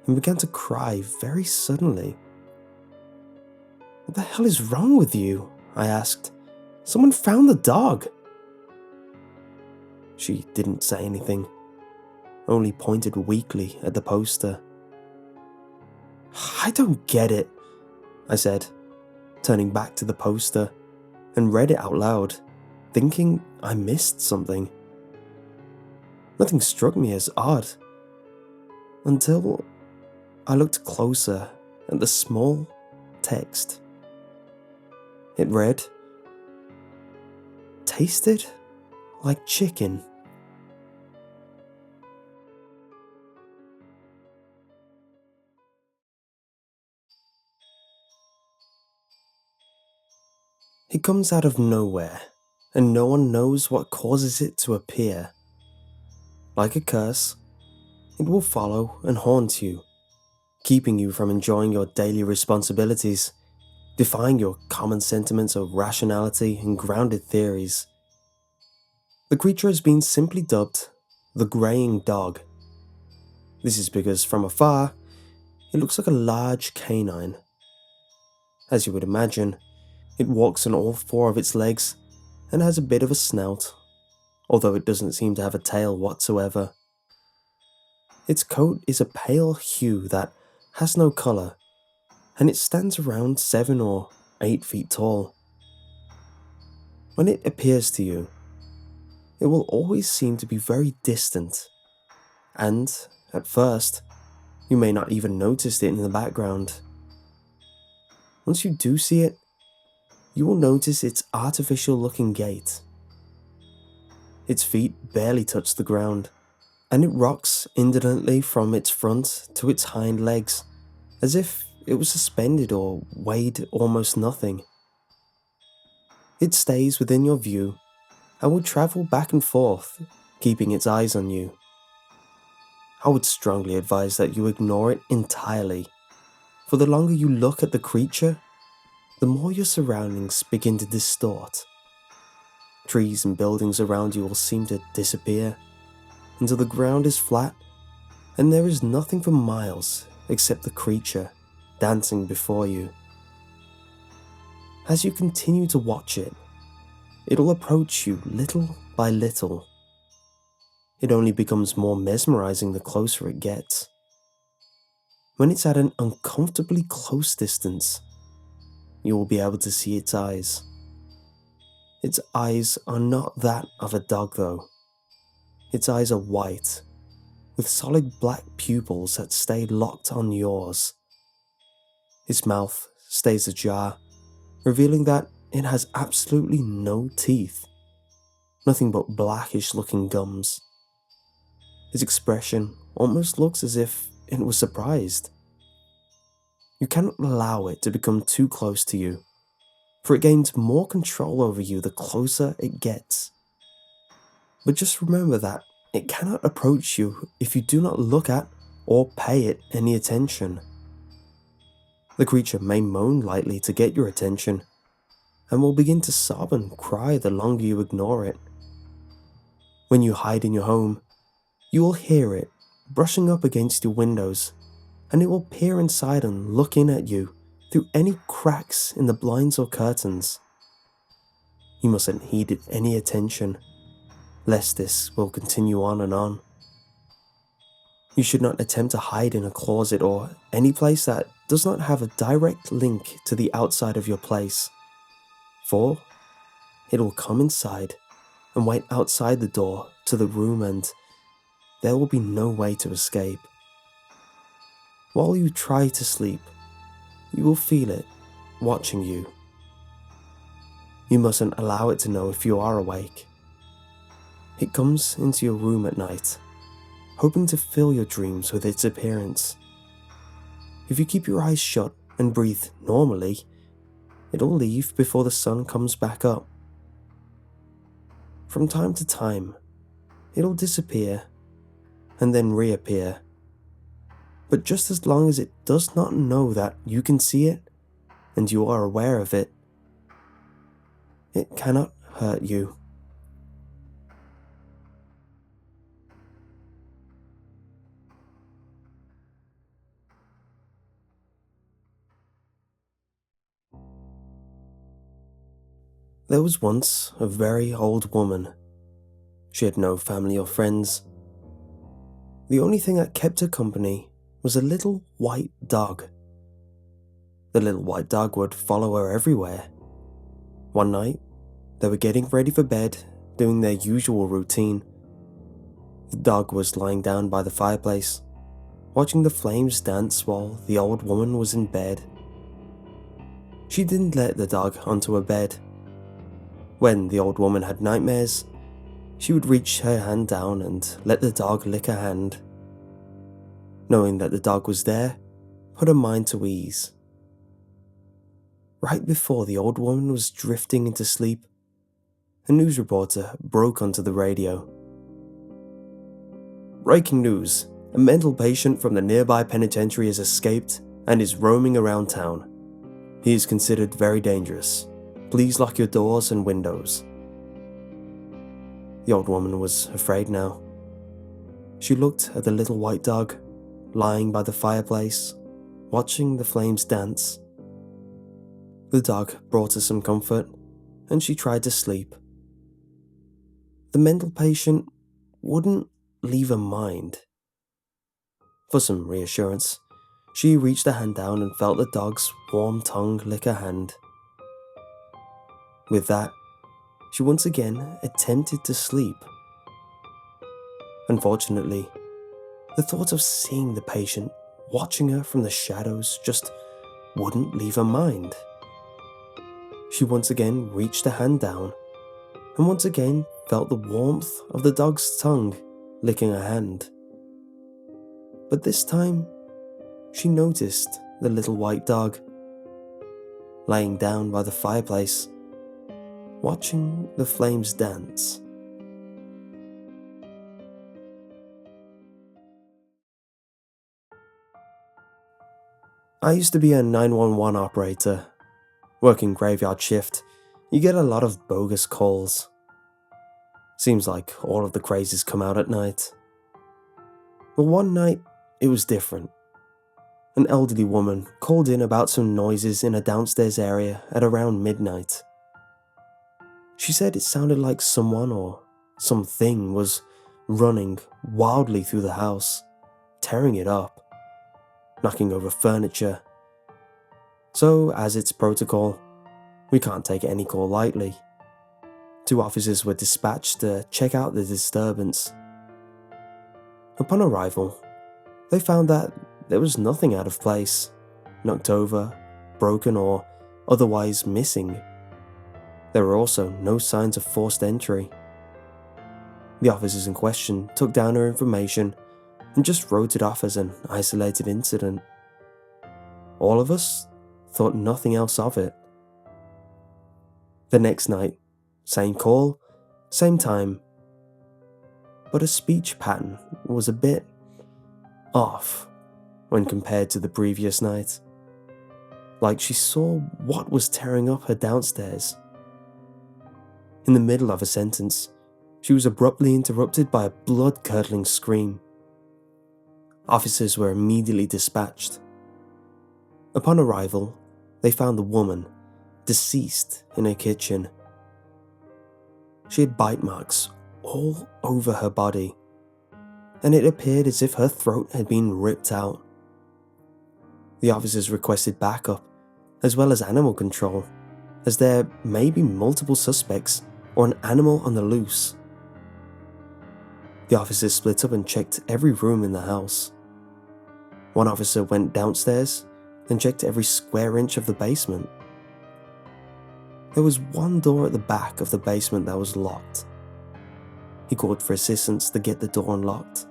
and began to cry very suddenly. "What the hell is wrong with you?" I asked. "Someone found the dog." She didn't say anything, only pointed weakly at the poster. "I don't get it," I said, turning back to the poster, and read it out loud, thinking I missed something. Nothing struck me as odd, until I looked closer at the small text. It read, "Tasted like chicken." It comes out of nowhere, and no one knows what causes it to appear. Like a curse, it will follow and haunt you, keeping you from enjoying your daily responsibilities, defying your common sentiments of rationality and grounded theories. The creature has been simply dubbed the greying dog. This is because from afar, it looks like a large canine. As you would imagine, it walks on all four of its legs and has a bit of a snout, although it doesn't seem to have a tail whatsoever. Its coat is a pale hue that has no colour, and it stands around 7 or 8 feet tall. When it appears to you, it will always seem to be very distant, and, at first, you may not even notice it in the background. Once you do see it, you will notice its artificial-looking gait. Its feet barely touch the ground, and it rocks indolently from its front to its hind legs, as if it was suspended or weighed almost nothing. It stays within your view and will travel back and forth, keeping its eyes on you. I would strongly advise that you ignore it entirely, for the longer you look at the creature, the more your surroundings begin to distort. Trees and buildings around you will seem to disappear, until the ground is flat and there is nothing for miles except the creature dancing before you. As you continue to watch it, it'll approach you little by little. It only becomes more mesmerizing the closer it gets. When it's at an uncomfortably close distance, you will be able to see its eyes. Its eyes are not that of a dog though. Its eyes are white, with solid black pupils that stay locked on yours. Its mouth stays ajar, revealing that it has absolutely no teeth, nothing but blackish looking gums. Its expression almost looks as if it was surprised. You cannot allow it to become too close to you, for it gains more control over you the closer it gets. But just remember that it cannot approach you if you do not look at or pay it any attention. The creature may moan lightly to get your attention, and will begin to sob and cry the longer you ignore it. When you hide in your home, you will hear it brushing up against your windows, and it will peer inside and look in at you through any cracks in the blinds or curtains. You mustn't heed it any attention, lest this will continue on and on. You should not attempt to hide in a closet or any place that does not have a direct link to the outside of your place, for it will come inside and wait outside the door to the room, and there will be no way to escape. While you try to sleep, you will feel it watching you. You mustn't allow it to know if you are awake. It comes into your room at night, hoping to fill your dreams with its appearance. If you keep your eyes shut and breathe normally, it'll leave before the sun comes back up. From time to time, it'll disappear and then reappear. But just as long as it does not know that you can see it and you are aware of it, it cannot hurt you. There was once a very old woman. She had no family or friends. The only thing that kept her company was a little white dog. The little white dog would follow her everywhere. One night, they were getting ready for bed, doing their usual routine. The dog was lying down by the fireplace, watching the flames dance while the old woman was in bed. She didn't let the dog onto her bed. When the old woman had nightmares, she would reach her hand down and let the dog lick her hand. Knowing that the dog was there, put her mind to ease. Right before the old woman was drifting into sleep, a news reporter broke onto the radio. "Breaking news. A mental patient from the nearby penitentiary has escaped and is roaming around town. He is considered very dangerous. Please lock your doors and windows." The old woman was afraid now. She looked at the little white dog, lying by the fireplace, watching the flames dance. The dog brought her some comfort, and she tried to sleep. The mental patient wouldn't leave her mind. For some reassurance, she reached her hand down and felt the dog's warm tongue lick her hand. With that, she once again attempted to sleep. Unfortunately, the thought of seeing the patient watching her from the shadows just wouldn't leave her mind. She once again reached her hand down, and once again felt the warmth of the dog's tongue licking her hand. But this time, she noticed the little white dog, lying down by the fireplace, watching the flames dance. I used to be a 911 operator. Working graveyard shift, you get a lot of bogus calls. Seems like all of the crazies come out at night. But one night, it was different. An elderly woman called in about some noises in a downstairs area at around midnight. She said it sounded like someone or something was running wildly through the house, tearing it up, knocking over furniture. So, as it's protocol, we can't take any call lightly. 2 officers were dispatched to check out the disturbance. Upon arrival, they found that there was nothing out of place, knocked over, broken, or otherwise missing. There were also no signs of forced entry. The officers in question took down her information and just wrote it off as an isolated incident. All of us thought nothing else of it. The next night, same call, same time, but her speech pattern was a bit off when compared to the previous night. like she saw what was tearing up her downstairs. In the middle of a sentence, she was abruptly interrupted by a blood-curdling scream. Officers were immediately dispatched. Upon arrival, they found the woman deceased in her kitchen. She had bite marks all over her body, and it appeared as if her throat had been ripped out. The officers requested backup, as well as animal control, as there may be multiple suspects or an animal on the loose. The officers split up and checked every room in the house. One officer went downstairs and checked every square inch of the basement. There was one door at the back of the basement that was locked. He called for assistance to get the door unlocked.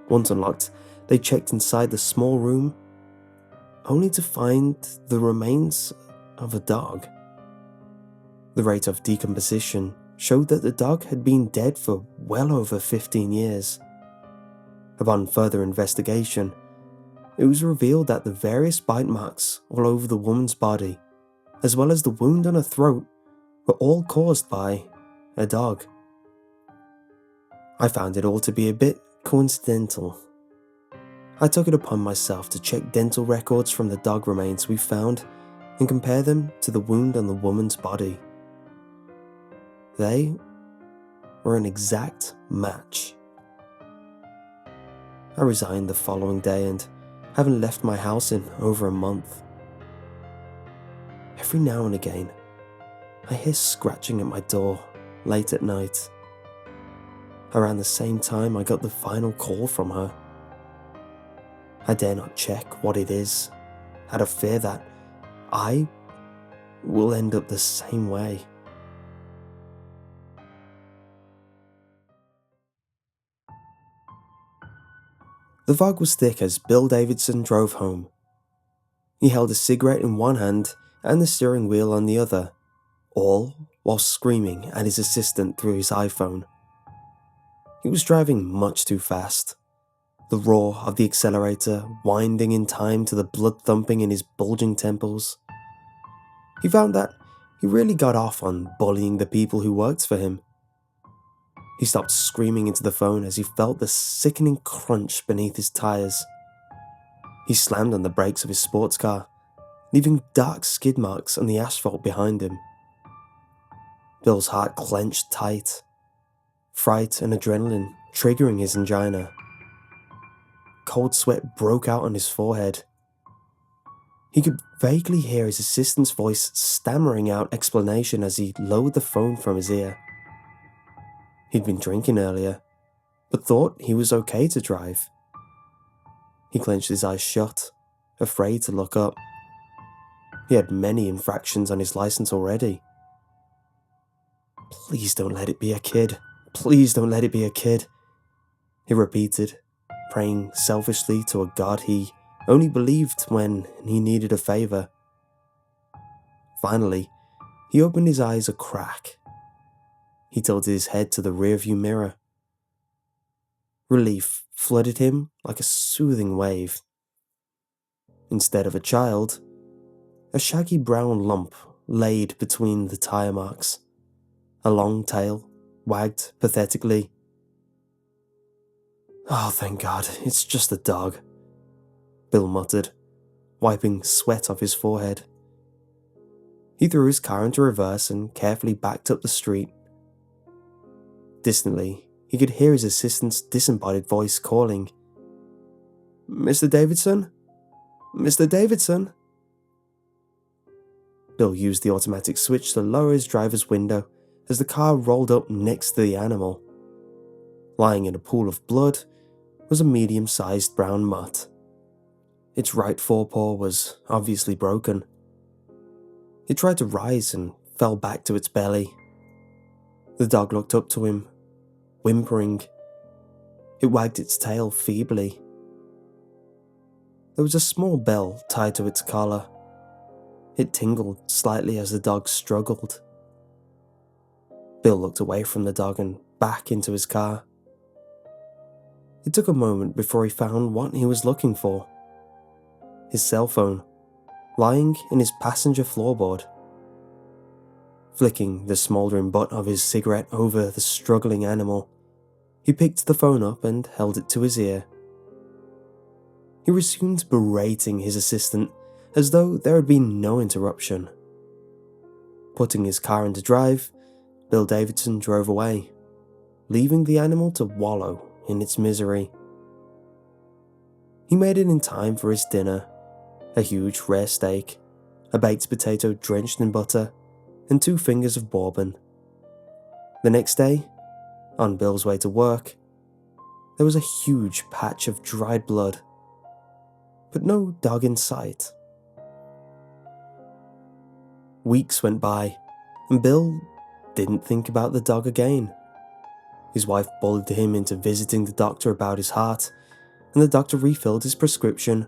Once unlocked, they checked inside the small room, only to find the remains of a dog. The rate of decomposition showed that the dog had been dead for well over 15 years. Upon further investigation, it was revealed that the various bite marks all over the woman's body, as well as the wound on her throat, were all caused by a dog. I found it all to be a bit coincidental. I took it upon myself to check dental records from the dog remains we found and compare them to the wound on the woman's body. They were an exact match. I resigned the following day and haven't left my house in over a month. Every now and again, I hear scratching at my door late at night. Around the same time I got the final call from her. I dare not check what it is, out of fear that I will end up the same way. The fog was thick as Bill Davidson drove home. He held a cigarette in one hand and the steering wheel on the other, all while screaming at his assistant through his iPhone. He was driving much too fast, the roar of the accelerator winding in time to the blood thumping in his bulging temples. He found that he really got off on bullying the people who worked for him. He stopped screaming into the phone as he felt the sickening crunch beneath his tires. He slammed on the brakes of his sports car, leaving dark skid marks on the asphalt behind him. Bill's heart clenched tight, fright and adrenaline triggering his angina. Cold sweat broke out on his forehead. He could vaguely hear his assistant's voice stammering out explanation as he lowered the phone from his ear. He'd been drinking earlier, but thought he was okay to drive. He clenched his eyes shut, afraid to look up. He had many infractions on his license already. "Please don't let it be a kid. Please don't let it be a kid," he repeated, praying selfishly to a God he only believed when he needed a favor. Finally, he opened his eyes a crack. He tilted his head to the rearview mirror. Relief flooded him like a soothing wave. Instead of a child, a shaggy brown lump laid between the tire marks. A long tail wagged pathetically. "Oh, thank God, it's just a dog," Bill muttered, wiping sweat off his forehead. He threw his car into reverse and carefully backed up the street. Distantly, he could hear his assistant's disembodied voice calling, "Mr. Davidson? Mr. Davidson?" Bill used the automatic switch to lower his driver's window as the car rolled up next to the animal. Lying in a pool of blood was a medium-sized brown mutt. Its right forepaw was obviously broken. It tried to rise and fell back to its belly. The dog looked up to him, whimpering. It wagged its tail feebly. There was a small bell tied to its collar. It tingled slightly as the dog struggled. Bill looked away from the dog and back into his car. It took a moment before he found what he was looking for. His cell phone. lying in his passenger floorboard. Flicking the smouldering butt of his cigarette over the struggling animal, he picked the phone up and held it to his ear. He resumed berating his assistant as though there had been no interruption. Putting his car into drive, Bill Davidson drove away, leaving the animal to wallow in its misery. He made it in time for his dinner, a huge rare steak, a baked potato drenched in butter, and 2 fingers of bourbon. The next day, on Bill's way to work, there was a huge patch of dried blood, but no dog in sight. Weeks went by, and Bill didn't think about the dog again. His wife bullied him into visiting the doctor about his heart, and the doctor refilled his prescription,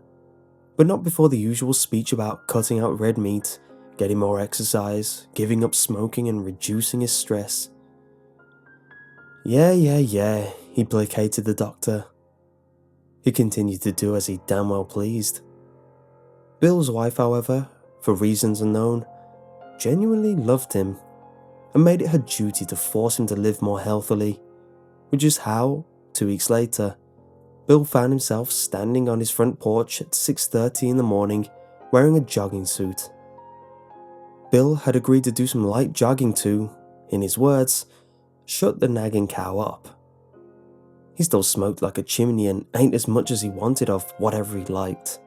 but not before the usual speech about cutting out red meat, getting more exercise, giving up smoking, and reducing his stress. Yeah, he placated the doctor. He continued to do as he damn well pleased. Bill's wife, however, for reasons unknown, genuinely loved him and made it her duty to force him to live more healthily, which is how, 2 weeks later, Bill found himself standing on his front porch at 6:30 in the morning wearing a jogging suit. Bill had agreed to do some light jogging to, in his words, shut the nagging cow up. He still smoked like a chimney and ate as much as he wanted of whatever he liked.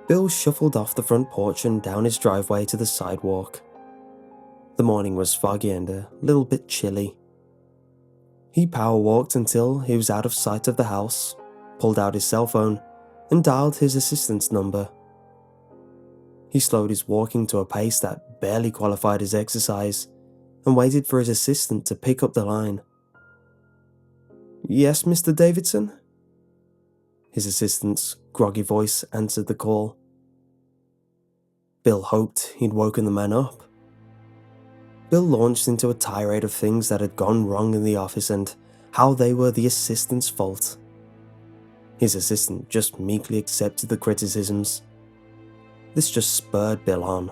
Bill shuffled off the front porch and down his driveway to the sidewalk. The morning was foggy and a little bit chilly. He power walked until he was out of sight of the house, pulled out his cell phone, and dialed his assistant's number. He slowed his walking to a pace that barely qualified as exercise and waited for his assistant to pick up the line. "Yes, Mr. Davidson?" His assistant's groggy voice answered the call. Bill hoped he'd woken the man up. Bill launched into a tirade of things that had gone wrong in the office and how they were the assistant's fault. His assistant just meekly accepted the criticisms. This just spurred Bill on.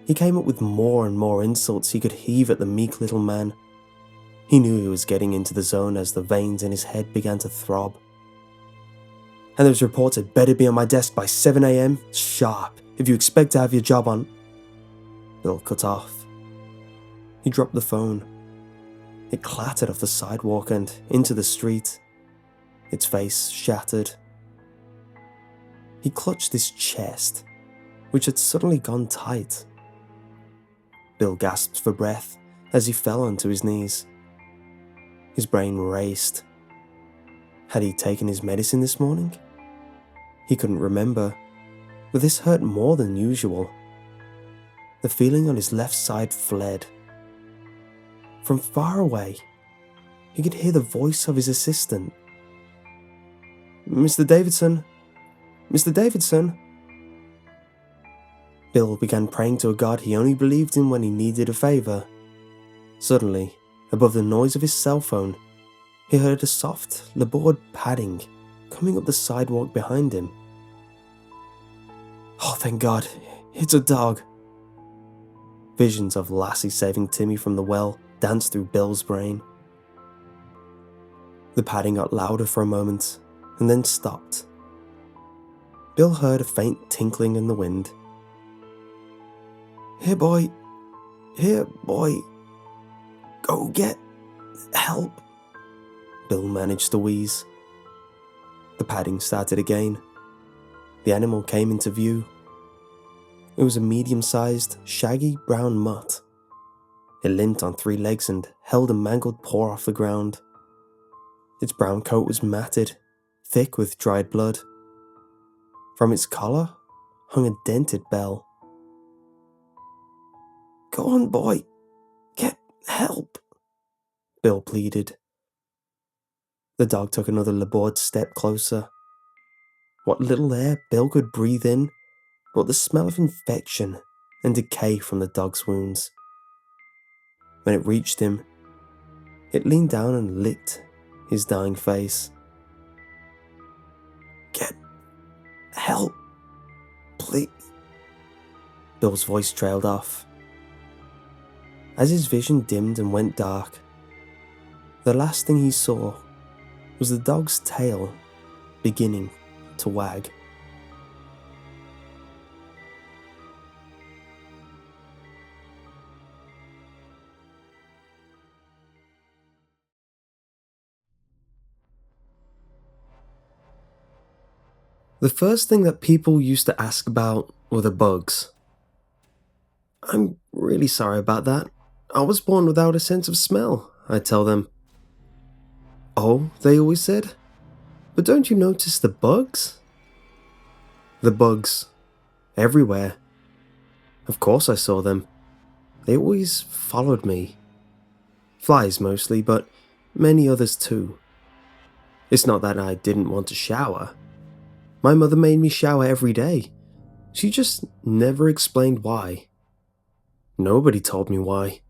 He came up with more and more insults he could heave at the meek little man. He knew he was getting into the zone as the veins in his head began to throb. "And those reports had better be on my desk by 7 a.m. sharp if you expect to have your job on." Bill cut off. He dropped the phone. It clattered off the sidewalk and into the street. Its face shattered. He clutched his chest, which had suddenly gone tight. Bill gasped for breath as he fell onto his knees. His brain raced. Had he taken his medicine this morning? He couldn't remember, but this hurt more than usual. The feeling on his left side fled. From far away, he could hear the voice of his assistant. "Mr. Davidson? Mr. Davidson?" Bill began praying to a God he only believed in when he needed a favor. Suddenly, above the noise of his cell phone, he heard a soft, laboured padding coming up the sidewalk behind him. "Oh, thank God, it's a dog." Visions of Lassie saving Timmy from the well danced through Bill's brain. The padding got louder for a moment, and then stopped. Bill heard a faint tinkling in the wind. Here, boy. Go get help," Bill managed to wheeze. The padding started again. The animal came into view. It was a medium-sized, shaggy brown mutt. It limped on 3 legs and held a mangled paw off the ground. Its brown coat was matted, thick with dried blood. From its collar hung a dented bell. "Go on, boy. Get help," Bill pleaded. The dog took another laboured step closer. What little air Bill could breathe in brought the smell of infection and decay from the dog's wounds. When it reached him, it leaned down and licked his dying face. "Get help," Please. Bill's voice trailed off. As his vision dimmed and went dark, the last thing he saw was the dog's tail beginning to wag. The first thing that people used to ask about were the bugs. "I'm really sorry about that. I was born without a sense of smell," I'd tell them. "Oh," they always said, "but don't you notice the bugs?" The bugs. Everywhere. Of course I saw them. They always followed me. Flies mostly, but many others too. It's not that I didn't want to shower. My mother made me shower every day. She just never explained why. Nobody told me why.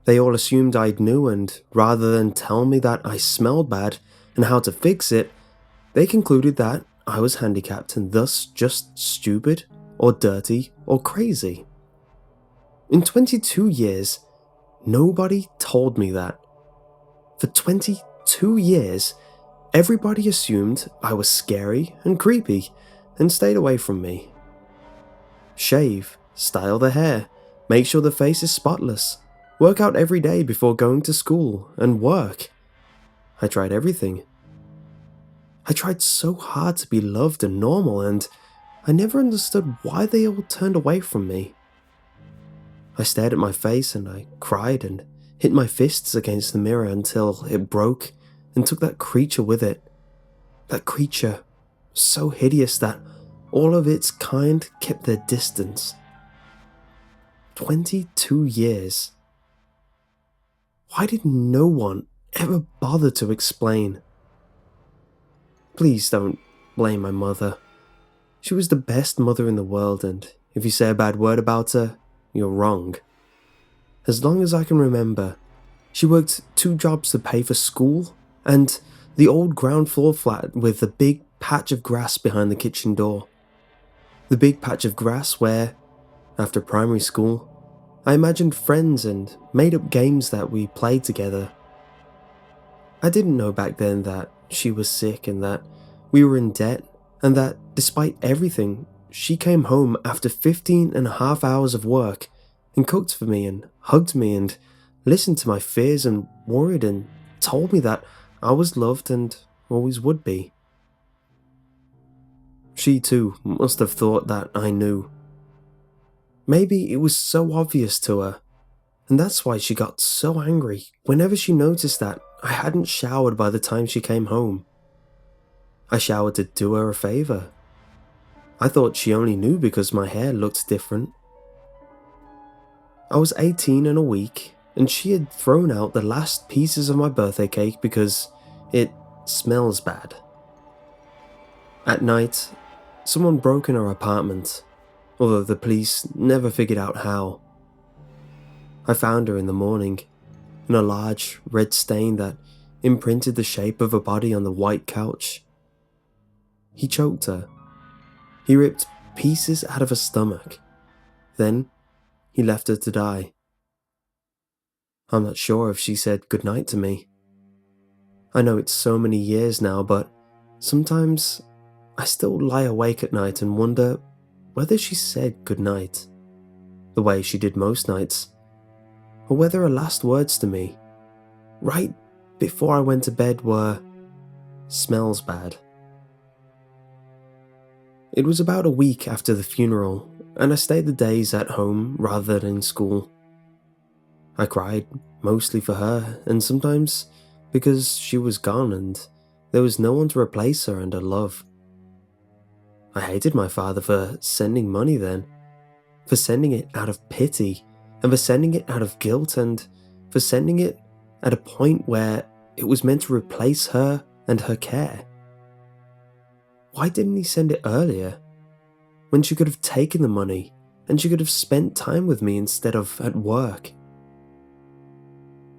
They all assumed I knew, and rather than tell me that I smelled bad and how to fix it, they concluded that I was handicapped and thus just stupid or dirty or crazy. In 22 years, nobody told me that. For 22 years, everybody assumed I was scary and creepy and stayed away from me. Shave, style the hair, make sure the face is spotless, work out every day before going to school and work. I tried everything. I tried so hard to be loved and normal, and I never understood why they all turned away from me. I stared at my face and I cried and hit my fists against the mirror until it broke and took that creature with it. That creature, so hideous that all of its kind kept their distance. 22 years. Why did no one ever bother to explain? Please don't blame my mother. She was the best mother in the world, and if you say a bad word about her, you're wrong. As long as I can remember, she worked 2 jobs to pay for school and the old ground floor flat with the big patch of grass behind the kitchen door. The big patch of grass where, after primary school, I imagined friends and made up games that we played together. I didn't know back then that she was sick and that we were in debt, and that despite everything, she came home after 15.5 hours of work and cooked for me and hugged me and listened to my fears and worried and told me that I was loved and always would be. She too must have thought that I knew. Maybe it was so obvious to her, and that's why she got so angry whenever she noticed that I hadn't showered by the time she came home. I showered to do her a favor. I thought she only knew because my hair looked different. I was 18 in a week, and she had thrown out the last pieces of my birthday cake because it smells bad. At night, someone broke in her apartment, although the police never figured out how. I found her in the morning, in a large red stain that imprinted the shape of a body on the white couch. He choked her. He ripped pieces out of her stomach. Then, he left her to die. I'm not sure if she said goodnight to me. I know it's so many years now, but sometimes I still lie awake at night and wonder whether she said goodnight, the way she did most nights, or whether her last words to me, right before I went to bed, were, "Smells bad." It was about a week after the funeral, and I stayed the days at home rather than in school. I cried, mostly for her, and sometimes because she was gone and there was no one to replace her and her love. I hated my father for sending money then, for sending it out of pity, and for sending it out of guilt, and for sending it at a point where it was meant to replace her and her care. Why didn't he send it earlier, when she could have taken the money and she could have spent time with me instead of at work?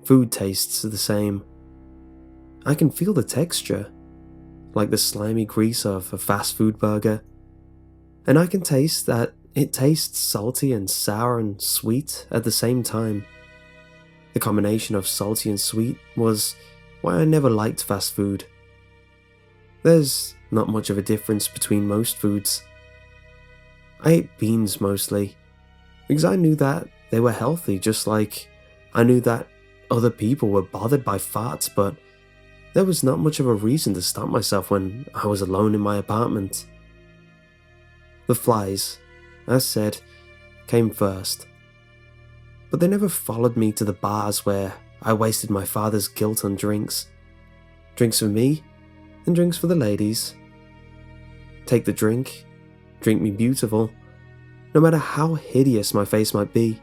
Food tastes the same. I can feel the texture, like the slimy grease of a fast food burger. and I can taste that it tastes salty and sour and sweet at the same time. The combination of salty and sweet was why I never liked fast food. There's not much of a difference between most foods. I ate beans mostly, because I knew that they were healthy, just like I knew that other people were bothered by farts, but there was not much of a reason to stop myself when I was alone in my apartment. The flies, as said, came first, but they never followed me to the bars where I wasted my father's guilt on drinks. Drinks for me, and drinks for the ladies. Take the drink, drink me beautiful, no matter how hideous my face might be.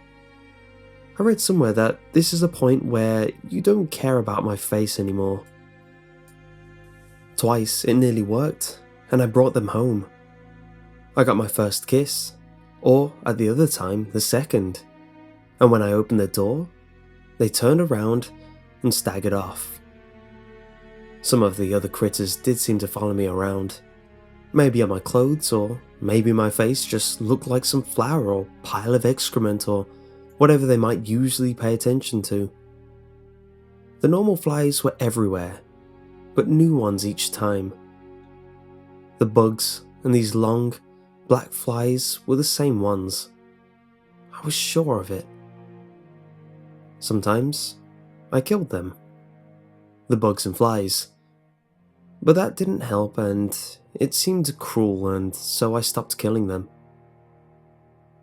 I read somewhere that this is a point where you don't care about my face anymore. Twice it nearly worked, and I brought them home. I got my first kiss, or at the other time, the second, and when I opened the door, they turned around and staggered off. Some of the other critters did seem to follow me around, maybe on my clothes, or maybe my face just looked like some flour or pile of excrement or whatever they might usually pay attention to. The normal flies were everywhere, but new ones each time. The bugs and these long, black flies were the same ones. I was sure of it. Sometimes I killed them, the bugs and flies, but that didn't help and it seemed cruel, and so I stopped killing them.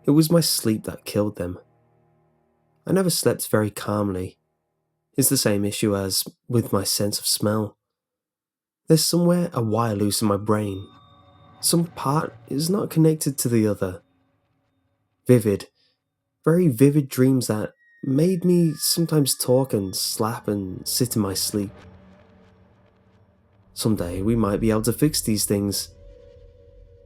It was my sleep that killed them. I never slept very calmly. It's the same issue as with my sense of smell. There's somewhere a wire loose in my brain. Some part is not connected to the other. Vivid, very vivid dreams that made me sometimes talk and slap and sit in my sleep. Someday we might be able to fix these things.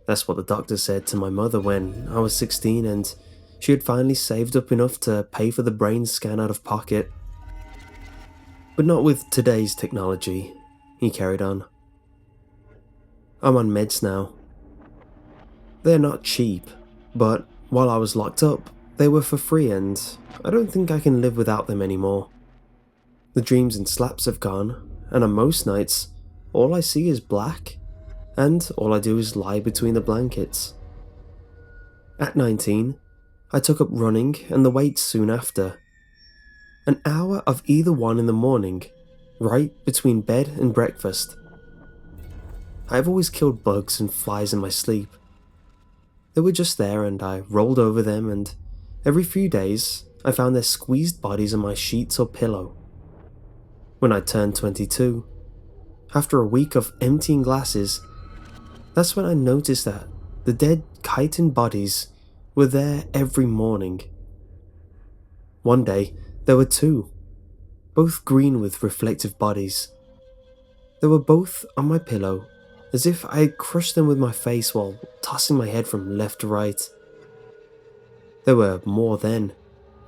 That's what the doctor said to my mother when I was 16 and she had finally saved up enough to pay for the brain scan out of pocket. But not with today's technology, he carried on. I'm on meds now. They're not cheap, but while I was locked up, they were for free and I don't think I can live without them anymore. The dreams and slaps have gone, and on most nights, all I see is black, and all I do is lie between the blankets. At 19, I took up running and the weights soon after. An hour of either one in the morning, right between bed and breakfast. I've always killed bugs and flies in my sleep. They were just there and I rolled over them, and every few days I found their squeezed bodies on my sheets or pillow. When I turned 22, after a week of emptying glasses, that's when I noticed that the dead chitin bodies were there every morning. One day, there were two, both green with reflective bodies. They were both on my pillow, as if I had crushed them with my face while tossing my head from left to right. There were more then,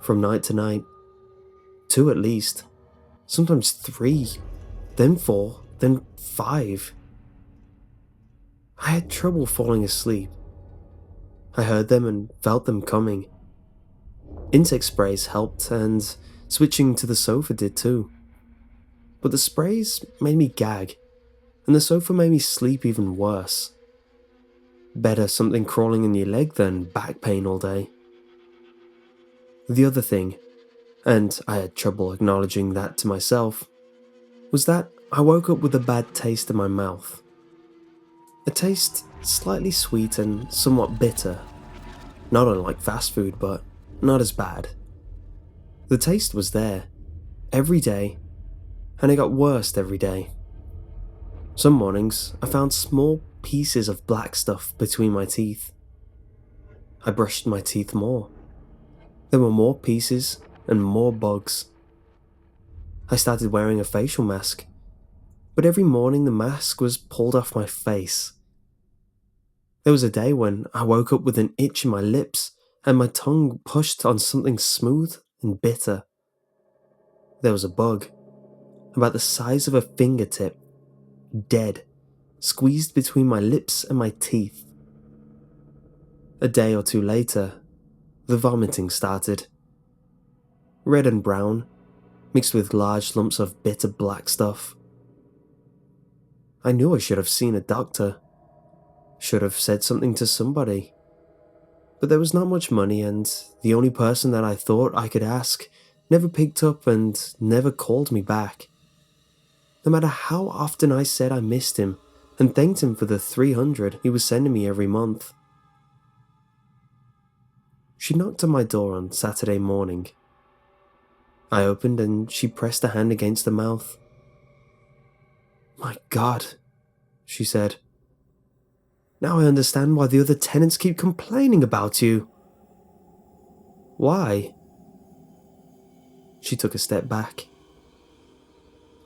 from night to night. 2 at least, sometimes 3, then 4, then 5. I had trouble falling asleep. I heard them and felt them coming. Insect sprays helped, and switching to the sofa did too. But the sprays made me gag, and the sofa made me sleep even worse. Better something crawling in your leg than back pain all day. The other thing, and I had trouble acknowledging that to myself, was that I woke up with a bad taste in my mouth. A taste slightly sweet and somewhat bitter. Not unlike fast food, but not as bad. The taste was there, every day, and it got worse every day. Some mornings, I found small pieces of black stuff between my teeth. I brushed my teeth more. There were more pieces and more bugs. I started wearing a facial mask, but every morning the mask was pulled off my face. There was a day when I woke up with an itch in my lips and my tongue pushed on something smooth and bitter. There was a bug, about the size of a fingertip, dead, squeezed between my lips and my teeth. A day or two later, the vomiting started. Red and brown, mixed with large lumps of bitter black stuff. I knew I should have seen a doctor. Should have said something to somebody. But there was not much money, and the only person that I thought I could ask never picked up and never called me back. No matter how often I said I missed him and thanked him for the 300 he was sending me every month. She knocked on my door on Saturday morning. I opened and she pressed a hand against the mouth. "My God," she said. "Now I understand why the other tenants keep complaining about you." "Why?" She took a step back.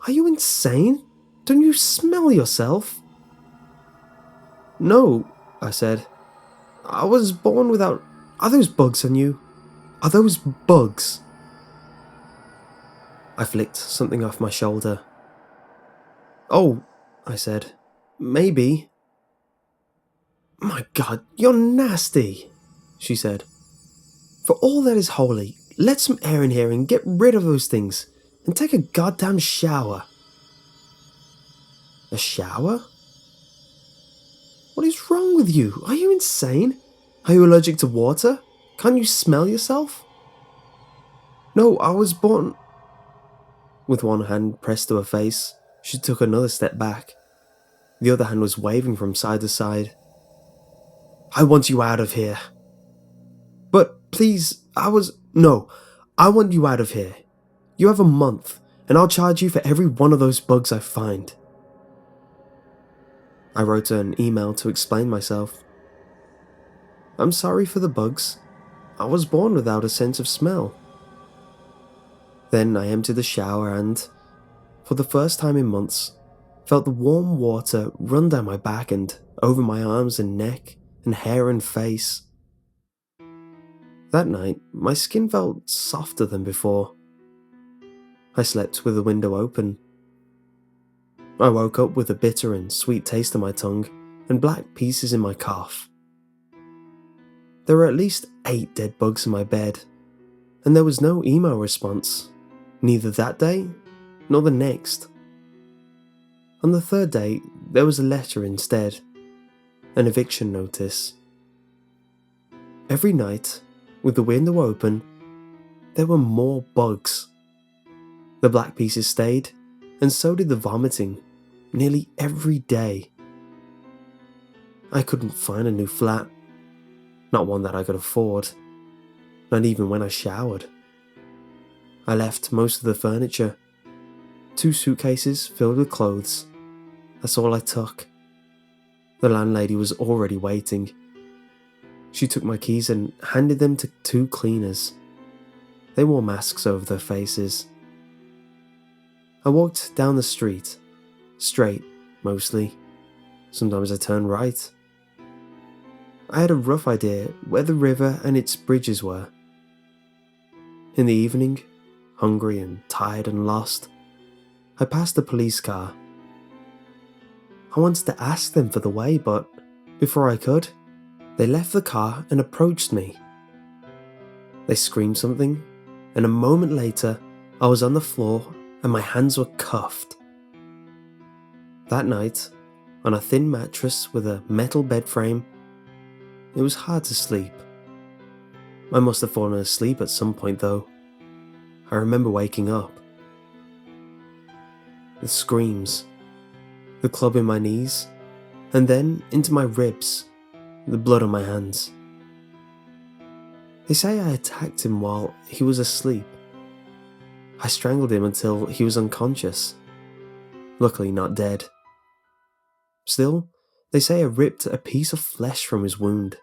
"Are you insane? Don't you smell yourself?" "No," I said. "I was born without... Are those bugs on you? Are those bugs?" I flicked something off my shoulder. "Oh," I said. "Maybe." "My God, you're nasty," she said. "For all that is holy, let some air in here and get rid of those things, and take a goddamn shower." "A shower? What is wrong with you? Are you insane? Are you allergic to water? Can't you smell yourself?" "No, I was born..." With one hand pressed to her face, she took another step back. The other hand was waving from side to side. "I want you out of here." "But please, No, I want you out of here. You have a month, and I'll charge you for every one of those bugs I find." I wrote her an email to explain myself. "I'm sorry for the bugs. I was born without a sense of smell." Then I emptied the shower and, for the first time in months, felt the warm water run down my back and over my arms and neck and hair and face. That night, my skin felt softer than before. I slept with the window open. I woke up with a bitter and sweet taste in my tongue and black pieces in my cough. There were at least 8 dead bugs in my bed, and there was no email response, neither that day nor the next. On the 3rd day, there was a letter instead, an eviction notice. Every night, with the window open, there were more bugs. The black pieces stayed, and so did the vomiting, nearly every day. I couldn't find a new flat, not one that I could afford, not even when I showered. I left most of the furniture, 2 suitcases filled with clothes. That's all I took. The landlady was already waiting. She took my keys and handed them to 2 cleaners. They wore masks over their faces. I walked down the street, straight, mostly. Sometimes I turned right. I had a rough idea where the river and its bridges were. In the evening, hungry and tired and lost, I passed a police car. I wanted to ask them for the way, but before I could, they left the car and approached me. They screamed something, and a moment later, I was on the floor and my hands were cuffed. That night, on a thin mattress with a metal bed frame, it was hard to sleep. I must have fallen asleep at some point though. I remember waking up. The screams, the club in my knees, and then into my ribs, the blood on my hands. They say I attacked him while he was asleep. I strangled him until he was unconscious, luckily not dead. Still, they say I ripped a piece of flesh from his wound.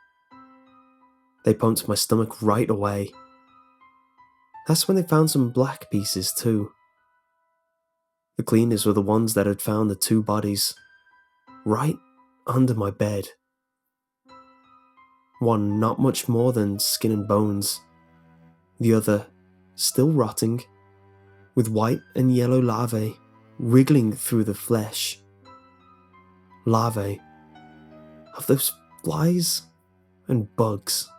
They pumped my stomach right away. That's when they found some black pieces too. The cleaners were the ones that had found the 2 bodies, right under my bed. One not much more than skin and bones, the other still rotting, with white and yellow larvae wriggling through the flesh. Larvae of those flies and bugs.